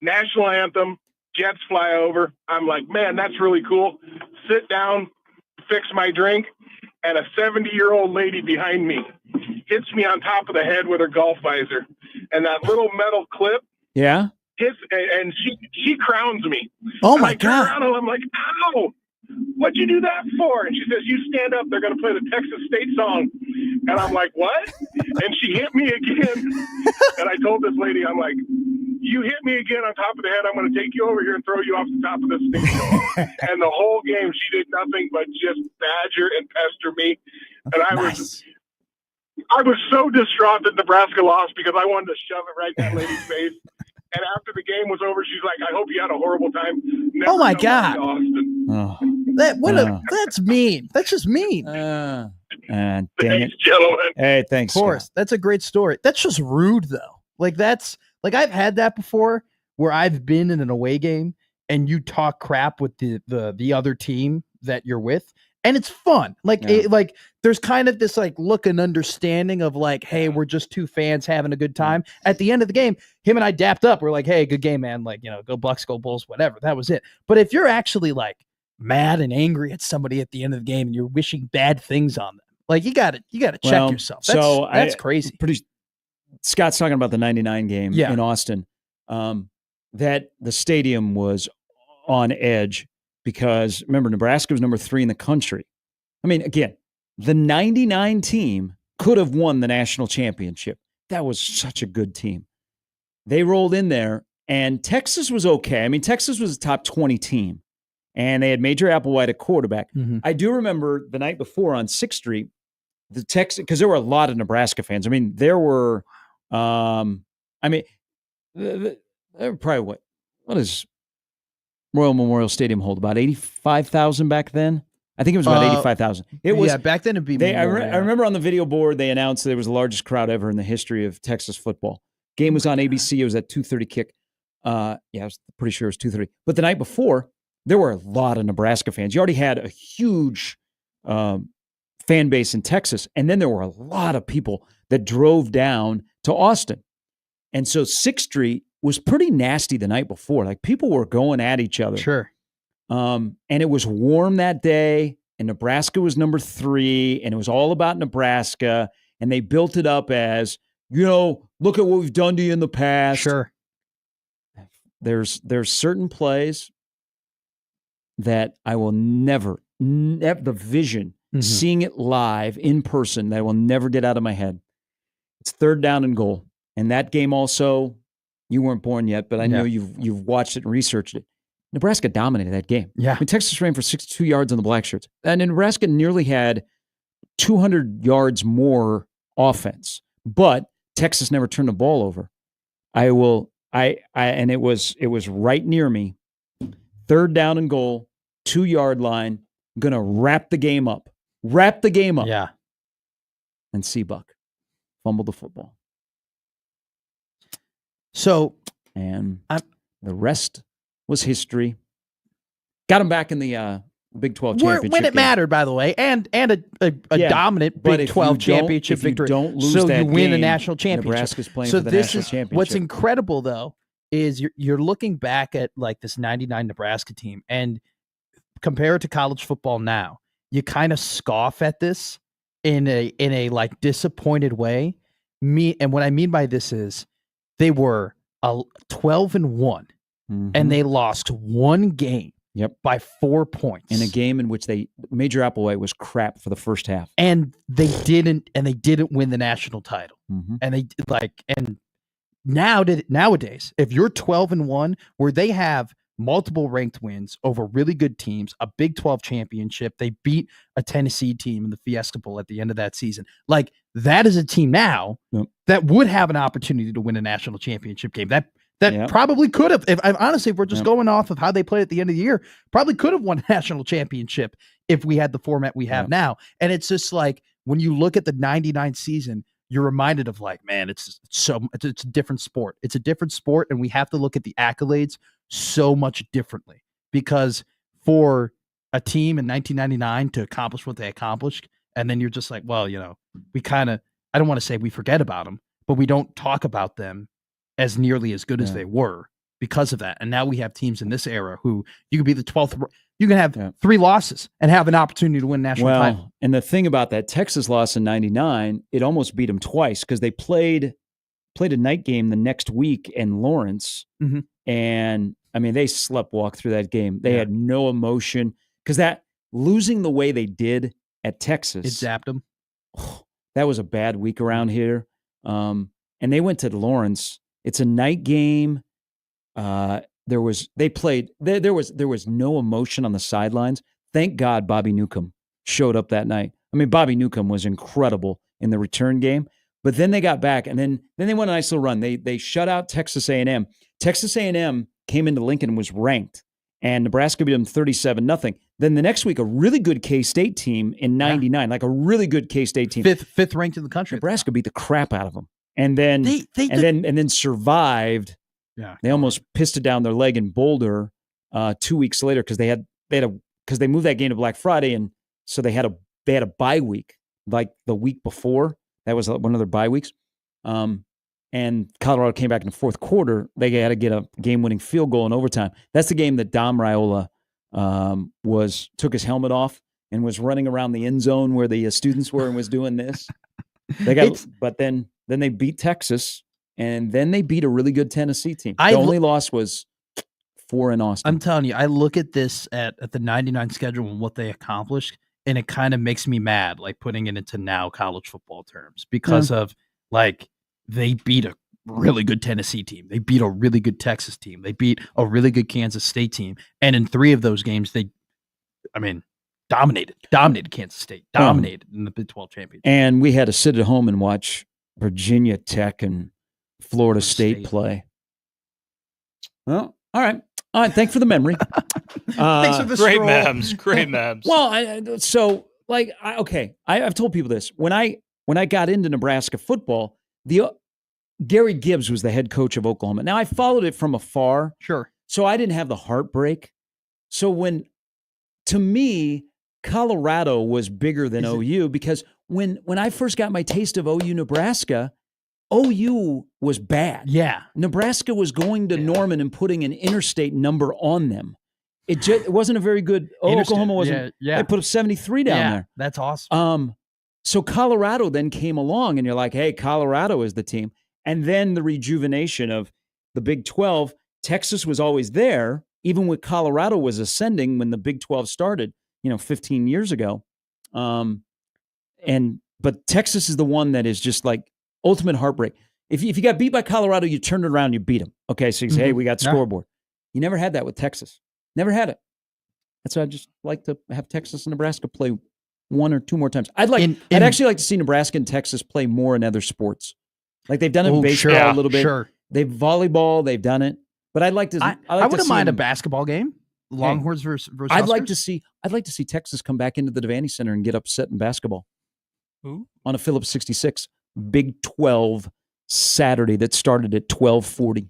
National anthem, jets fly over. I'm like, man, that's really cool. Sit down, fix my drink, and a 70-year-old lady behind me hits me on top of the head with her golf visor. And that little metal clip Yeah? hits, and she crowns me. Oh, And my I turn God. around and I'm like, ow, what'd you do that for? And she says, you stand up, they're going to play the Texas State song. And I'm like, what? And she hit me again. And I told this lady, I'm like, you hit me again on top of the head, I'm going to take you over here and throw you off the top of the stage. And the whole game, she did nothing but just badger and pester me. And I was so distraught that Nebraska lost because I wanted to shove it right in that lady's face. And after the game was over, she's like, I hope you had a horrible time. Never Oh, my come back God. to Austin. Oh. That's mean. That's just mean. Dang it. Thanks, gentlemen. Hey, thanks. Of course. Scott. That's a great story. That's just rude, though. I've had that before where I've been in an away game and you talk crap with the other team that you're with, and it's fun. There's kind of this look and understanding of hey, we're just two fans having a good time. At the end of the game, him and I dapped up. We're like, hey, good game, man. Go Bucks, go Bulls, whatever. That was it. But if you're actually mad and angry at somebody at the end of the game and you're wishing bad things on them, you got to check yourself. That's crazy. Scott's talking about the 99 game in Austin, that the stadium was on edge because, remember, Nebraska was number 3 in the country. I mean, again, the 99 team could have won the national championship. That was such a good team. They rolled in there, and Texas was okay. I mean, Texas was a top 20 team, and they had Major Applewhite at quarterback. Mm-hmm. I do remember the night before on 6th Street, the Texas, because there were a lot of Nebraska fans. I mean, there were, there were probably what does Royal Memorial Stadium hold? About 85,000 back then? I think it was about 85,000. It was back then it'd be I more, remember on the video board they announced that it was the largest crowd ever in the history of Texas football. Game was on ABC. It was at 2:30 kick. I was pretty sure it was 2:30. But the night before, there were a lot of Nebraska fans. You already had a huge fan base in Texas, and then there were a lot of people that drove down to Austin. And so 6th Street was pretty nasty the night before. People were going at each other. Sure. And it was warm that day, and Nebraska was number 3, and it was all about Nebraska, and they built it up as, look at what we've done to you in the past. Sure. There's certain plays that I will never the vision seeing it live in person that I will never get out of my head. It's 3rd down and goal. And that game also, you weren't born yet, but I know you've watched it and researched it. Nebraska dominated that game. Yeah. I mean, Texas ran for 62 yards on the Black Shirts. And Nebraska nearly had 200 yards more offense. But Texas never turned the ball over. And it was right near me. 3rd down and goal, 2-yard line, gonna wrap the game up. Yeah. And Seabuck fumbled the football. So, and the rest was history. Got him back in the Big 12 championship when it game. mattered, by the way, and a dominant but Big if 12 you don't- championship if you victory. don't lose so that you win a game, national championship. Nebraska's playing So for the this national is championship. what's incredible, though, is you're looking back at like this '99 Nebraska team and compare it to college football now. You kind of scoff at this in a like disappointed way. And what I mean by this is they were 12-1 and they lost one game by 4 points in a game in which Major Applewhite was crap for the first half, and they didn't win the national title. And nowadays, if you're 12-1, where they have multiple ranked wins over really good teams, a Big 12 championship, they beat a Tennessee team in the Fiesta Bowl at the end of that season. Like, that is a team now that would have an opportunity to win a national championship game. That probably could have, if we're just going off of how they played at the end of the year, probably could have won a national championship if we had the format we have now. And it's just like, when you look at the 99 season, you're reminded of like, man, it's a different sport. It's a different sport, and we have to look at the accolades so much differently, because for a team in 1999 to accomplish what they accomplished, and then you're just like, well, we kind of, I don't want to say we forget about them, but we don't talk about them as nearly as good as they were because of that. And now we have teams in this era who you could be the 12th, you can have 3 losses and have an opportunity to win national title. And the thing about that Texas loss in '99, it almost beat them twice, because they played a night game the next week in Lawrence. And I mean, they sleptwalked through that game. They had no emotion, because that losing the way they did at Texas, it zapped them. That was a bad week around here. And they went to Lawrence. It's a night game. There was no emotion on the sidelines. Thank God Bobby Newcomb showed up that night. I mean, Bobby Newcomb was incredible in the return game. But then they got back, and then they went a nice little run. They shut out Texas A&M. Texas A&M came into Lincoln and was ranked, and Nebraska beat them 37-0. Then the next week, a really good K-State team in '99, like a really good K-State team, fifth ranked in the country. Nebraska beat the crap out of them, and then then survived. Yeah, they almost pissed it down their leg in Boulder 2 weeks later, because they moved that game to Black Friday, and so they had a bye week like the week before. That was one of their bye weeks. And Colorado came back in the fourth quarter. They had to get a game-winning field goal in overtime. That's the game that Dom Raiola took his helmet off and was running around the end zone where the students were and was doing this. But then they beat Texas, and then they beat a really good Tennessee team. The only loss was 4 in Austin. I'm telling you, I look at this at the 99 schedule and what they accomplished, and it kind of makes me mad, like putting it into now college football terms, because of like, they beat a really good Tennessee team. They beat a really good Texas team. They beat a really good Kansas State team. And in 3 of those games, dominated Kansas State, dominated in the Big 12 championship. And we had to sit at home and watch Virginia Tech and Florida State play. Well, all right. Thanks for the memory. Thanks for the great memes. Great memes. Well, I've told people this. When I got into Nebraska football, Gary Gibbs was the head coach of Oklahoma. Now, I followed it from afar. Sure. So I didn't have the heartbreak. So to me, Colorado was bigger than OU, because when I first got my taste of OU Nebraska, OU was bad. Yeah. Nebraska was going to Norman and putting an interstate number on them. It wasn't a very good. Oklahoma wasn't. Yeah. They put up 73 down there. That's awesome. So Colorado then came along, and you're like, hey, Colorado is the team. And then the rejuvenation of the Big 12. Texas was always there, even when Colorado was ascending when the Big 12 started, 15 years ago. But Texas is the one that is just like ultimate heartbreak. If you got beat by Colorado, you turned it around and you beat them. Okay, so you say, hey, we got scoreboard. You never had that with Texas. Never had it. That's why I just like to have Texas and Nebraska play one or two more times. I'd actually like to see Nebraska and Texas play more in other sports. Like they've done it in baseball a little bit. Sure. They've volleyball, they've done it. But I'd like to. I wouldn't mind a basketball game. Longhorns versus I'd Huskers. like to see Texas come back into the Devaney Center and get upset in basketball. Ooh. On a Phillips 66 Big 12 Saturday that started at 12:40.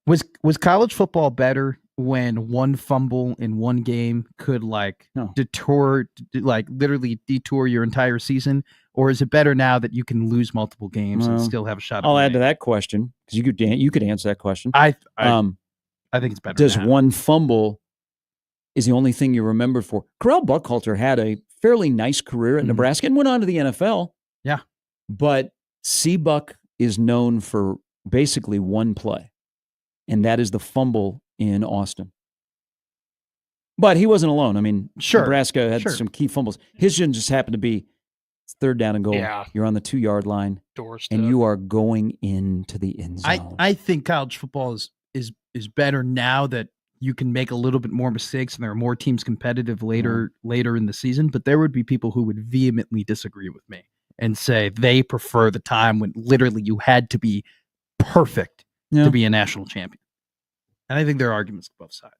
Was college football better when one fumble in one game could literally detour your entire season, or is it better now that you can lose multiple games and still have a shot? I'll add to that question because you could answer that question. I think it's better. Does now. one fumble is the only thing you remember for? Corral Buckhalter had a fairly nice career at Nebraska and went on to the NFL. Yeah, but C-Buck is known for basically one play, and that is the fumble in Austin. But he wasn't alone. I mean, Nebraska had some key fumbles. His just happened to be third down and goal. Yeah. You're on the 2-yard line, Doorstep. and you are going into the end zone. I think college football is better now that you can make a little bit more mistakes and there are more teams competitive later in the season. But there would be people who would vehemently disagree with me and say they prefer the time when literally you had to be perfect to be a national champion. And I think there are arguments on both sides.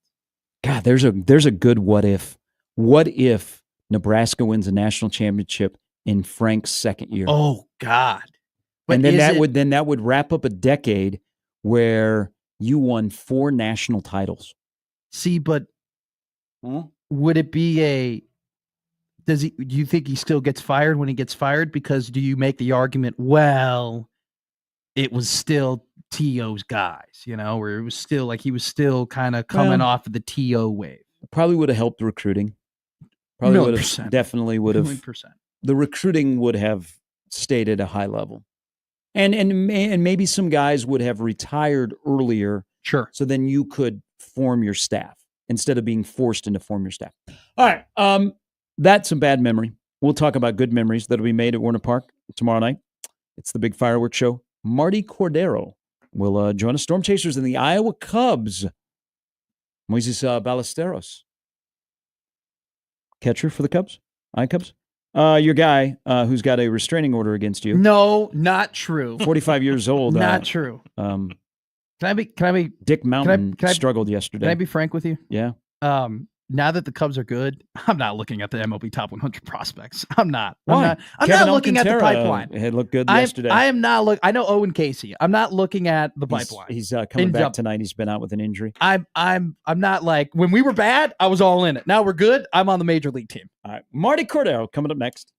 God, there's a good what if. What if Nebraska wins a national championship in Frank's second year? Oh God! But and then that would wrap up a decade where you won 4 national titles. See, but would it be do you think he still gets fired when he gets fired? Because do you make the argument, well, it was still T.O.'s guys, where it was still like he was still kind of coming off of the T.O. wave? Probably would have helped the recruiting. Probably would have, definitely would have. 100%. The recruiting would have stayed at a high level. And maybe some guys would have retired earlier. Sure. So then you could form your staff instead of being forced into form your staff. All right. That's a bad memory. We'll talk about good memories that'll be made at Warner Park tomorrow night. It's the big fireworks show. Marty Cordero will join us. Storm Chasers and the Iowa Cubs. Moises Ballesteros. Catcher for the Cubs? Cubs? Your guy who's got a restraining order against you. No, not true. 45 years old. Not true. Can I be Dick Mountain struggled yesterday. Can I be frank with you? Yeah. Now that the Cubs are good, I'm not looking at the MLB top 100 prospects. I'm not. Why? I'm not looking at the pipeline. It looked good yesterday. I am not I know Owen Casey. I'm not looking at the pipeline. He's coming back tonight. He's been out with an injury. I'm not like when we were bad, I was all in it. Now we're good. I'm on the major league team. All right. Marty Cordero coming up next.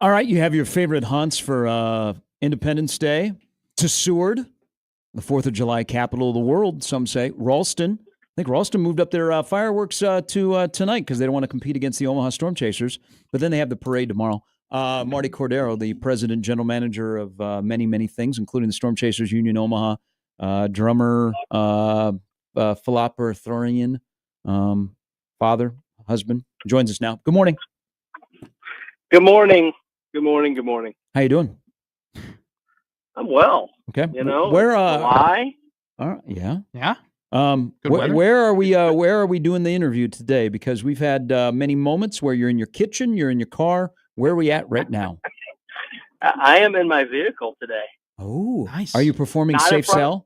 All right, you have your favorite hunts for Independence Day to Seward, the 4th of July capital of the world, some say. Ralston. I think Ralston moved up their fireworks to tonight because they don't want to compete against the Omaha Storm Chasers. But then they have the parade tomorrow. Marty Cordero, the president, general manager of many, many things, including the Storm Chasers Union Omaha, drummer, Philopper Thorian, father, husband, joins us now. Good morning. Good morning. Good morning. Good morning. How you doing? I'm well. Okay. Where July? Yeah. Yeah. Good weather? Where are we doing the interview today? Because we've had many moments where you're in your kitchen, you're in your car. Where are we at right now? I am in my vehicle today. Oh, nice. Are you performing Not Safe Cell?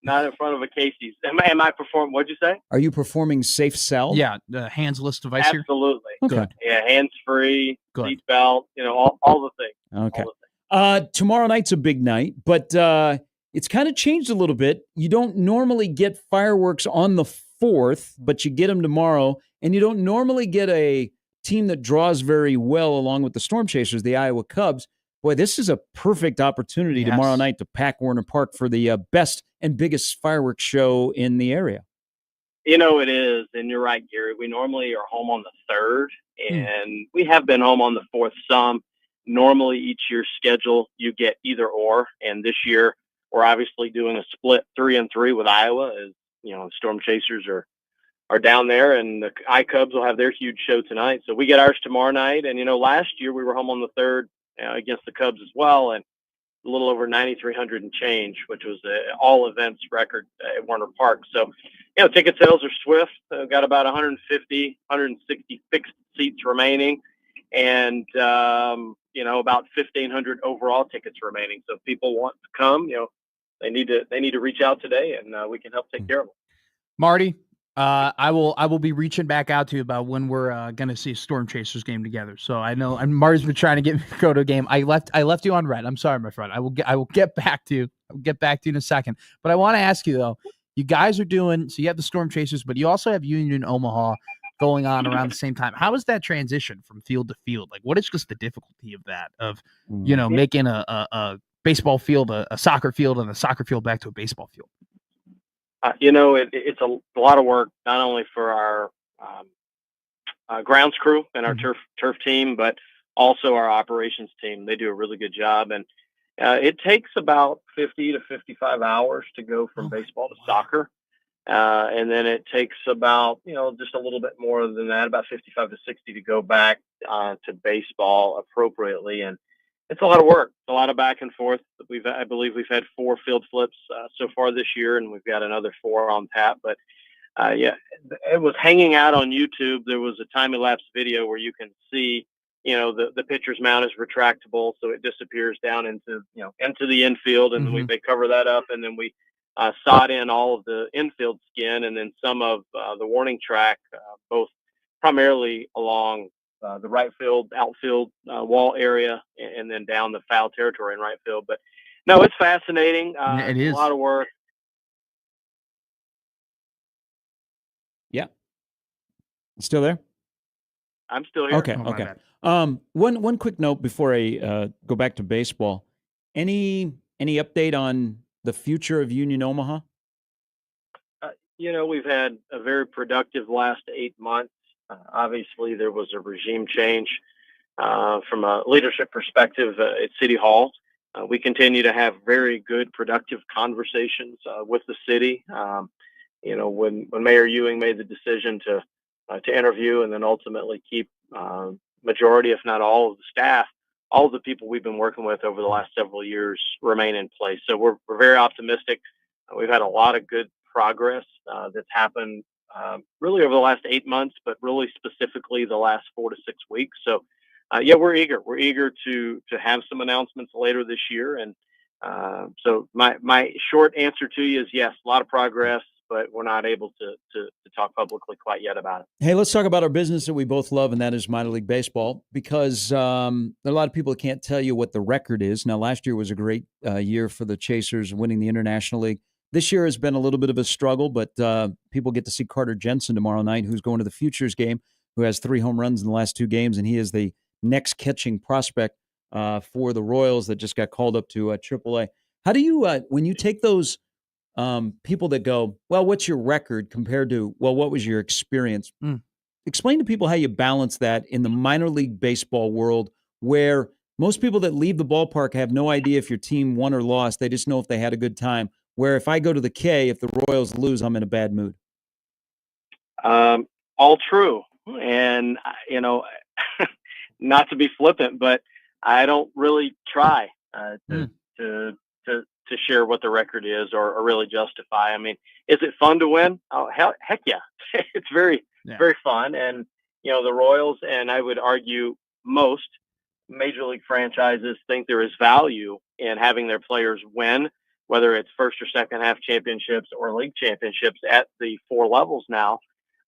Not in front of a Casey's. Am I performing? What'd you say? Are you performing Safe Cell? Yeah, the hands-less device here. Absolutely. Okay. Good. Yeah, hands free, Good. seat belt. All the things. Okay. All the things. Tomorrow night's a big night, but it's kind of changed a little bit. You don't normally get fireworks on the 4th, but you get them tomorrow, and you don't normally get a team that draws very well along with the Storm Chasers, the Iowa Cubs. Boy, this is a perfect opportunity tomorrow night to pack Werner Park for the best and biggest fireworks show in the area. It is, and you're right, Gary. We normally are home on the 3rd, and we have been home on the 4th some. Normally, each year's schedule, you get either or, and this year we're obviously doing a split 3-3 with Iowa. As the Storm Chasers are down there, and the I-Cubs will have their huge show tonight. So we get ours tomorrow night, and last year we were home on the 3rd against the Cubs as well, and a little over 9,300 and change, which was an all events record at Werner Park. So, ticket sales are swift. Got about 150, 160 fixed seats remaining, and about 1,500 overall tickets remaining. So if people want to come, they need to reach out today, and we can help take care of them. Marty, I will be reaching back out to you about when we're going to see a Storm Chasers game together. So I know, and Marty's been trying to get me to go to a game. I left you on red. I'm sorry, my friend. I will get back to you. I'll get back to you in a second. But I want to ask you though, you guys are doing, so you have the Storm Chasers, but you also have Union Omaha going on around the same time. How is that transition from field to field? Like, what is just the difficulty of that, of, making a baseball field, a soccer field, and a soccer field back to a baseball field? It's a lot of work, not only for our grounds crew and our turf team, but also our operations team. They do a really good job, and it takes about 50 to 55 hours to go from baseball to soccer. And then it takes about, just a little bit more than that, about 55 to 60 to go back to baseball appropriately. And it's a lot of work, a lot of back and forth. I believe we've had 4 field flips so far this year, and we've got another 4 on tap. But it was hanging out on YouTube. There was a time-elapse video where you can see, the pitcher's mount is retractable, so it disappears down into the infield, and then they cover that up, and then we sod in all of the infield skin, and then some of the warning track, both primarily along the right field, outfield wall area, and then down the foul territory in right field. But no, it's fascinating. It is a lot of work. Yeah. You still there? I'm still here. Okay. Okay. One quick note before I go back to baseball. Any update on the future of Union Omaha? We've had a very productive last 8 months. Obviously, there was a regime change from a leadership perspective at City Hall. We continue to have very good, productive conversations with the city. When Mayor Ewing made the decision to interview and then ultimately keep majority, if not all, of the staff, all of the people we've been working with over the last several years remain in place. So we're very optimistic. We've had a lot of good progress that's happened really over the last 8 months, but really specifically the last 4 to 6 weeks. So we're eager. We're eager to have some announcements later this year. And so my short answer to you is yes, a lot of progress, but we're not able to talk publicly quite yet about it. Hey, let's talk about our business that we both love, and that is minor league baseball, because there are a lot of people that can't tell you what the record is. Now, last year was a great year for the Chasers winning the International League. This year has been a little bit of a struggle, but people get to see Carter Jensen tomorrow night, who's going to the Futures game, who has 3 home runs in the last 2 games, and he is the next catching prospect for the Royals that just got called up to AAA. How do you, when you take those people that go, well, what's your record compared to, well, what was your experience? Explain to people how you balance that in the minor league baseball world, where most people that leave the ballpark have no idea if your team won or lost. They just know if they had a good time. Where if I go to the K, if the Royals lose, I'm in a bad mood. All true. And, not to be flippant, but I don't really try to share what the record is or really justify. I mean, is it fun to win? Oh, heck yeah. It's very fun. And, the Royals, and I would argue most major league franchises, think there is value in having their players win, whether it's first or second half championships or league championships at the 4 levels now.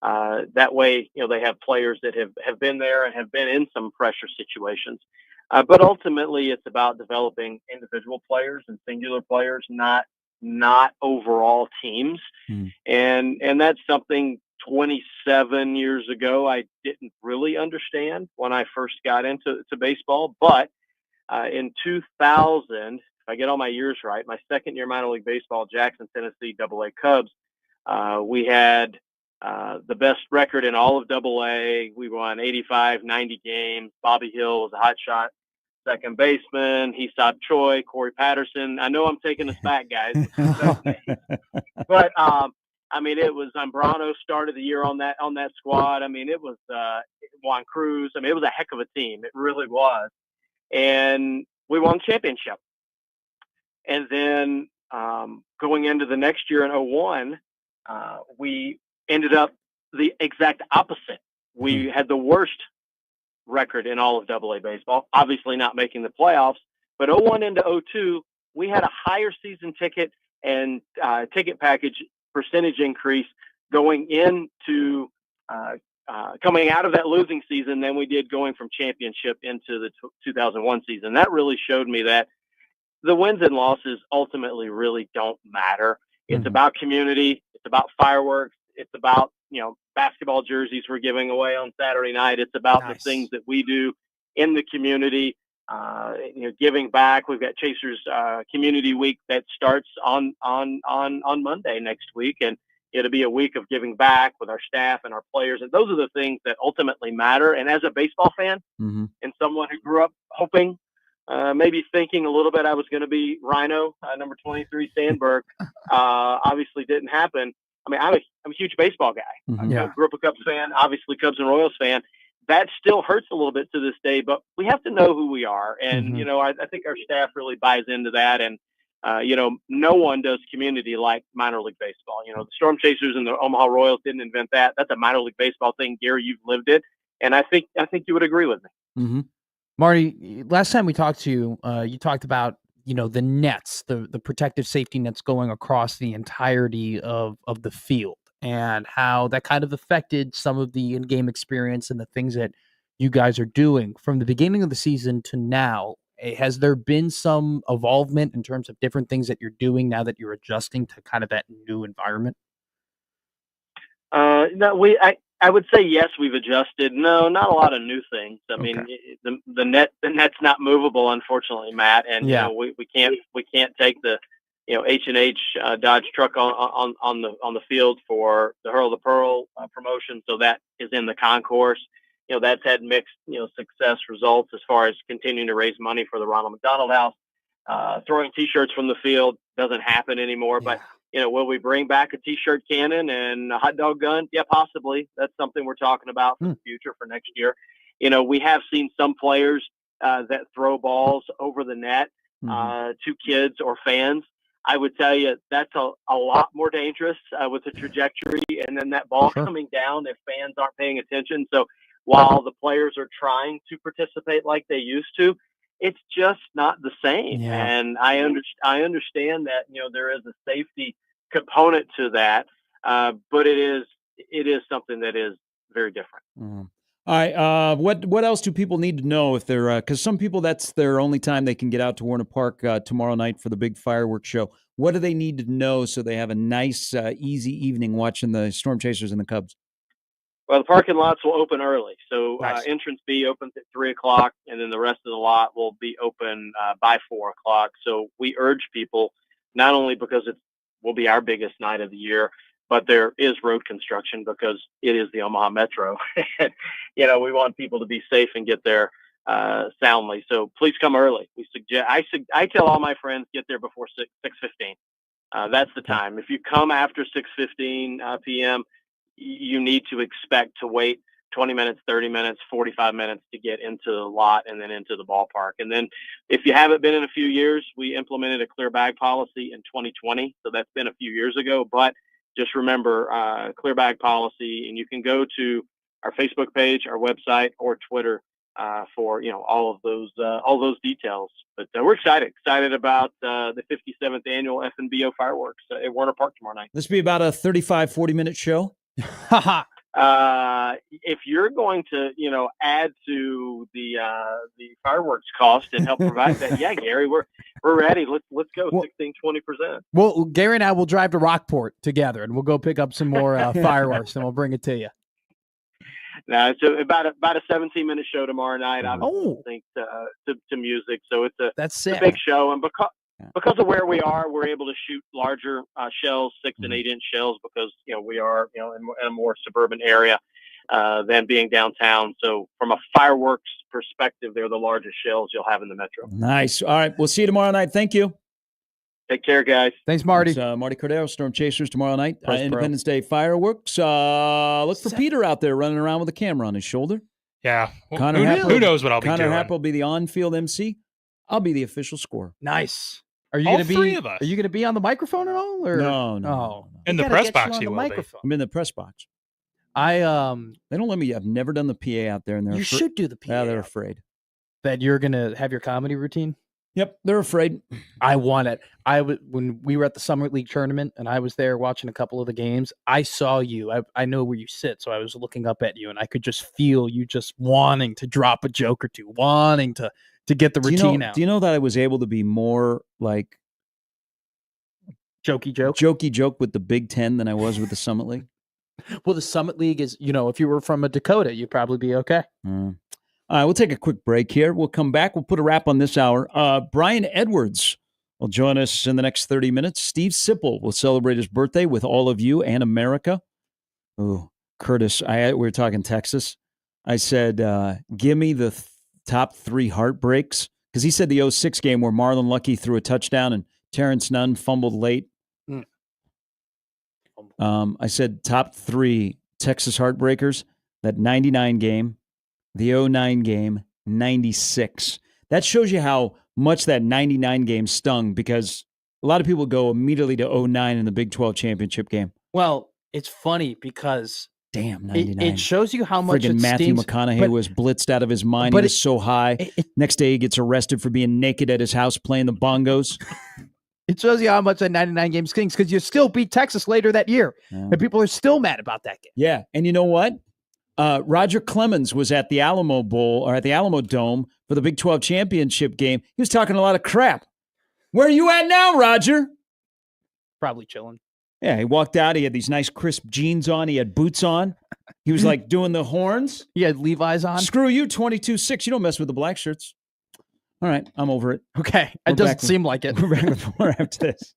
That way, they have players that have been there and have been in some pressure situations. But ultimately, it's about developing individual players and singular players, not overall teams. And that's something 27 years ago I didn't really understand when I first got into baseball. But in 2000, if I get all my years right, my second year minor league baseball, Jackson, Tennessee, AA Cubs, we had the best record in all of AA. We won 85, 90 games. Bobby Hill was a hot shot second baseman. Hesop Choi, Corey Patterson. I know I'm taking us back, guys. But it was Zambrano started the year on that squad. It was Juan Cruz. It was a heck of a team. It really was. And we won the championship. And then going into the next year in 2001, we ended up the exact opposite. We had the worst record in all of AA baseball, obviously not making the playoffs. But 2001 into 2002, we had a higher season ticket and ticket package percentage increase going into coming out of that losing season than we did going from championship into the 2001 season. That really showed me that the wins and losses ultimately really don't matter. It's about community. It's about fireworks. It's about, basketball jerseys we're giving away on Saturday night. It's about the things that we do in the community, giving back. We've got Chasers Community Week that starts on Monday next week. And it'll be a week of giving back with our staff and our players. And those are the things that ultimately matter. And as a baseball fan and someone who grew up hoping, maybe thinking a little bit I was going to be Rhino, number 23 Sandberg, obviously didn't happen. I'm a huge baseball guy. I grew up a Cubs fan, obviously Cubs and Royals fan. That still hurts a little bit to this day, but we have to know who we are. And, I think our staff really buys into that. And, no one does community like minor league baseball. The Storm Chasers and the Omaha Royals didn't invent that. That's a minor league baseball thing. Gary, you've lived it. And I think you would agree with me. Marty, last time we talked to you, you talked about, the nets, the protective safety nets going across the entirety of the field, and how that kind of affected some of the in-game experience and the things that you guys are doing from the beginning of the season to now. Has there been some evolvement in terms of different things that you're doing now that you're adjusting to kind of that new environment? No, I would say yes, we've adjusted. No, not a lot of new things. I mean, the net's not movable, unfortunately, Matt. And we can't take the H&H Dodge truck on the field for the Hurl the Pearl promotion. So that is in the concourse. That's had mixed success results as far as continuing to raise money for the Ronald McDonald House. Throwing T-shirts from the field doesn't happen anymore, but. Will we bring back a T-shirt cannon and a hot dog gun? Yeah, possibly. That's something we're talking about for the future for next year. We have seen some players that throw balls over the net to kids or fans. I would tell you that's a lot more dangerous with the trajectory and then that ball coming down if fans aren't paying attention. So while the players are trying to participate like they used to, it's just not the same. And I understand that, there is a safety component to that, but it is something that is very different. All right. What else do people need to know if they're, because some people, that's their only time they can get out to Warner Park tomorrow night for the big fireworks show. What do they need to know so they have a nice, easy evening watching the Storm Chasers and the Cubs? Well, the parking lots will open early. So Nice. entrance B opens at 3:00, and then the rest of the lot will be open by 4:00. So we urge people, not only because it will be our biggest night of the year, but there is road construction because it is the Omaha Metro. And, we want people to be safe and get there soundly. So please come early. I tell all my friends, get there before 6:15. That's the time. If you come after 6:15 p.m., you need to expect to wait 20 minutes, 30 minutes, 45 minutes to get into the lot and then into the ballpark. And then if you haven't been in a few years, we implemented a clear bag policy in 2020. So that's been a few years ago, but just remember clear bag policy, and you can go to our Facebook page, our website, or Twitter for all of those details. But we're excited about the 57th annual FNBO fireworks at Warner Park tomorrow night. This will be about a 35, 40-minute show. If you're going to, add to the fireworks cost and help provide that, yeah, Gary, we're ready. Let's go. 16-20%. Well, Gary and I will drive to Rockport together, and we'll go pick up some more fireworks, and we'll bring it to you. Now, it's about a 17-minute show tomorrow night. Obviously, to music, so it's a big show, and because of where we are, we're able to shoot larger shells, 6 and 8 inch shells, because we are in a more suburban area than being downtown. So from a fireworks perspective, they're the largest shells you'll have in the metro. Nice. All right, we'll see you tomorrow night. Thank you. Take care, guys. Thanks, Marty. It's, Marty Cordero, Storm Chasers tomorrow night. Pro. Independence Day fireworks. Look for Peter out there running around with a camera on his shoulder. Yeah. Well, Connor who knows what I'll be doing? Connor Happ will be the on-field MC. I'll be the official scorer. Nice. Are you All going to be? three of us. Are you going to be on the microphone at all? Or? No. In the press box, you will be. I'm in the press box. They don't let me. I've never done the PA out there, and you should do the PA. Yeah, they're afraid that you're going to have your comedy routine. Yep, they're afraid. I want it. When we were at the Summer League tournament and I was there watching a couple of the games, I saw you. I know where you sit, so I was looking up at you, and I could just feel you just wanting to drop a joke or two, wanting to get the routine out. Do you know that I was able to be more like jokey joke with the Big Ten than I was with the Summit League? Well, the Summit League is, if you were from a Dakota, you'd probably be okay. All right, we'll take a quick break here. We'll come back. We'll put a wrap on this hour. Brian Edwards will join us in the next 30 minutes. Steve Sipple will celebrate his birthday with all of you and America. Oh, Curtis, we were talking Texas. I said, give me the top 3 heartbreaks. Because he said the 06 game where Marlon Lucky threw a touchdown and Terrence Nunn fumbled late. I said top 3 Texas heartbreakers, that 99 game, the 09 game, 96. That shows you how much that 99 game stung, because a lot of people go immediately to 09 in the Big 12 championship game. Well, it's funny because damn, 99. It shows you how much friggin' Matthew McConaughey was blitzed out of his mind. He was so high. Next day he gets arrested for being naked at his house playing the bongos. It shows you how much that 99 game stings, because you still beat Texas later that year. Yeah. And people are still mad about that game. Yeah. And you know what? Roger Clemens was at the Alamo Bowl, or at the Alamo Dome, for the Big 12 championship game. He was talking a lot of crap. Where are you at now, Roger? Probably chilling. Yeah, he walked out. He had these nice crisp jeans on. He had boots on. He was like doing the horns. He had Levi's on. Screw you, 22-6. You don't mess with the black shirts. All right, I'm over it. Okay, it doesn't seem like it. We're back with more after this.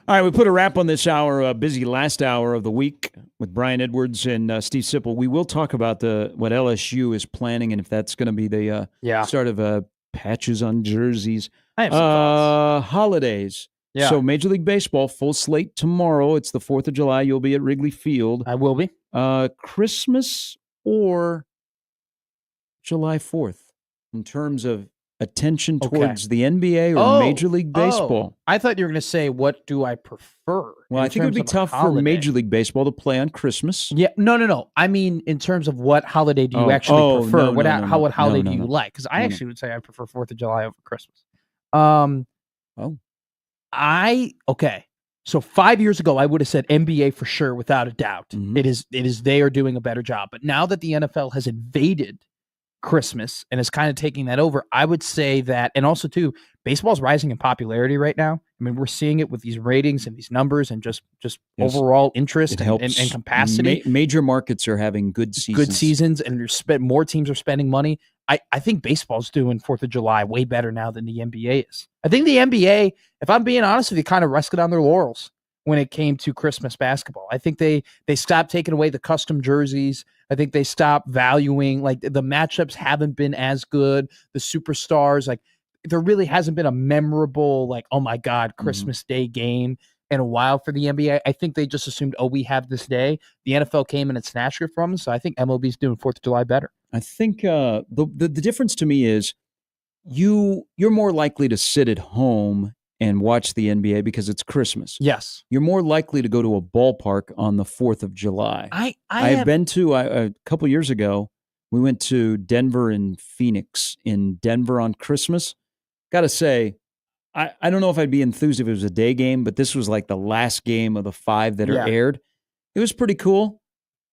All right, we put a wrap on this hour, busy last hour of the week with Brian Edwards and Steve Sipple. We will talk about what LSU is planning and if that's going to be the start of patches on jerseys. I have some thoughts. Holidays. Yeah. So Major League Baseball, full slate tomorrow. It's the 4th of July. You'll be at Wrigley Field. I will be. Christmas or July 4th in terms of attention towards the NBA or Major League Baseball. I thought you were going to say, what do I prefer? Well, I think it would be tough for Major League Baseball to play on Christmas. Yeah, no. I mean, in terms of what holiday do you actually prefer? What holiday do you like? Because I actually would say I prefer 4th of July over Christmas. So 5 years ago, I would have said NBA for sure, without a doubt. Mhm. It is they are doing a better job. But now that the NFL has invaded Christmas and is kind of taking that over, I would say that, and also too, baseball's rising in popularity right now. I mean, we're seeing it with these ratings and these numbers and just Yes. overall interest It and helps. capacity. Major markets are having good seasons. And more teams are spending money. I think baseball's doing 4th of July way better now than the NBA is. I think the NBA, if I'm being honest with you, kind of rested on their laurels when it came to Christmas basketball. I think they stopped taking away the custom jerseys. I think they stopped valuing, like, the matchups haven't been as good. The superstars, like, there really hasn't been a memorable, like, oh my God, Christmas Day game in a while for the NBA. I think they just assumed, we have this day. The NFL came in and snatched it from them. So I think MLB's doing 4th of July better. I think the difference to me is you're more likely to sit at home and watch the NBA because it's Christmas. Yes. You're more likely to go to a ballpark on the 4th of July. I've been to a couple years ago. We went to Denver and Phoenix. In Denver on Christmas, got to say, I don't know if I'd be enthused if it was a day game, but this was like the last game of the 5 that are aired. It was pretty cool,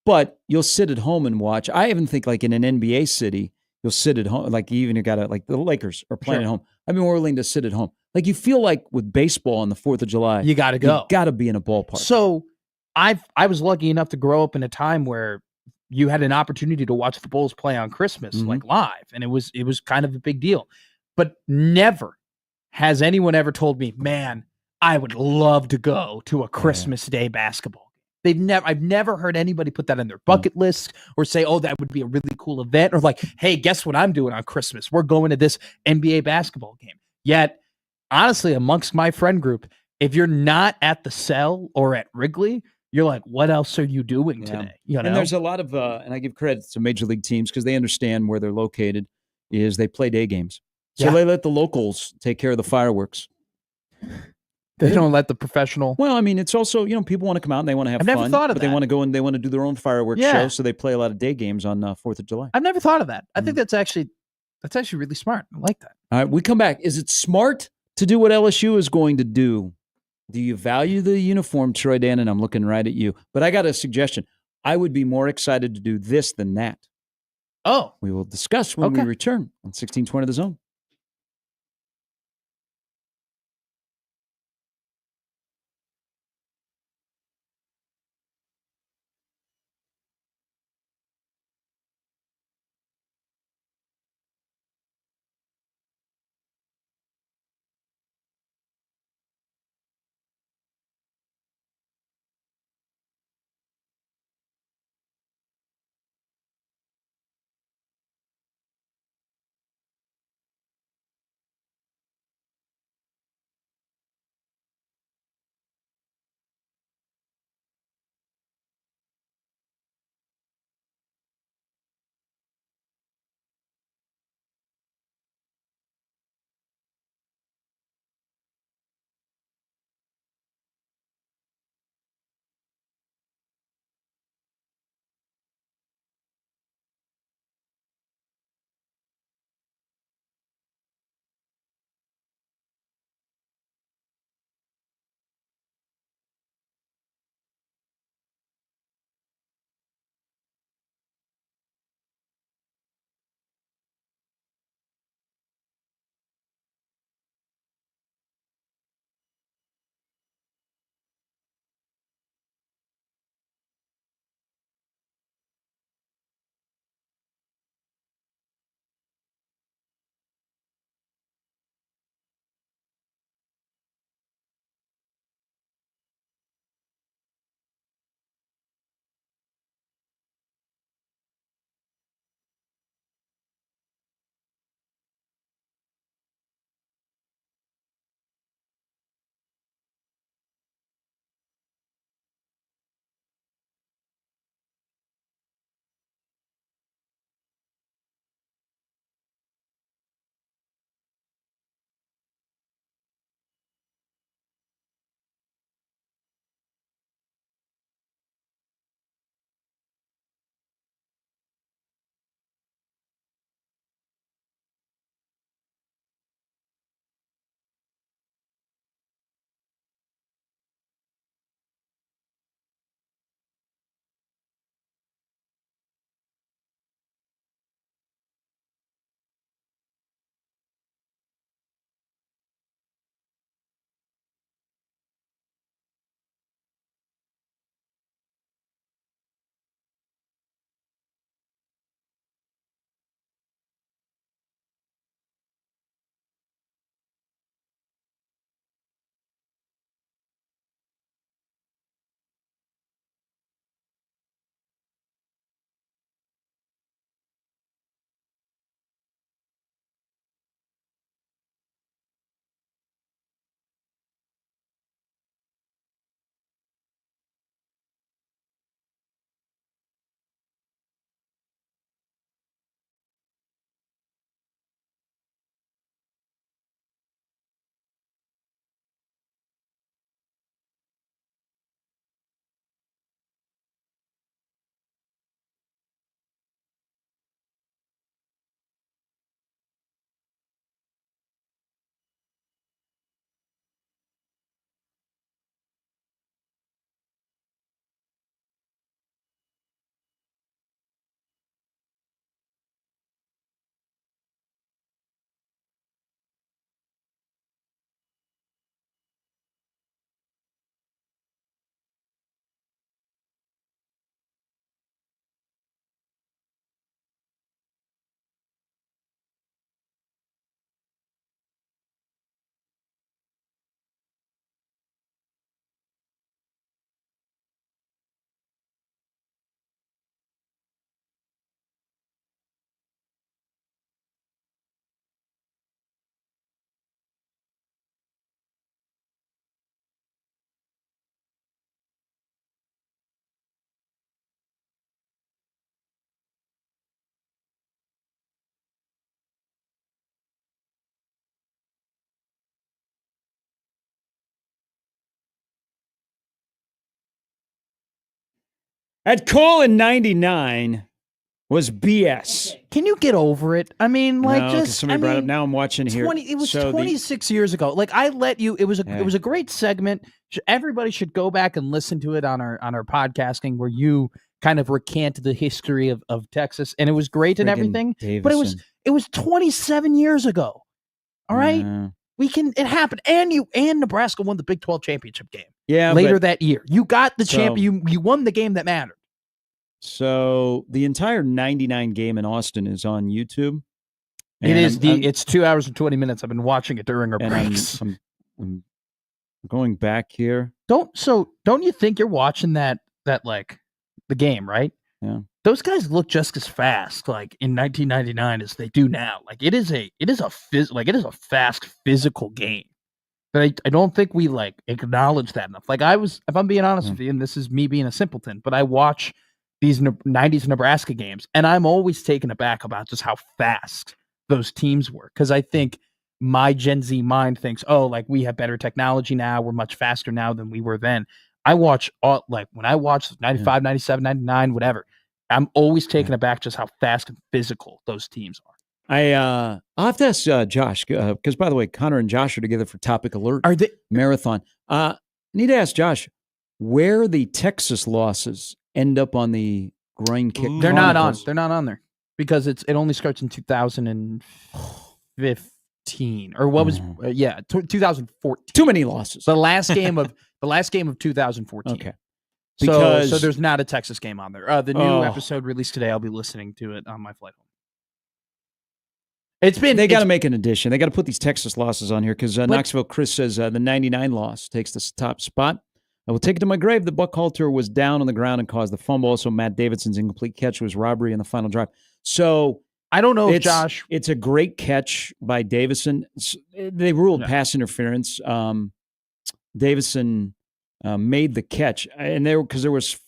but you'll sit at home and watch. I even think like in an NBA city, you'll sit at home. Like you even got to, like the Lakers are playing at home. I'd be more willing to sit at home. Like you feel like with baseball on the 4th of July, you got to go. You got to be in a ballpark. So I was lucky enough to grow up in a time where you had an opportunity to watch the Bulls play on Christmas, like live. And it was kind of a big deal, but never has anyone ever told me, man, I would love to go to a Christmas Day basketball. I've never heard anybody put that on their bucket list or say, that would be a really cool event, or like, hey, guess what I'm doing on Christmas? We're going to this NBA basketball game. Yet, honestly, amongst my friend group, if you're not at the Cell or at Wrigley, you're like, what else are you doing today? You know? And there's a lot of, and I give credit to major league teams because they understand where they're located, is they play day games. So they let the locals take care of the fireworks. They don't let the professional. Well, I mean, it's also, people want to come out and they want to have fun. I've never thought of but that. they want to go and they want to do their own fireworks show, so they play a lot of day games on 4th of July. I've never thought of that. I think that's actually really smart. I like that. All right, we come back. Is it smart to do what LSU is going to do? Do you value the uniform, Troy Dan? And I'm looking right at you. But I got a suggestion. I would be more excited to do this than that. Oh. We will discuss when we return on 1620 The Zone. That call in '99 was BS. Can you get over it? I mean, like, No, 'cause just somebody I brought mean, up. Now I'm watching here. It was So 26 years ago. Like, I let you. It was Yeah. a great segment. Everybody should go back and listen to it on our podcasting, where you kind of recant the history of Texas, and it was great and everything. But it was 27 years ago. All right, it happened, and Nebraska won the Big 12 championship game. Yeah, later that year, you got the champion. You won the game that mattered. So the entire '99 game in Austin is on YouTube. It's 2 hours and 20 minutes. I've been watching it during our breaks. I'm going back here. Don't you think you're watching that like the game, right? Yeah. Those guys look just as fast like in 1999 as they do now. Like it is a fast physical game. But I don't think we like acknowledge that enough. Like if I'm being honest with you, and this is me being a simpleton, but I watch these 90s Nebraska games, and I'm always taken aback about just how fast those teams were. Because I think my Gen Z mind thinks, oh, like we have better technology now, we're much faster now than we were then. I watch when I watch 95, 97, 99, whatever, I'm always taken aback just how fast and physical those teams are. I'll have to ask Josh, because by the way, Connor and Josh are together for Topic Alert Are they Marathon. I need to ask Josh where the Texas losses end up on the groin kick. They're not on. Chronicles. They're not on there because it only starts in 2015 or what was 2014. Too many losses. The last game of 2014. Okay. So Because there's not a Texas game on there. The new episode released today. I'll be listening to it on my flight home. They got to make an addition. They got to put these Texas losses on here because Knoxville Chris says the 99 loss takes the top spot. I will take it to my grave. The Buckhalter was down on the ground and caused the fumble. Also, Matt Davidson's incomplete catch was robbery in the final drive. So I don't know if Josh. It's a great catch by Davison. They ruled pass interference. Davison made the catch, and because there was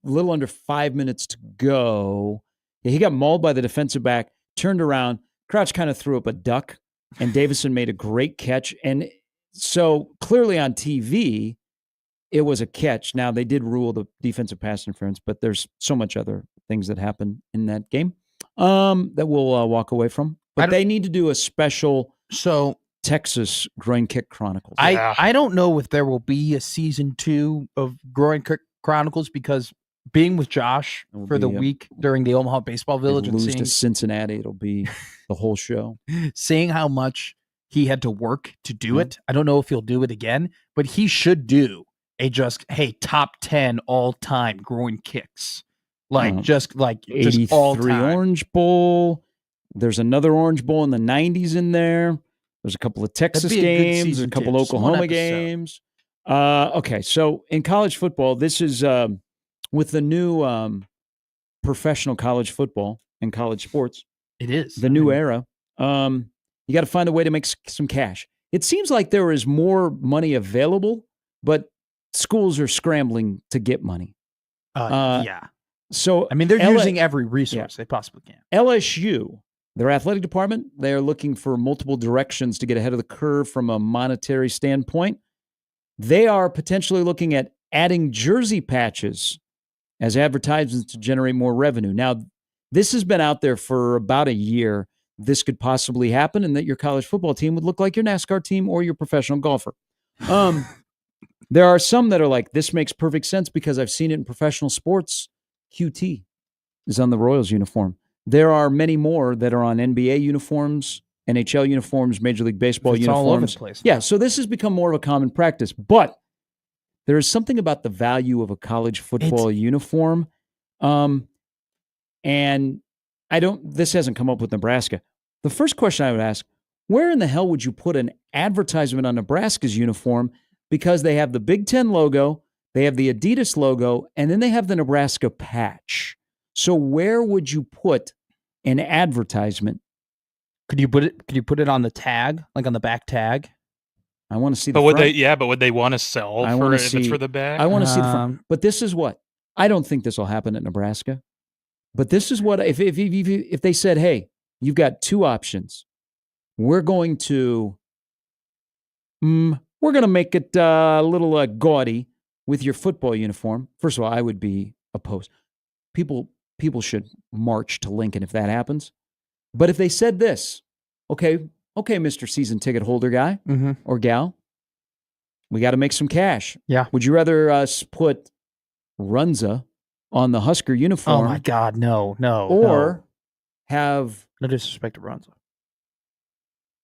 a little under 5 minutes to go. He got mauled by the defensive back, turned around. Crouch kind of threw up a duck, and Davison made a great catch. And so clearly on TV, it was a catch. Now, they did rule the defensive pass interference, but there's so much other things that happened in that game that we'll walk away from. But they need to do a special Texas Groin Kick Chronicles. I don't know if there will be a season 2 of Groin Kick Chronicles because being with Josh for the week during the Omaha Baseball Village and seeing to Cincinnati, it'll be the whole show. Seeing how much he had to work to do it, I don't know if he'll do it again, but he should do top 10 all time groin kicks, just 83 all time. Orange Bowl. There's another Orange Bowl in the 90s in there. There's a couple of Texas games, a couple Oklahoma games. Okay, so in college football, this is with the new professional college football and college sports. It is the new era. You got to find a way to make some cash. It seems like there is more money available, but schools are scrambling to get money. So I mean, they're using every resource they possibly can. LSU, their athletic department, they are looking for multiple directions to get ahead of the curve from a monetary standpoint. They are potentially looking at adding jersey patches as advertisements to generate more revenue. Now, this has been out there for about a year. This could possibly happen, and that your college football team would look like your NASCAR team or your professional golfer. There are some that are like, this makes perfect sense because I've seen it in professional sports. QT is on the Royals uniform. There are many more that are on NBA uniforms, NHL uniforms, Major League Baseball uniforms. All over the place. Yeah, so this has become more of a common practice. But there is something about the value of a college football uniform. And this hasn't come up with Nebraska. The first question I would ask, where in the hell would you put an advertisement on Nebraska's uniform? Because they have the Big Ten logo, they have the Adidas logo, and then they have the Nebraska patch. So where would you put an advertisement? Could you put it on the tag, like on the back tag? I want to see the front. But would they want to sell if it's for the back? I want to see the front. But this is what I don't think this will happen at Nebraska. But this is what if they said, hey, you've got two options. We're going to make it a little gaudy with your football uniform. First of all, I would be opposed. people should march to Lincoln if that happens. But if they said this, okay, Mr. Season ticket holder guy or gal, we got to make some cash. Yeah. Would you rather us put Runza on the Husker uniform? Oh my God, no. Or have no disrespect to Runza.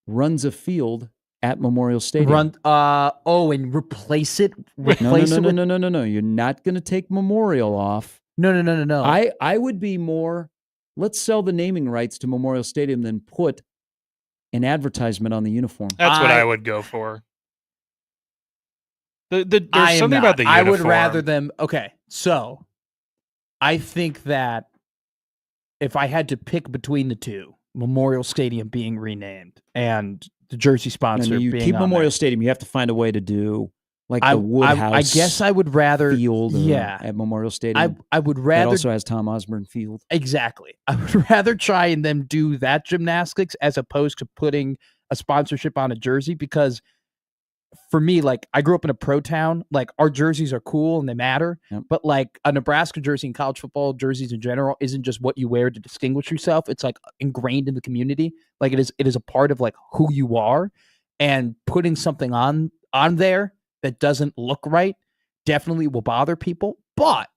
Runza Field at Memorial Stadium. And replace it. No. You're not going to take Memorial off. No. I would be more. Let's sell the naming rights to Memorial Stadium than put an advertisement on the uniform. That's what I would go for. There's something about the uniform. I would rather them. Okay, so I think that if I had to pick between the two, Memorial Stadium being renamed and the jersey sponsor you being keep on Memorial there, Stadium, you have to find a way to do like the Woodhouse. I guess I would rather Field at Memorial Stadium. I would That rather also has Tom Osborne Field. exactly. I would rather try and them do that gymnastics as opposed to putting a sponsorship on a jersey, because for me, like, I grew up in a pro town. Like, our jerseys are cool and they matter, but like a Nebraska jersey and college football jerseys in general isn't just what you wear to distinguish yourself. It's like ingrained in the community. Like it is a part of like who you are, and putting something on there that doesn't look right definitely will bother people. But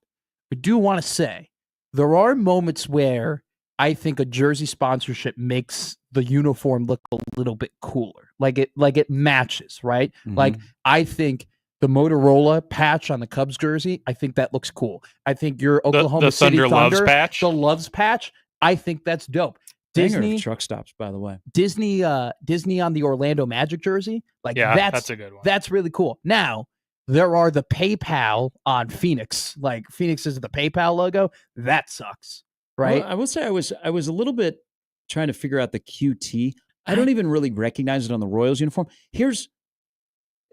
I do want to say there are moments where I think a jersey sponsorship makes the uniform look a little bit cooler. Like it matches, right? Mm-hmm. Like, I think the Motorola patch on the Cubs jersey, I think that looks cool. I think your Oklahoma City Thunder Thunder Loves patch, the Loves patch, I think that's dope. Disney truck stops, by the way. Disney on the Orlando Magic jersey, like that's a good one. That's really cool. Now, there are the PayPal on Phoenix. Like, Phoenix is the PayPal logo. That sucks, right? Well, I will say I was a little bit trying to figure out the QT. I don't even really recognize it on the Royals uniform. This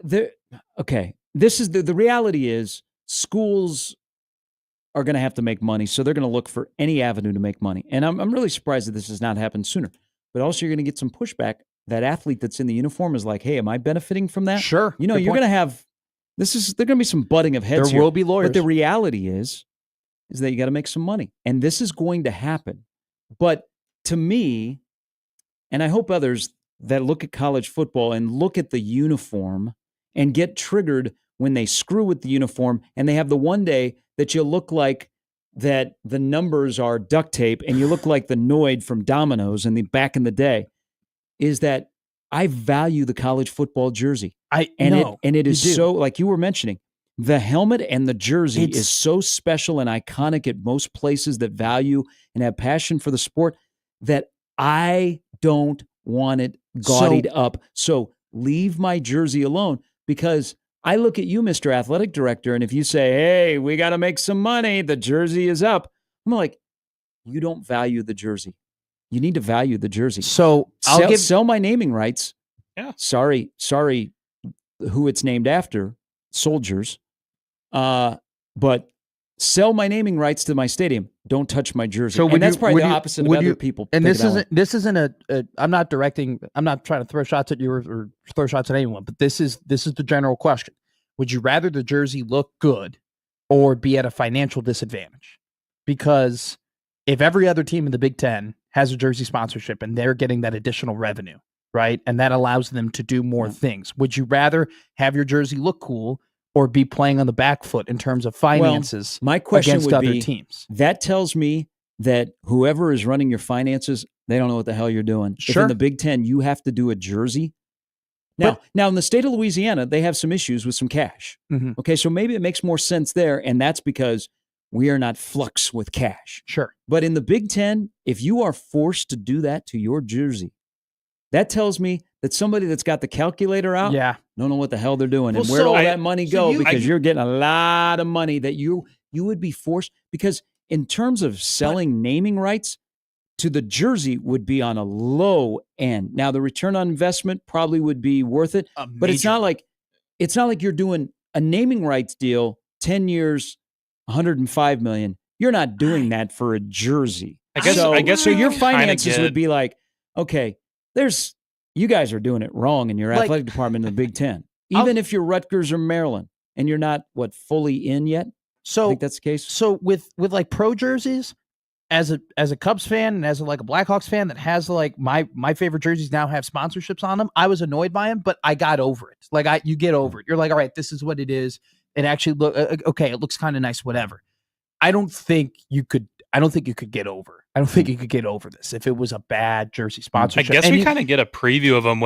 is the reality is schools are going to have to make money, so they're going to look for any avenue to make money. And I'm really surprised that this has not happened sooner. But also, you're going to get some pushback. That athlete that's in the uniform is like, hey, am I benefiting from that? Sure. You're going to have there's going to be some butting of heads. There will be lawyers. But the reality is that you got to make some money, and this is going to happen. But to me, and I hope others that look at college football and look at the uniform and get triggered when they screw with the uniform, and they have the one day that you look like that the numbers are duct tape and you look like the Noid from Domino's back in the day, is that I value the college football jersey. It is so, like you were mentioning, the helmet and the jersey is so special and iconic at most places that value and have passion for the sport that I don't want it gaudied up. So leave my jersey alone, because I look at you, Mr. Athletic Director, and if you say, hey, we got to make some money, the jersey is up, I'm like, you don't value the jersey. You need to value the jersey. So sell my naming rights. Yeah. Sorry, who it's named after, soldiers. But sell my naming rights to my stadium. Don't touch my jersey. So that's probably the opposite of other people. And this isn't a I'm not trying to throw shots at you or throw shots at anyone, but this is the general question. Would you rather the jersey look good or be at a financial disadvantage? Because if every other team in the Big Ten has a jersey sponsorship and they're getting that additional revenue, right? And that allows them to do more things. Would you rather have your jersey look cool or be playing on the back foot in terms of finances my question against would other be, teams? That tells me that whoever is running your finances, they don't know what the hell you're doing. Sure. If in the Big Ten, you have to do a jersey. Now in the state of Louisiana, they have some issues with some cash. Mm-hmm. Okay, so maybe it makes more sense there, and that's because we are not flux with cash. Sure. But in the Big Ten, if you are forced to do that to your jersey, that tells me that somebody that's got the calculator out don't know what the hell they're doing. Well, and where'd so all that money go? Because you're getting a lot of money that you would be forced, because in terms of selling naming rights to the jersey would be on a low end. Now, the return on investment probably would be worth it, but it's not like you're doing a naming rights deal, 10 years, $105 million. You're not doing that for a jersey. I guess so your finances would be like, okay, you guys are doing it wrong in your athletic department in the Big Ten. Even if you're Rutgers or Maryland and you're not fully in yet, So I think that's the case. So with like pro jerseys, as a Cubs fan and as like a Blackhawks fan that has like my favorite jerseys now have sponsorships on them, I was annoyed by them, but I got over it. Like you get over it. You're like, all right, this is what it is. It actually okay. It looks kind of nice, whatever. I don't think you could get over. I don't think you could get over this if it was a bad jersey I sponsorship. guess And we kind of get a preview of them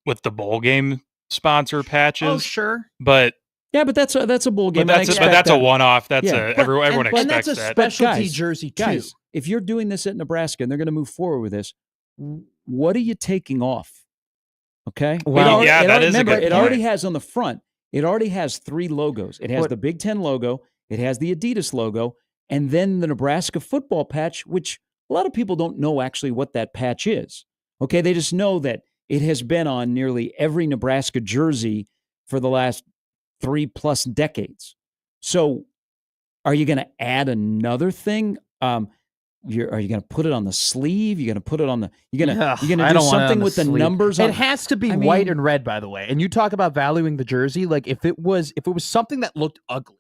with the bowl game sponsor patches. Oh, sure. But Yeah, but that's a bowl game. but and I that's expect a that. one-off. That's Yeah. everyone and expects that's a that. specialty guys, jersey too. Guys, if you're doing this at Nebraska and they're going to move forward with this, what are you taking off? Okay. Well, that is a remember, good it already point. has on the front. It already has 3 logos. It has What- the Big Ten logo. It has the Adidas logo, and then the Nebraska football patch, which a lot of people don't know actually what that patch is. Okay, they just know that it has been on nearly every Nebraska jersey for the last 3+ decades. So, are you going to add another thing? Are you going to put it on the sleeve? You're going to put it on the. You're going Ugh, to do I don't want it something on the with the sleeve. numbers on. It has to be I white mean- and red, by the way. And you talk about valuing the jersey. Like if it was something that looked ugly,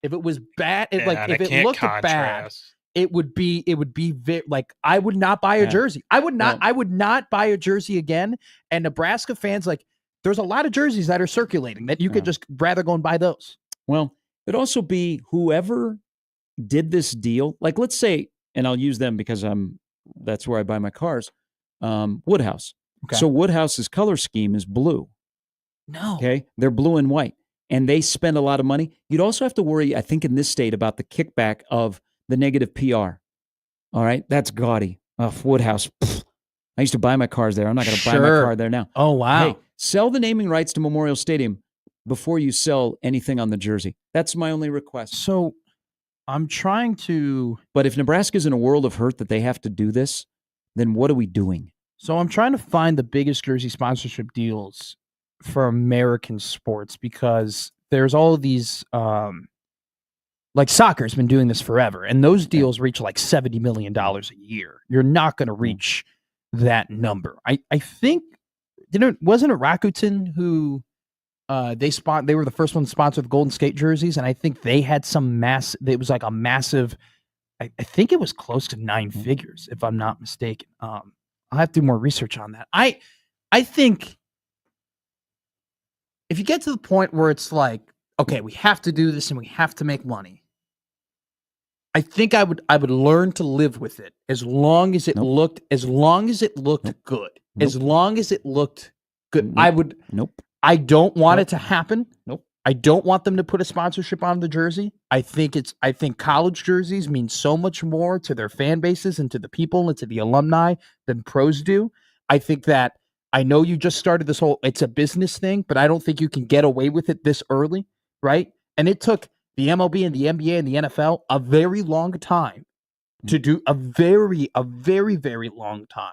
if it was bad, Yeah, like and if I it can't looked bad, contrast. it would be like I would not buy a Yeah. jersey. I would not. Well- I would not buy a jersey again. And Nebraska fans, like, there's a lot of jerseys that are circulating that you could Yeah. just rather go and buy those. Well, it'd also be whoever did this deal. Like, let's say, and I'll use them because that's where I buy my cars. Woodhouse. Okay. So Woodhouse's color scheme is blue. No. Okay, they're blue and white, and they spend a lot of money. You'd also have to worry, I think, in this state about the kickback of the negative PR. All right, that's gaudy. Woodhouse. Pfft. I used to buy my cars there. I'm not going to buy my Sure. car there now. Oh wow. Hey, sell the naming rights to Memorial Stadium before you sell anything on the jersey. That's my only request. So I'm trying to. But if Nebraska's in a world of hurt that they have to do this, then what are we doing? So I'm trying to find the biggest jersey sponsorship deals for American sports because there's all of these like soccer's been doing this forever and those deals reach like $70 million a year. You're not going to reach that number. I think wasn't it Rakuten who they were the first one to sponsor the Golden Skate jerseys, and I think they had some it was like a massive I think it was close to 9 figures if I'm not mistaken. I'll have to do more research on that. I think if you get to the point where it's like, okay, we have to do this and we have to make money, I think I would learn to live with it as long as it looked good. As long as it looked good. I would Nope. I don't want it to happen. Nope. I don't want them to put a sponsorship on the jersey. I think college jerseys mean so much more to their fan bases and to the people and to the alumni than pros do. I think that I know you just started this whole it's a business thing, but I don't think you can get away with it this early, right? And it took the MLB and the NBA and the NFL a very long time to do a very, very long time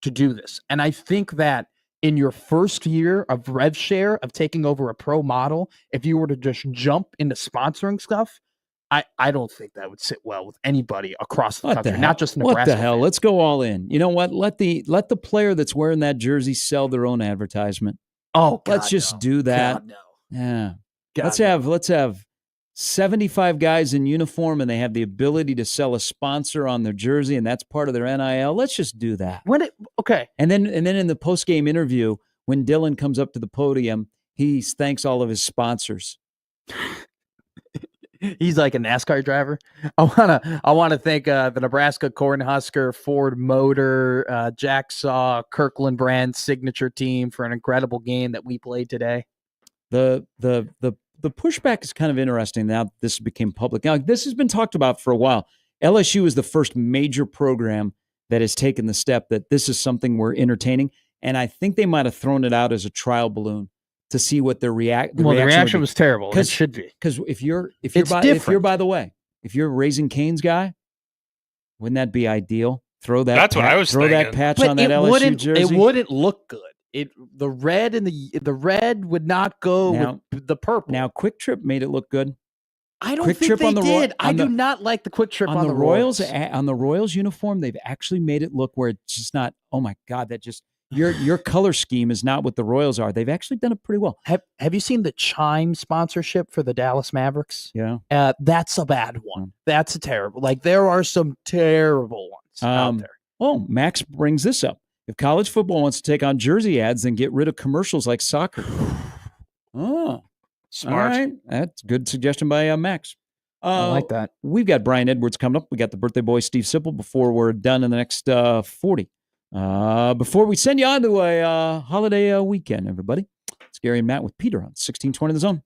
to do this. And I think that in your first year of rev share of taking over a pro model, if you were to just jump into sponsoring stuff, I don't think that would sit well with anybody across the country, not just Nebraska. What the hell? fans. Let's go all in. You know what? Let the player that's wearing that jersey sell their own advertisement. Oh, God, Let's just no. do that. God, no. Yeah. God, Let's have 75 guys in uniform and they have the ability to sell a sponsor on their jersey and that's part of their NIL. Let's just do that. Okay. And then in the post-game interview, when Dylan comes up to the podium, he thanks all of his sponsors. He's like a NASCAR driver. I wanna thank the Nebraska Cornhusker, Ford Motor, Jacksaw, Kirkland brand signature team for an incredible game that we played today. The pushback is kind of interesting now this became public. Now, this has been talked about for a while. LSU is the first major program that has taken the step that this is something we're entertaining. And I think they might have thrown it out as a trial balloon to see what the reaction was terrible. It should be. Because if you're It's by different. the way, if you're a Raising Cane's guy, wouldn't that be ideal? Throw that. That's what I was Throw that thinking. patch But on that LSU jersey. it wouldn't look good. The red and the red would not go Now- with the purple. Now, Quick Trip made it look good. I don't Quick think Trip they on the Roy- did. I on do the- not like the quick trip on the Royals. Royals. On the Royals uniform, they've actually made it look where it's just not. Oh my God, that just your color scheme is not what the Royals are. They've actually done it pretty well. Have you seen the Chime sponsorship for the Dallas Mavericks? Yeah. That's a bad one. That's a terrible. Like, there are some terrible ones out there. Oh, Max brings this up. If college football wants to take on jersey ads, then get rid of commercials like soccer. Oh, Smart. all right. That's a good suggestion by Max. I like that. We've got Brian Edwards coming up. We got the birthday boy, Steve Sipple, before we're done in the next 40. Before we send you on to a holiday weekend, everybody. It's Gary and Matt with Peter on 1620 The Zone.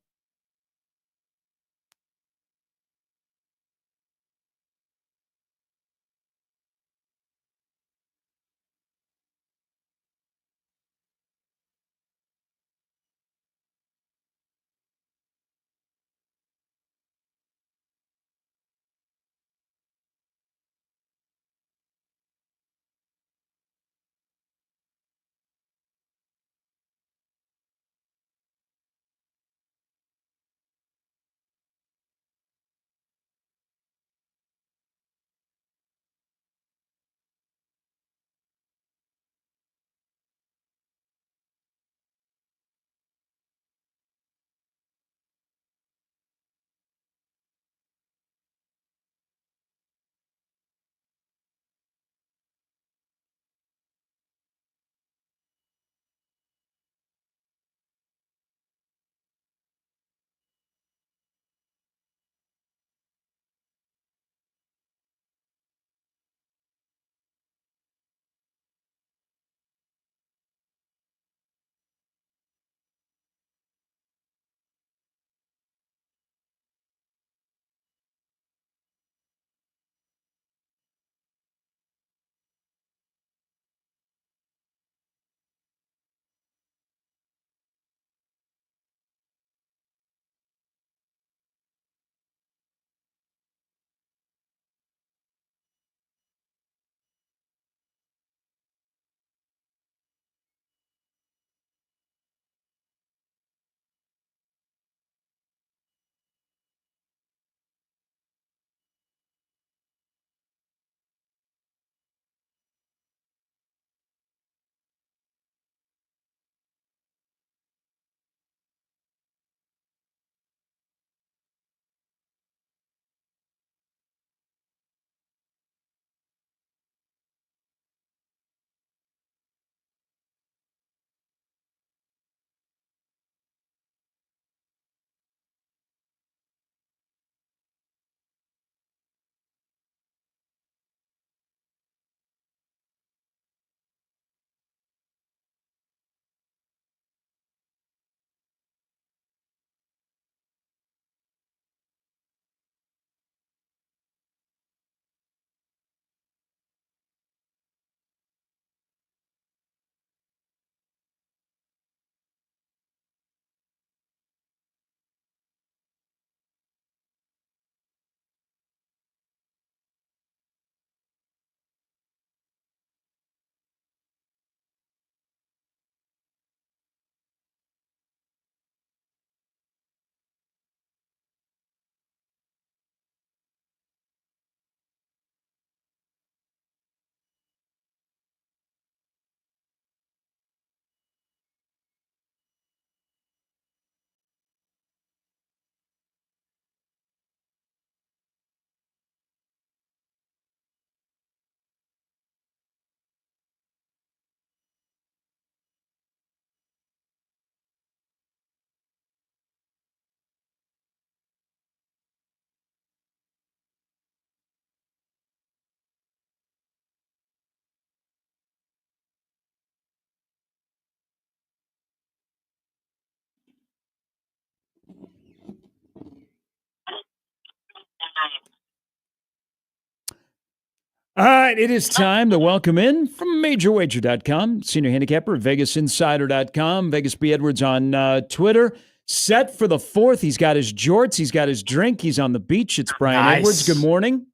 All right, it is time to welcome in from MajorWager.com, senior handicapper at VegasInsider.com, Vegas B. Edwards on Twitter. Set for the 4th. He's got his jorts. He's got his drink. He's on the beach. It's Brian Edwards. Good morning.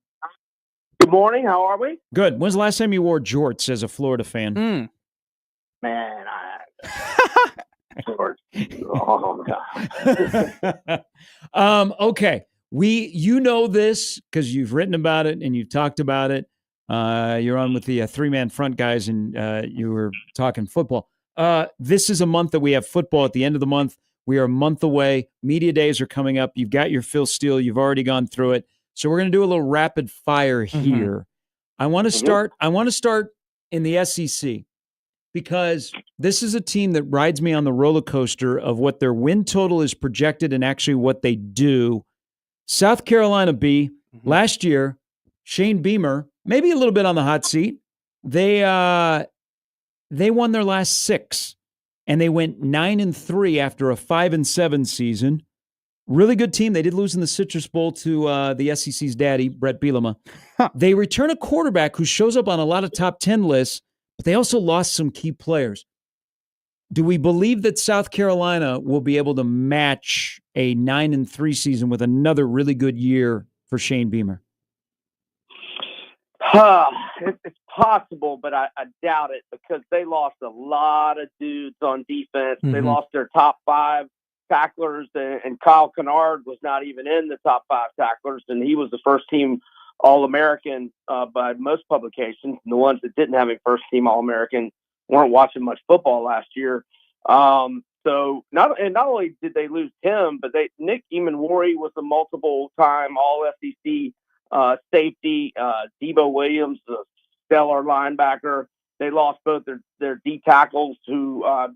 Good morning. How are we? Good. When's the last time you wore jorts as a Florida fan? Man, oh, God. Okay. You know this because you've written about it and you've talked about it. You're on with the three-man front guys, and you were talking football. This is a month that we have football at the end of the month. We are a month away. Media days are coming up. You've got your Phil Steele. You've already gone through it. So we're going to do a little rapid fire here. I want to start. I want to start in the SEC because this is a team that rides me on the roller coaster of what their win total is projected and actually what they do. South Carolina B, last year, Shane Beamer, maybe a little bit on the hot seat. They won their last 6, and they went 9-3 after a 5-7 season. Really good team. They did lose in the Citrus Bowl to the SEC's daddy, Brett Bielema. They return a quarterback who shows up on a lot of top 10 lists, but they also lost some key players. Do we believe that South Carolina will be able to match a 9-3 season with another really good year for Shane Beamer? It's possible, but I doubt it because they lost a lot of dudes on defense. They lost their top 5 tacklers, and Kyle Kennard was not even in the top 5 tacklers, and he was the first-team All-American by most publications. And the ones that didn't have a first-team All-American weren't watching much football last year. So not only did they lose him, but Nick Emanwari was a multiple-time All-SEC safety. Debo Williams, a stellar linebacker. They lost both their D tackles, who I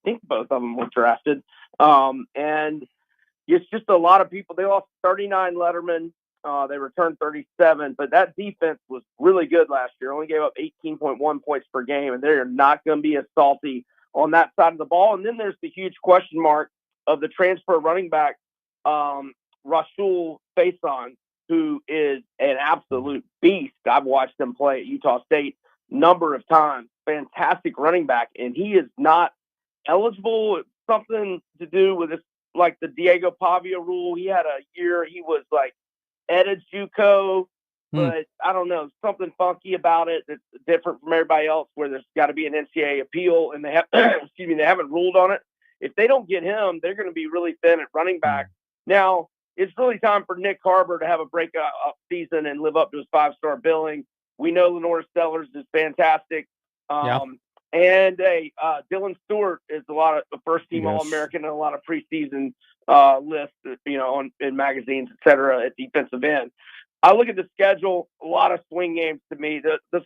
think both of them were drafted. And it's just a lot of people. They lost 39 lettermen. They returned 37, but that defense was really good last year. Only gave up 18.1 points per game, and they're not going to be as salty on that side of the ball. And then there's the huge question mark of the transfer running back, Rasul Faison, who is an absolute beast. I've watched him play at Utah State a number of times. Fantastic running back, and he is not eligible. It's something to do with this, like the Diego Pavia rule. He had a year he was like at a JUCO, but I don't know, something funky about it that's different from everybody else, where there's got to be an NCAA appeal, and they have they haven't ruled on it. If they don't get him, they're going to be really thin at running back. Now, it's really time for Nick Harbor to have a breakout season and live up to his 5-star billing. We know Lenore Stellars is fantastic. And Dylan Stewart is a lot of the first-team All-American and a lot of preseason lists, in magazines, et cetera, at defensive end. I look at the schedule, a lot of swing games to me. The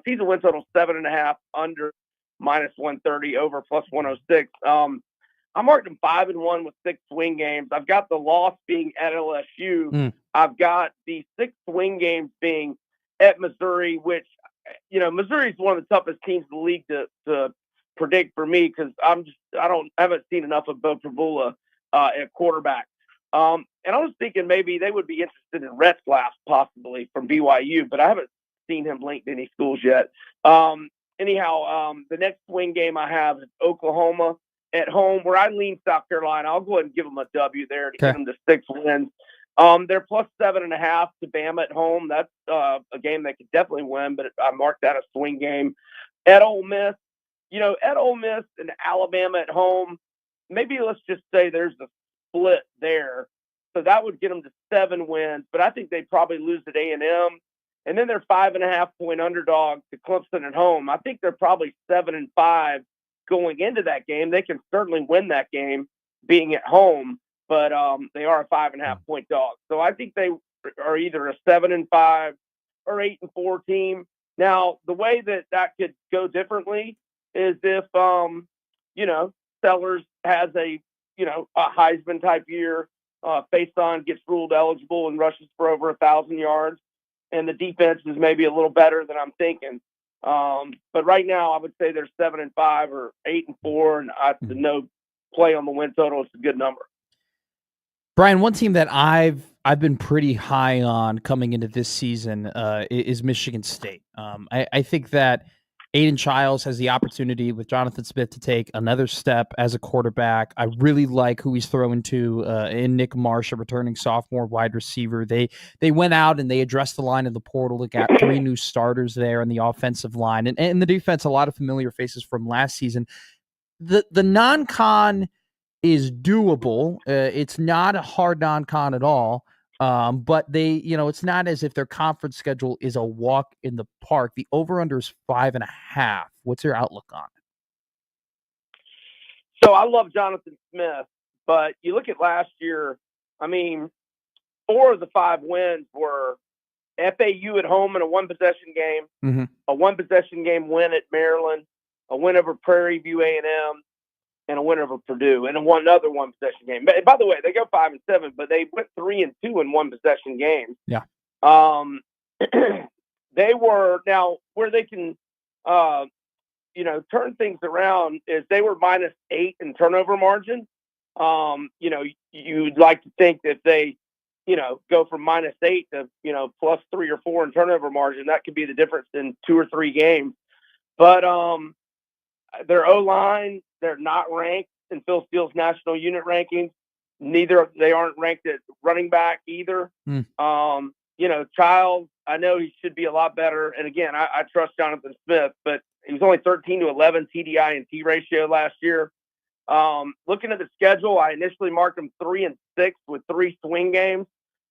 season win total 7.5, under -130, over +106. I marked them 5-1 with 6 swing games. I've got the loss being at LSU. I've got the 6 swing games being at Missouri, which, Missouri is one of the toughest teams in the league to predict for me, because I haven't seen enough of Bo Prabula at quarterback. And I was thinking maybe they would be interested in Retzlaff possibly from BYU, but I haven't seen him linked to any schools yet. The next swing game I have is Oklahoma at home, where I lean South Carolina. I'll go ahead and give them a W there to get them to 6 wins. They're +7.5 to Bama at home. That's a game they could definitely win, but I marked that a swing game. At Ole Miss, at Ole Miss and Alabama at home, maybe let's just say there's a split there. So that would get them to 7 wins, but I think they'd probably lose at A&M. And then they're 5.5-point underdog to Clemson at home. I think they're probably 7-5 going into that game. They can certainly win that game being at home, but they are a 5.5-point dog. So I think they are either a 7-5 or 8-4 team. Now, the way that could go differently is if, Sellers has a Heisman type year, Faison gets ruled eligible and rushes for over 1,000 yards, and the defense is maybe a little better than I'm thinking. But right now, I would say they're 7-5 or 8-4, and no play on the win total. It's a good number. Brian, one team that I've been pretty high on coming into this season is Michigan State. I think that Aiden Childs has the opportunity with Jonathan Smith to take another step as a quarterback. I really like who he's throwing to in Nick Marsh, a returning sophomore wide receiver. They went out and they addressed the line in the portal. They got 3 new starters there on the offensive line. And the defense, a lot of familiar faces from last season. The non-con is doable. It's not a hard non-con at all. But they, it's not as if their conference schedule is a walk in the park. The over-under is 5.5. What's your outlook on it? So I love Jonathan Smith, but you look at last year, I mean, 4 of the 5 wins were FAU at home in a one-possession game, a one-possession game win at Maryland, a win over Prairie View A&M, and a win over Purdue, and another one-possession game. But by the way, they go 5-7, but they went 3-2 in one-possession games. Yeah. They were now where they can, turn things around is they were -8 in turnover margin. You'd like to think that they, go from -8 to, +3 or 4 in turnover margin. That could be the difference in 2 or 3 games. But their O-line, they're not ranked in Phil Steele's national unit rankings. They aren't ranked at running back either. Childs, I know he should be a lot better. And again, I trust Jonathan Smith, but he was only 13-11 TDI and T ratio last year. Looking at the schedule, I initially marked them 3-6 with 3 swing games.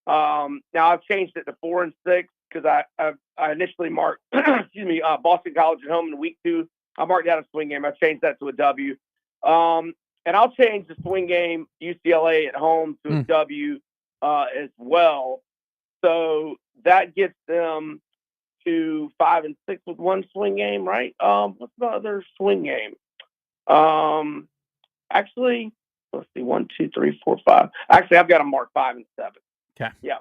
Now I've changed it to 4 and 6 because I initially marked, Boston College at home in week 2. I marked that a swing game. I changed that to a W. And I'll change the swing game UCLA at home to a W as well. So that gets them to 5-6 with 1 swing game, right? What's the other swing game? Actually, let's see, 1, 2, 3, 4, 5. Actually, I've got them marked 5 and 7. Okay. Yeah.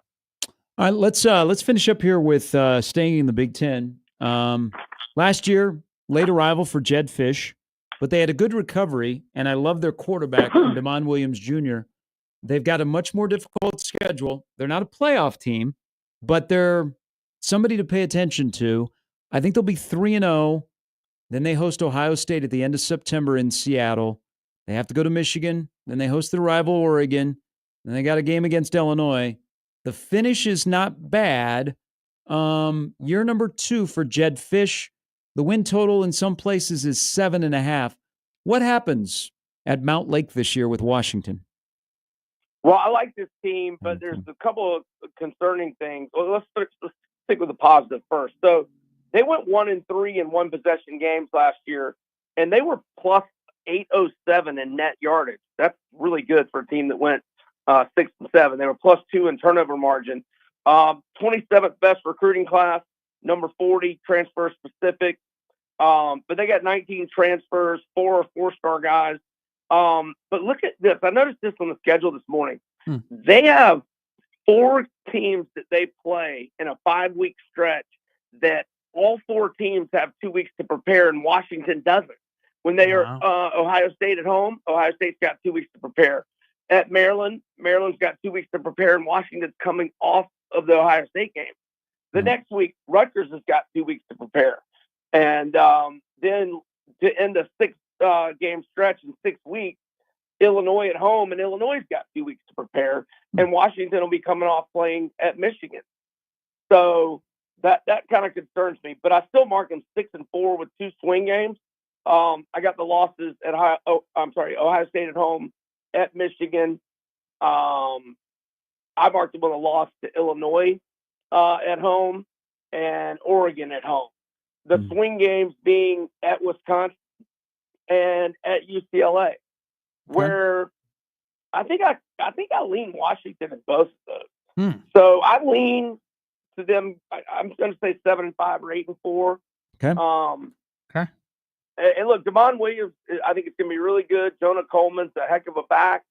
All right, let's finish up here with staying in the Big Ten. Last year, late arrival for Jedd Fisch, but they had a good recovery, and I love their quarterback, Damon Williams Jr. They've got a much more difficult schedule. They're not a playoff team, but they're somebody to pay attention to. I think they'll be 3-0. Then they host Ohio State at the end of September in Seattle. They have to go to Michigan. Then they host their rival Oregon. Then they got a game against Illinois. The finish is not bad. Year number 2 for Jedd Fisch. The win total in some places is 7.5. What happens at Mount Lake this year with Washington? Well, I like this team, but there's a couple of concerning things. Well, let's stick with the positive first. So they went 1-3 in one possession games last year, and they were plus 807 in net yardage. That's really good for a team that went 6-7. They were plus 2 in turnover margin. 27th best recruiting class, number 40 transfer specific. But they got 19 transfers, 4 4-star guys. But look at this. I noticed this on the schedule this morning. They have 4 teams that they play in a 5-week stretch that all 4 teams have 2 weeks to prepare, and Washington doesn't. When they are Ohio State at home, Ohio State's got 2 weeks to prepare. At Maryland, Maryland's got 2 weeks to prepare, and Washington's coming off of the Ohio State game. The next week, Rutgers has got 2 weeks to prepare. And then to end a 6-game stretch in 6 weeks, Illinois at home, and Illinois's got 2 weeks to prepare, and Washington will be coming off playing at Michigan. So that kind of concerns me. But I still mark them 6-4 with 2 swing games. I got the losses at Ohio State at home, at Michigan. I marked them with a loss to Illinois at home and Oregon at home. The swing games being at Wisconsin and at UCLA, where I think I lean Washington in both of those. So I lean to them. I'm going to say 7-5 or 8-4. Okay. And look, Damon Williams, I think it's going to be really good. Jonah Coleman's a heck of a back.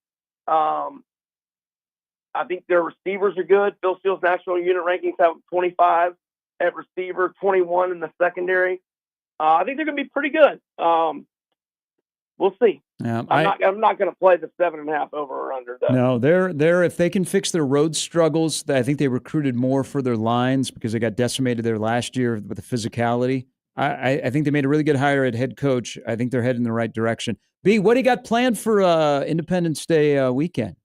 I think their receivers are good. Phil Steele's national unit rankings have 25 at receiver, 21 in the secondary. I think they're going to be pretty good. We'll see. Yeah, I'm not going to play the 7.5 over or under, though. No, they're if they can fix their road struggles, I think they recruited more for their lines because they got decimated there last year with the physicality. I think they made a really good hire at head coach. I think they're heading in the right direction. B, what do you got planned for Independence Day weekend?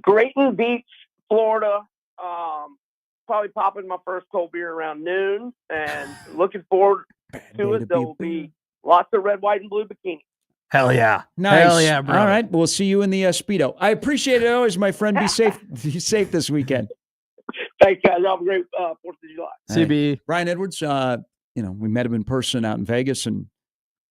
Grayton Beach, Florida. Probably popping my first cold beer around noon, and looking forward to it. There will be lots of red, white, and blue bikinis. Hell yeah. Nice. Hell yeah, brother. All right. We'll see you in the Speedo. I appreciate it always, my friend. Be safe. Be safe this weekend. Thanks, guys. Y'all have a great 4th of July. CB. Brian Edwards, we met him in person out in Vegas, and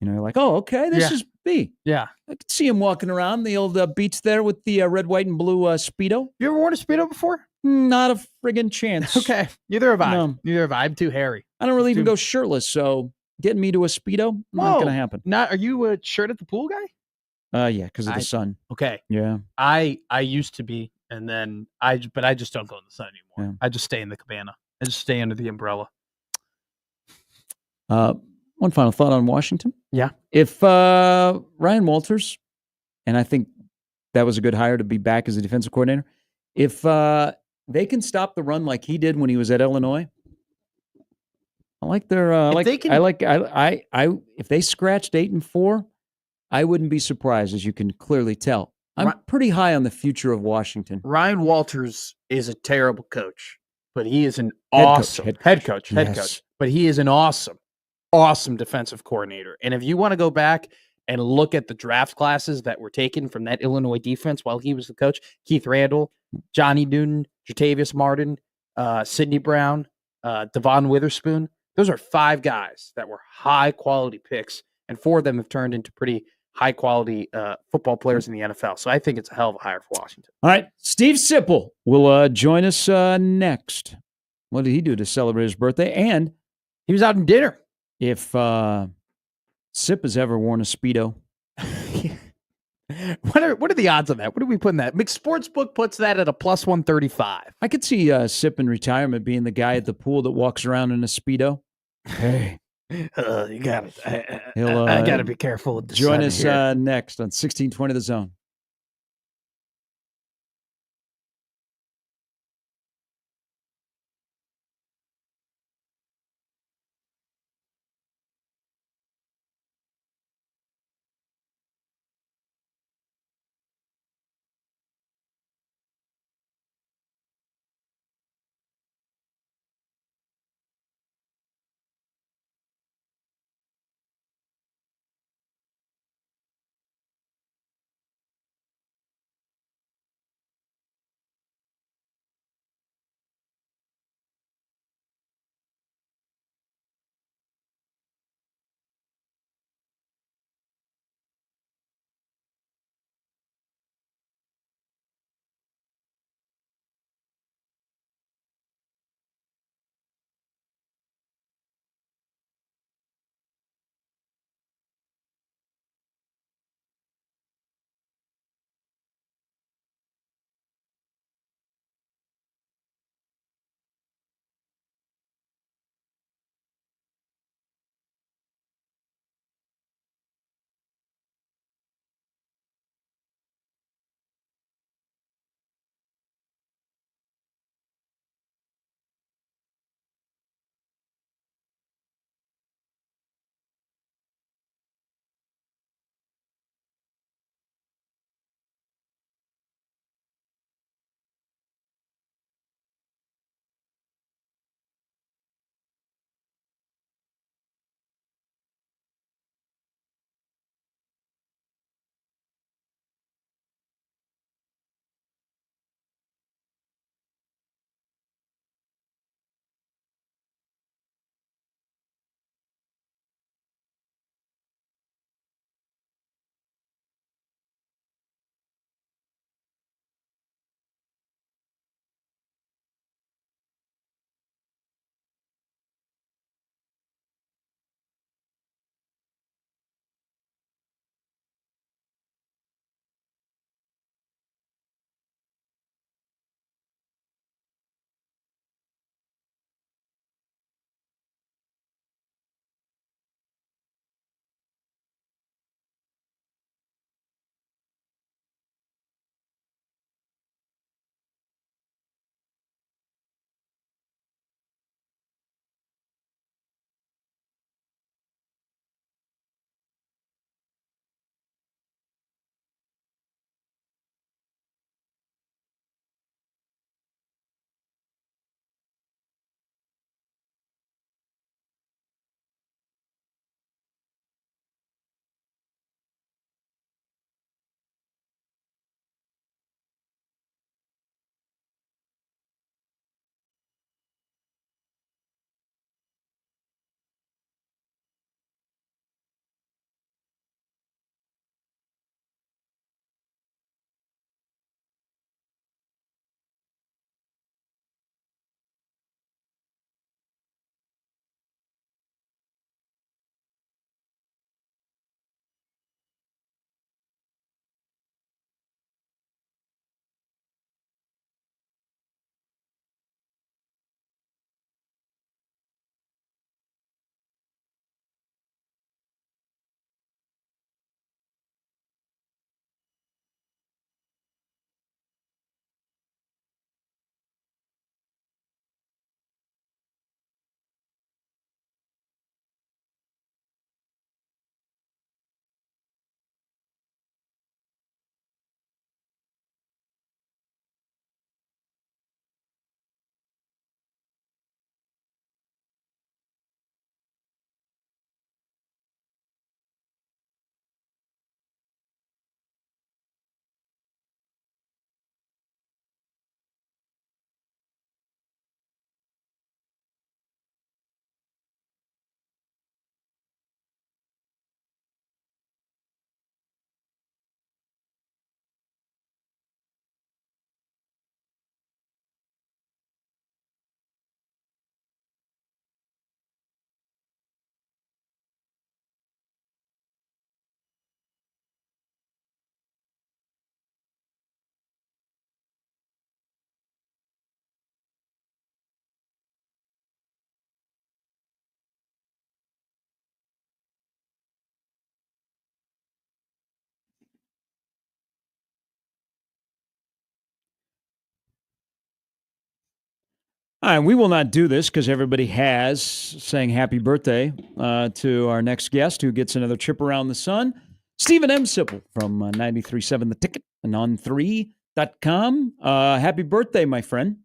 you're like, oh, okay, this is B. Yeah. I could see him walking around the old beach there with the red, white, and blue Speedo. You ever worn a Speedo before? Not a friggin' chance. Okay. Neither have I. No. Neither have I. I'm too hairy. I don't really even go shirtless, so getting me to a Speedo, not going to happen. Are you a shirt at the pool guy? Yeah, because of the sun. Okay. Yeah. I used to be, and then I just don't go in the sun anymore. Yeah. I just stay in the cabana. I just stay under the umbrella. One final thought on Washington. Yeah. If Ryan Walters, and I think that was a good hire to be back as a defensive coordinator, if they can stop the run like he did when he was at Illinois, I like their. If they scratched 8-4, I wouldn't be surprised, as you can clearly tell. I'm pretty high on the future of Washington. Ryan Walters is a terrible coach, but he is an Head awesome coach. head coach. But he is an awesome defensive coordinator. And if you want to go back and look at the draft classes that were taken from that Illinois defense while he was the coach, Keith Randall, Johnny Newton, Jatavius Martin, Sidney Brown, Devon Witherspoon, those are 5 guys that were high-quality picks, and 4 of them have turned into pretty high-quality football players in the NFL. So I think it's a hell of a hire for Washington. All right, Steve Sipple will join us next. What did he do to celebrate his birthday? And he was out in dinner. If Sip has ever worn a Speedo. What are the odds on that? What do we put in that? McSportsbook puts that at a plus 135. I could see Sip in retirement being the guy at the pool that walks around in a Speedo. Hey. You got it. I got to be careful with the join us here. Next on 1620 The Zone. All right, we will not do this because everybody has saying happy birthday to our next guest who gets another trip around the sun. Stephen M. Sipple from 93.7 The Ticket and on3.com. Happy birthday, my friend.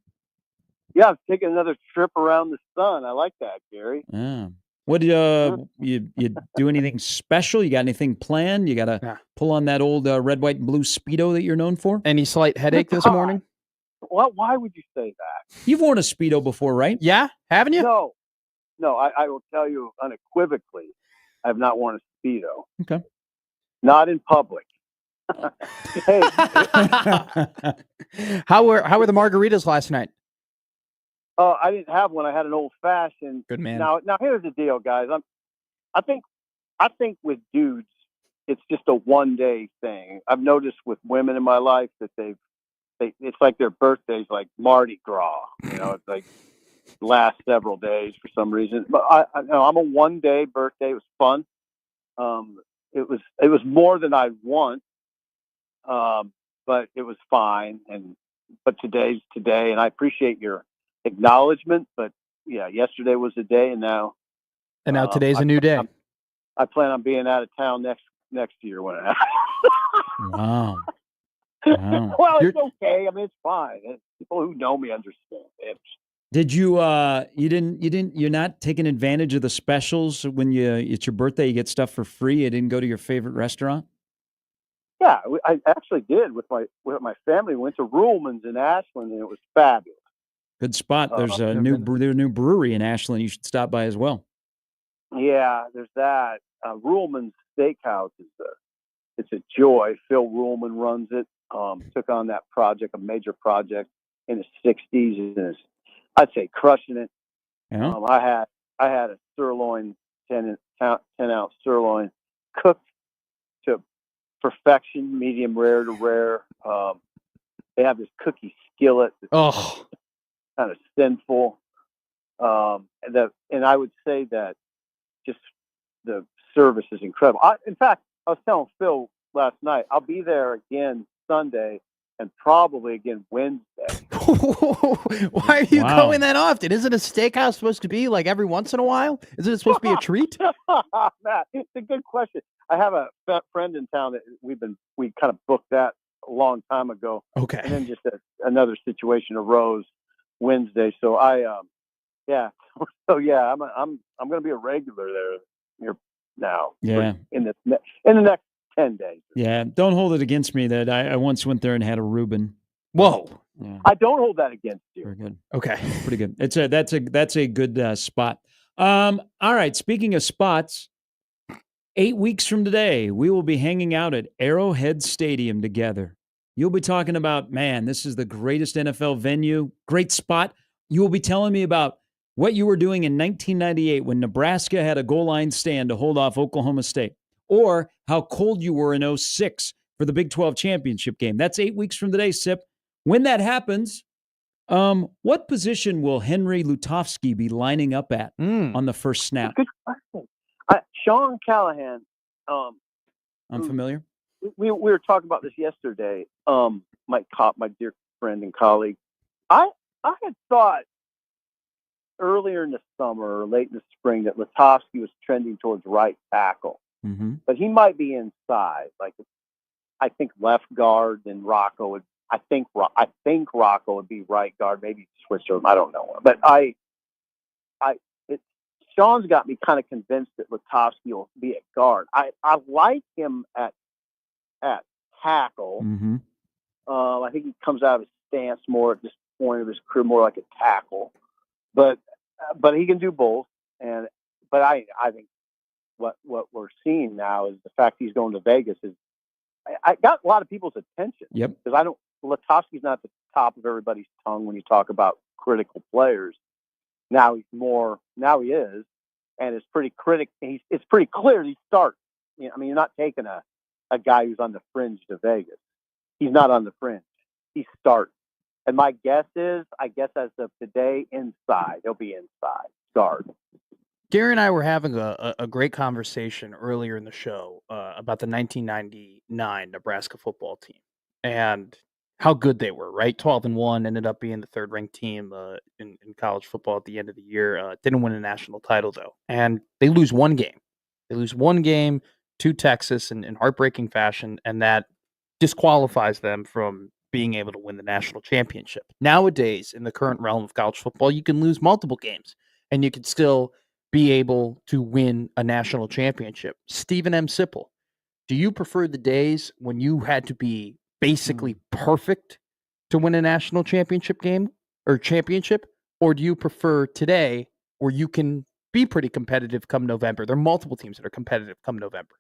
Yeah, I'm taking another trip around the sun. I like that, Gary. Yeah. What you do anything special? You got anything planned? You got to pull on that old red, white, and blue Speedo that you're known for? Any slight headache this morning? What? Why would you say that? You've worn a Speedo before, right? Yeah, haven't you? No. I will tell you unequivocally, I have not worn a Speedo. Okay. Not in public. Hey, how were the margaritas last night? I didn't have one. I had an old fashioned. Good man. Now here's the deal, guys. I think with dudes, it's just a one-day thing. I've noticed with women in my life that it's like their birthday's like Mardi Gras. You know, it's like last several days for some reason. But I'm a one-day birthday. It was fun. It was more than I want, but it was fine. But today's today, and I appreciate your acknowledgement. But yeah, yesterday was the day, and now today's a new day. I plan on being out of town next year when it happens. Wow. Well, it's okay. I mean, it's fine. People who know me understand. Did you? You're not taking advantage of the specials when it's your birthday. You get stuff for free. You didn't go to your favorite restaurant. Yeah, I actually did with my family. We went to Ruhlman's in Ashland, and it was fabulous. Good spot. There's a new brewery in Ashland. You should stop by as well. Yeah, there's that. Ruhlman's Steakhouse it's a joy. Phil Ruhlman runs it. Took on that project, a major project in the '60s, and I'd say crushing it. Yeah. I had a sirloin, 10-ounce sirloin, cooked to perfection, medium rare to rare. They have this cookie skillet that's kind of sinful. And I would say that just the service is incredible. In fact, I was telling Phil last night, I'll be there again Sunday and probably again Wednesday. Why are you going that often? Isn't a steakhouse supposed to be like every once in a while? Isn't it supposed to be a treat? Matt, it's a good question. I have a friend in town that we kind of booked that a long time ago. Okay. And then just another situation arose Wednesday. So I'm going to be a regular there here now. Yeah. In the next 10 days. Yeah. Don't hold it against me that I once went there and had a Reuben. Whoa. Yeah. I don't hold that against you. Very good. Okay. Pretty good. That's a good spot. All right. Speaking of spots, 8 weeks from today, we will be hanging out at Arrowhead Stadium together. You'll be talking about, man, this is the greatest NFL venue, great spot. You will be telling me about what you were doing in 1998 when Nebraska had a goal line stand to hold off Oklahoma State, or how cold you were in 2006 for the Big 12 championship game. That's 8 weeks from today, Sip. When that happens, what position will Henry Lutovsky be lining up at on the first snap? Good question. Sean Callahan. I'm familiar. We were talking about this yesterday. My dear friend and colleague. I had thought earlier in the summer or late in the spring that Lutovsky was trending towards right tackle, but he might be inside. Like I think left guard, and Rocco would. I think Rocco would be right guard. Maybe switch over. I don't know, but Sean's got me kind of convinced that Lutovsky will be at guard. I like him at tackle. I think he comes out of his stance more at this point of his career, more like a tackle. But he can do both. But I think what we're seeing now is the fact he's going to Vegas is I got a lot of people's attention. Yep. Because Lutovsky's not at the top of everybody's tongue when you talk about critical players. Now he is, and it's pretty it's pretty clear he starts. You know, I mean, you're not taking a guy who's on the fringe to Vegas. He's not on the fringe. He starts. And my guess is, as of today, inside. He'll be inside, guard. Gary and I were having a great conversation earlier in the show about the 1999 Nebraska football team. And how good they were, right? 12-1, ended up being the third-ranked team in college football at the end of the year. Didn't win a national title though, and they lose one game. They lose one game to Texas in heartbreaking fashion, and that disqualifies them from being able to win the national championship. Nowadays, in the current realm of college football, you can lose multiple games, and you can still be able to win a national championship. Stephen M. Sipple, do you prefer the days when you had to be basically perfect to win a national championship game or championship, or do you prefer today where you can be pretty competitive come November? There are multiple teams that are competitive come November.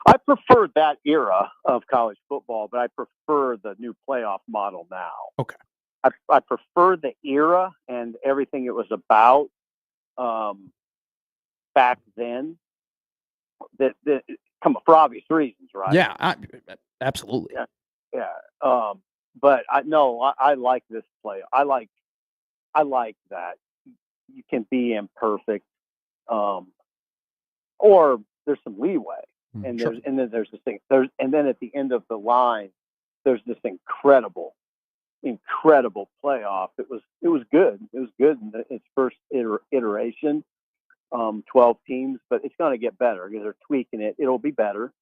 I prefer that era of college football, but I prefer the new playoff model now. Okay. I prefer the era and everything it was about back then. That for obvious reasons, right? Yeah, absolutely. Yeah. But I like this play. I like that you can be imperfect, or there's some leeway, and Sure. then there's this thing. And then at the end of the line, there's this incredible playoff. It was good. It was good in its first iteration. 12 teams, but it's going to get better because they're tweaking it. It'll be better.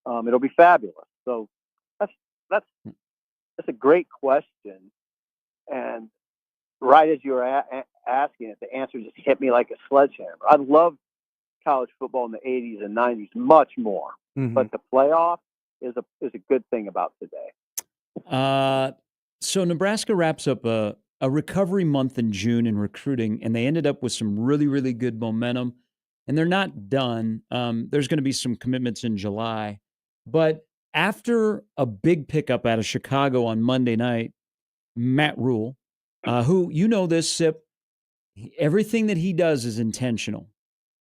It'll be fabulous. So that's a great question. And right as you were asking it, the answer just hit me like a sledgehammer. I loved college football in the 80s and 90s much more, but the playoff is a good thing about today. So Nebraska wraps up a recovery month in June in recruiting, and they ended up with some really, really good momentum. And they're not done. There's going to be some commitments in July. But after a big pickup out of Chicago on Monday night, Matt Rule, who, you know this, Sip, everything that he does is intentional.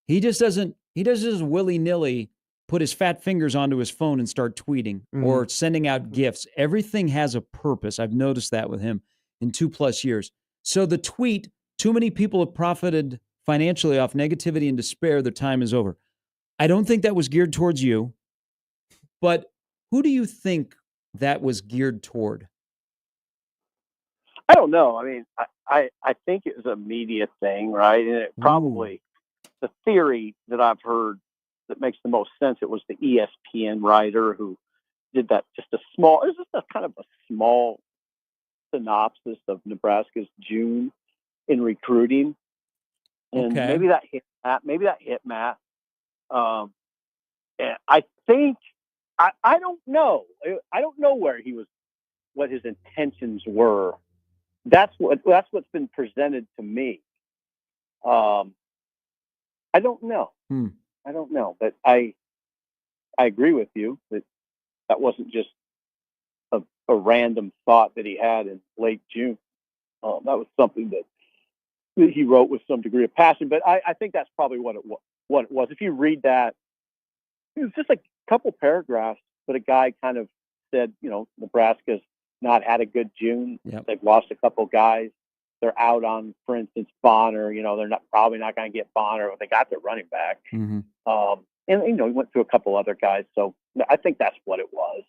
He doesn't just willy-nilly put his fat fingers onto his phone and start tweeting or sending out gifts. Everything has a purpose. I've noticed that with him in 2+ years. So the tweet, too many people have profited financially off negativity and despair, their time is over. I don't think that was geared towards you, but who do you think that was geared toward? I don't know. I mean, I think it was a media thing, right? And it probably, the theory that I've heard that makes the most sense, it was the ESPN writer who did that, it was just a kind of a small synopsis of Nebraska's June in recruiting. And maybe that hit Matt. And I think, I don't know. I don't know what his intentions were. That's what's been presented to me. I don't know. I don't know, but I agree with you that wasn't just a random thought that he had in late June. That was something that he wrote with some degree of passion. But I think that's probably what it was. If you read that, it was just like a couple paragraphs, but a guy kind of said, Nebraska's not had a good June. Yep. They've lost a couple guys. They're out on, for instance, Bonner. They're probably not going to get Bonner. They got their running back. Mm-hmm. And he went through a couple other guys. So I think that's what it was.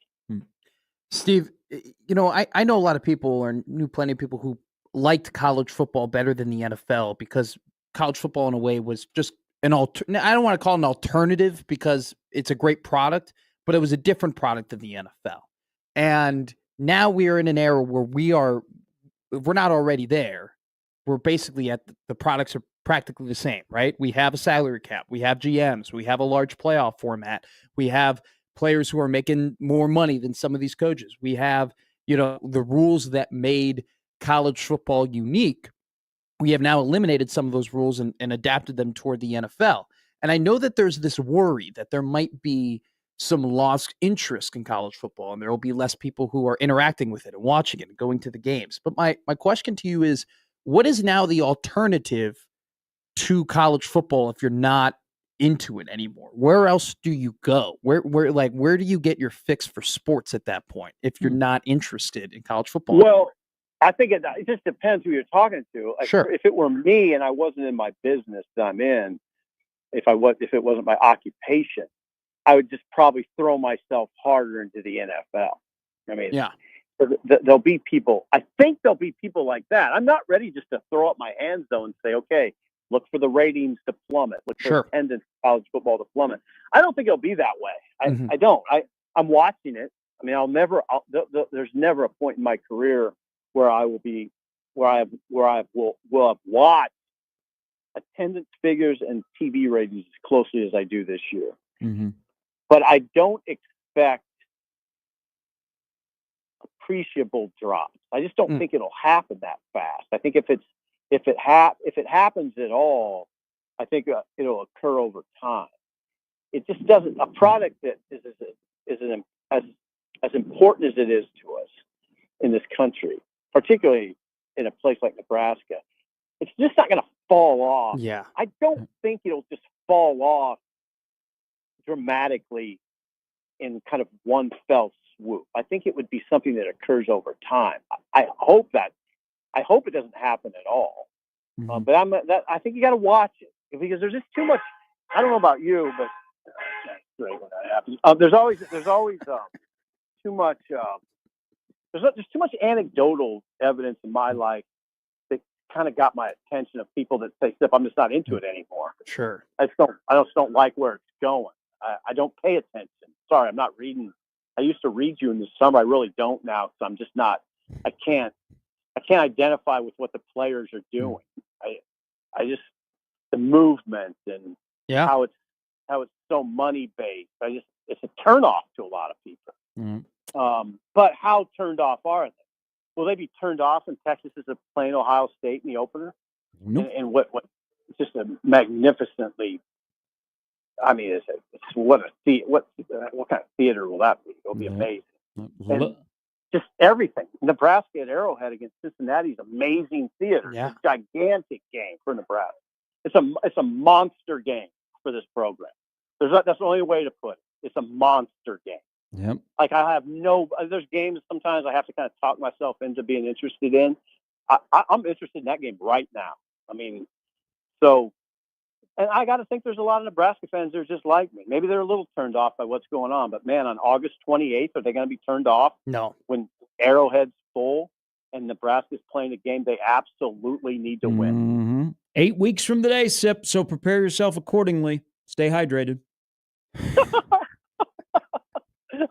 Steve, I know a lot of people, or knew plenty of people who liked college football better than the NFL because college football in a way was just I don't want to call it an alternative because it's a great product, but it was a different product than the NFL. And now we are in an era where we're not already there. We're basically at the products are practically the same, right? We have a salary cap. We have GMs. We have a large playoff format. We have players who are making more money than some of these coaches. We have, the rules that made college football unique. We have now eliminated some of those rules and adapted them toward the NFL. And I know that there's this worry that there might be some lost interest in college football, and there will be less people who are interacting with it and watching it and going to the games. But my question to you is, what is now the alternative to college football if you're not into it anymore? Where else do you go? Where do you get your fix for sports at that point if you're not interested in college football anymore? I think it just depends who you're talking to. Sure. If it were me and I wasn't in my business that I'm in, if it wasn't my occupation, I would just probably throw myself harder into the NFL. I mean, there'll be people. I think there'll be people like that. I'm not ready just to throw up my hands though and say, okay, look for the ratings to plummet. Look for attendance in college football to plummet. I don't think it'll be that way. I don't. I'm watching it. I mean, there's never a point in my career where I will be, where I will have watched attendance figures and TV ratings as closely as I do this year. Mm-hmm. But I don't expect appreciable drops. I just don't think it'll happen that fast. I think if it happens at all, I think it'll occur over time. It just doesn't. A product that is as important as it is to us in this country, particularly in a place like Nebraska, it's just not going to fall off. Yeah. I don't think it'll just fall off dramatically in kind of one fell swoop. I think it would be something that occurs over time. I hope it doesn't happen at all. Mm-hmm. But I think you got to watch it because there's just too much. I don't know about you, but great when that happens. There's always too much. There's too much anecdotal evidence in my life that kind of got my attention of people that say, "Step, I'm just not into it anymore." Sure. I just don't like where it's going. I don't pay attention. Sorry, I'm not reading. I used to read you in the summer. I really don't now because I'm just not. I can't identify with what the players are doing. I just the movement and how it's so money based. It's a turnoff to a lot of people. Mm-hmm. But how turned off are they? Will they be turned off when Texas is playing Ohio State in the opener? Nope. And what just a magnificently. I mean, what kind of theater will that be? It'll be amazing. And just everything. Nebraska at Arrowhead against Cincinnati is amazing theater. Yeah. It's a gigantic game for Nebraska. It's a monster game for this program. That's the only way to put it. It's a monster game. Yep. Like there's games sometimes I have to kind of talk myself into being interested in. I'm interested in that game right now. I mean, and I got to think there's a lot of Nebraska fans that are just like me. Maybe they're a little turned off by what's going on. But, man, on August 28th, are they going to be turned off? No. When Arrowhead's full and Nebraska's playing a game they absolutely need to win. Mm-hmm. 8 weeks from today, Sip, so prepare yourself accordingly. Stay hydrated.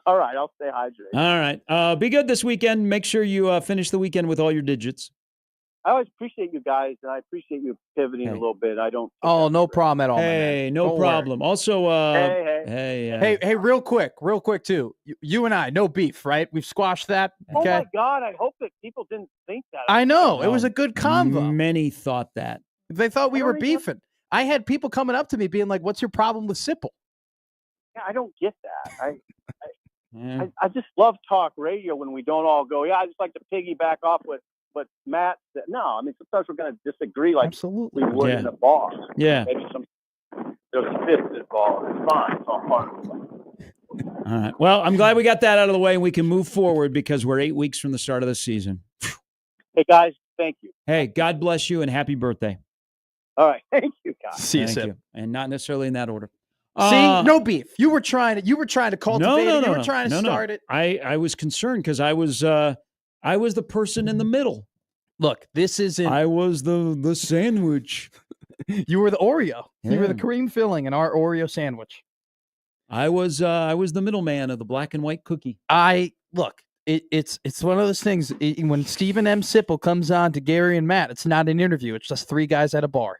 All right, I'll stay hydrated. All right. Be good this weekend. Make sure you finish the weekend with all your digits. I always appreciate you guys, and I appreciate you pivoting a little bit. I don't. Oh, no problem at all. Hey, no problem. Also, hey, real quick too. You and I, no beef, right? We've squashed that. Okay? Oh my God! I hope that people didn't think that. I know it was a good convo. Many thought that. They thought we were beefing. I had people coming up to me being like, "What's your problem with Sipple?" Yeah, I don't get that. I just love talk radio when we don't all go. Yeah, I just like to piggyback off what Matt said. No, I mean sometimes we're going to disagree, like absolutely we would in a bar. Yeah, maybe there's a fifth involved. It's fine. It's all part of it. All right. Well, I'm glad we got that out of the way and we can move forward because we're 8 weeks from the start of the season. Hey guys, thank you. Hey, God bless you and happy birthday. All right, thank you, guys. See you, Sip. And not necessarily in that order. See, no beef. You were trying to cultivate it. You were trying to start it. I was concerned because I was the person in the middle. Look, this isn't. I was the sandwich. You were the Oreo. Yeah. You were the cream filling in our Oreo sandwich. I was the middleman of the black and white cookie. It's one of those things. When Stephen M. Sipple comes on to Gary and Matt, it's not an interview. It's just three guys at a bar.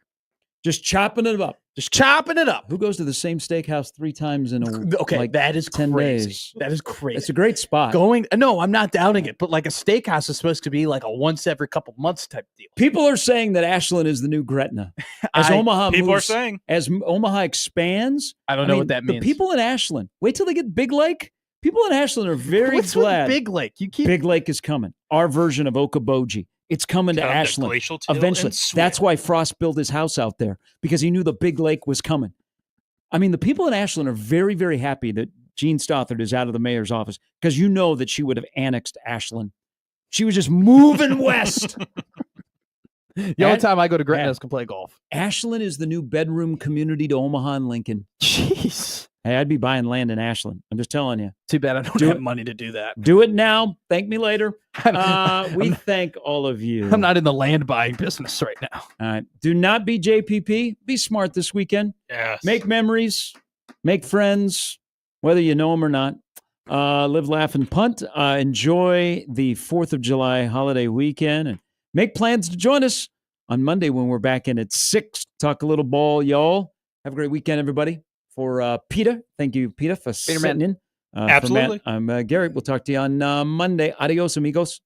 Just chopping it up. Who goes to the same steakhouse 3 times in a Okay, that is 10 crazy. days? That is crazy. It's a great spot. No, I'm not doubting it, but like a steakhouse is supposed to be like a once every couple months type deal. People are saying that Ashland is the new Gretna. As Omaha expands, I don't know what that means. The people in Ashland, wait till they get Big Lake. People in Ashland are very What's glad. With Big Lake? Big Lake is coming. Our version of Okoboji. It's coming to Ashland eventually. That's why Frost built his house out there because he knew the Big Lake was coming. I mean, the people in Ashland are very, very happy that Jean Stothard is out of the mayor's office because you know that she would have annexed Ashland. She was just moving west. The only time I go to Gretna is to play golf. Ashland is the new bedroom community to Omaha and Lincoln. Jeez. Hey, I'd be buying land in Ashland. I'm just telling you. Too bad I don't have money to do that. Do it now. Thank me later. We I'm thank all of you. I'm not in the land buying business right now. All right. Do not be JPP. Be smart this weekend. Yes. Make memories. Make friends, whether you know them or not. Live, laugh, and punt. Enjoy the 4th of July holiday weekend. And make plans to join us on Monday when we're back in at 6. Talk a little ball, y'all. Have a great weekend, everybody. For Peter, thank you, Peter, for sitting in. Absolutely. I'm Gary. We'll talk to you on Monday. Adios, amigos.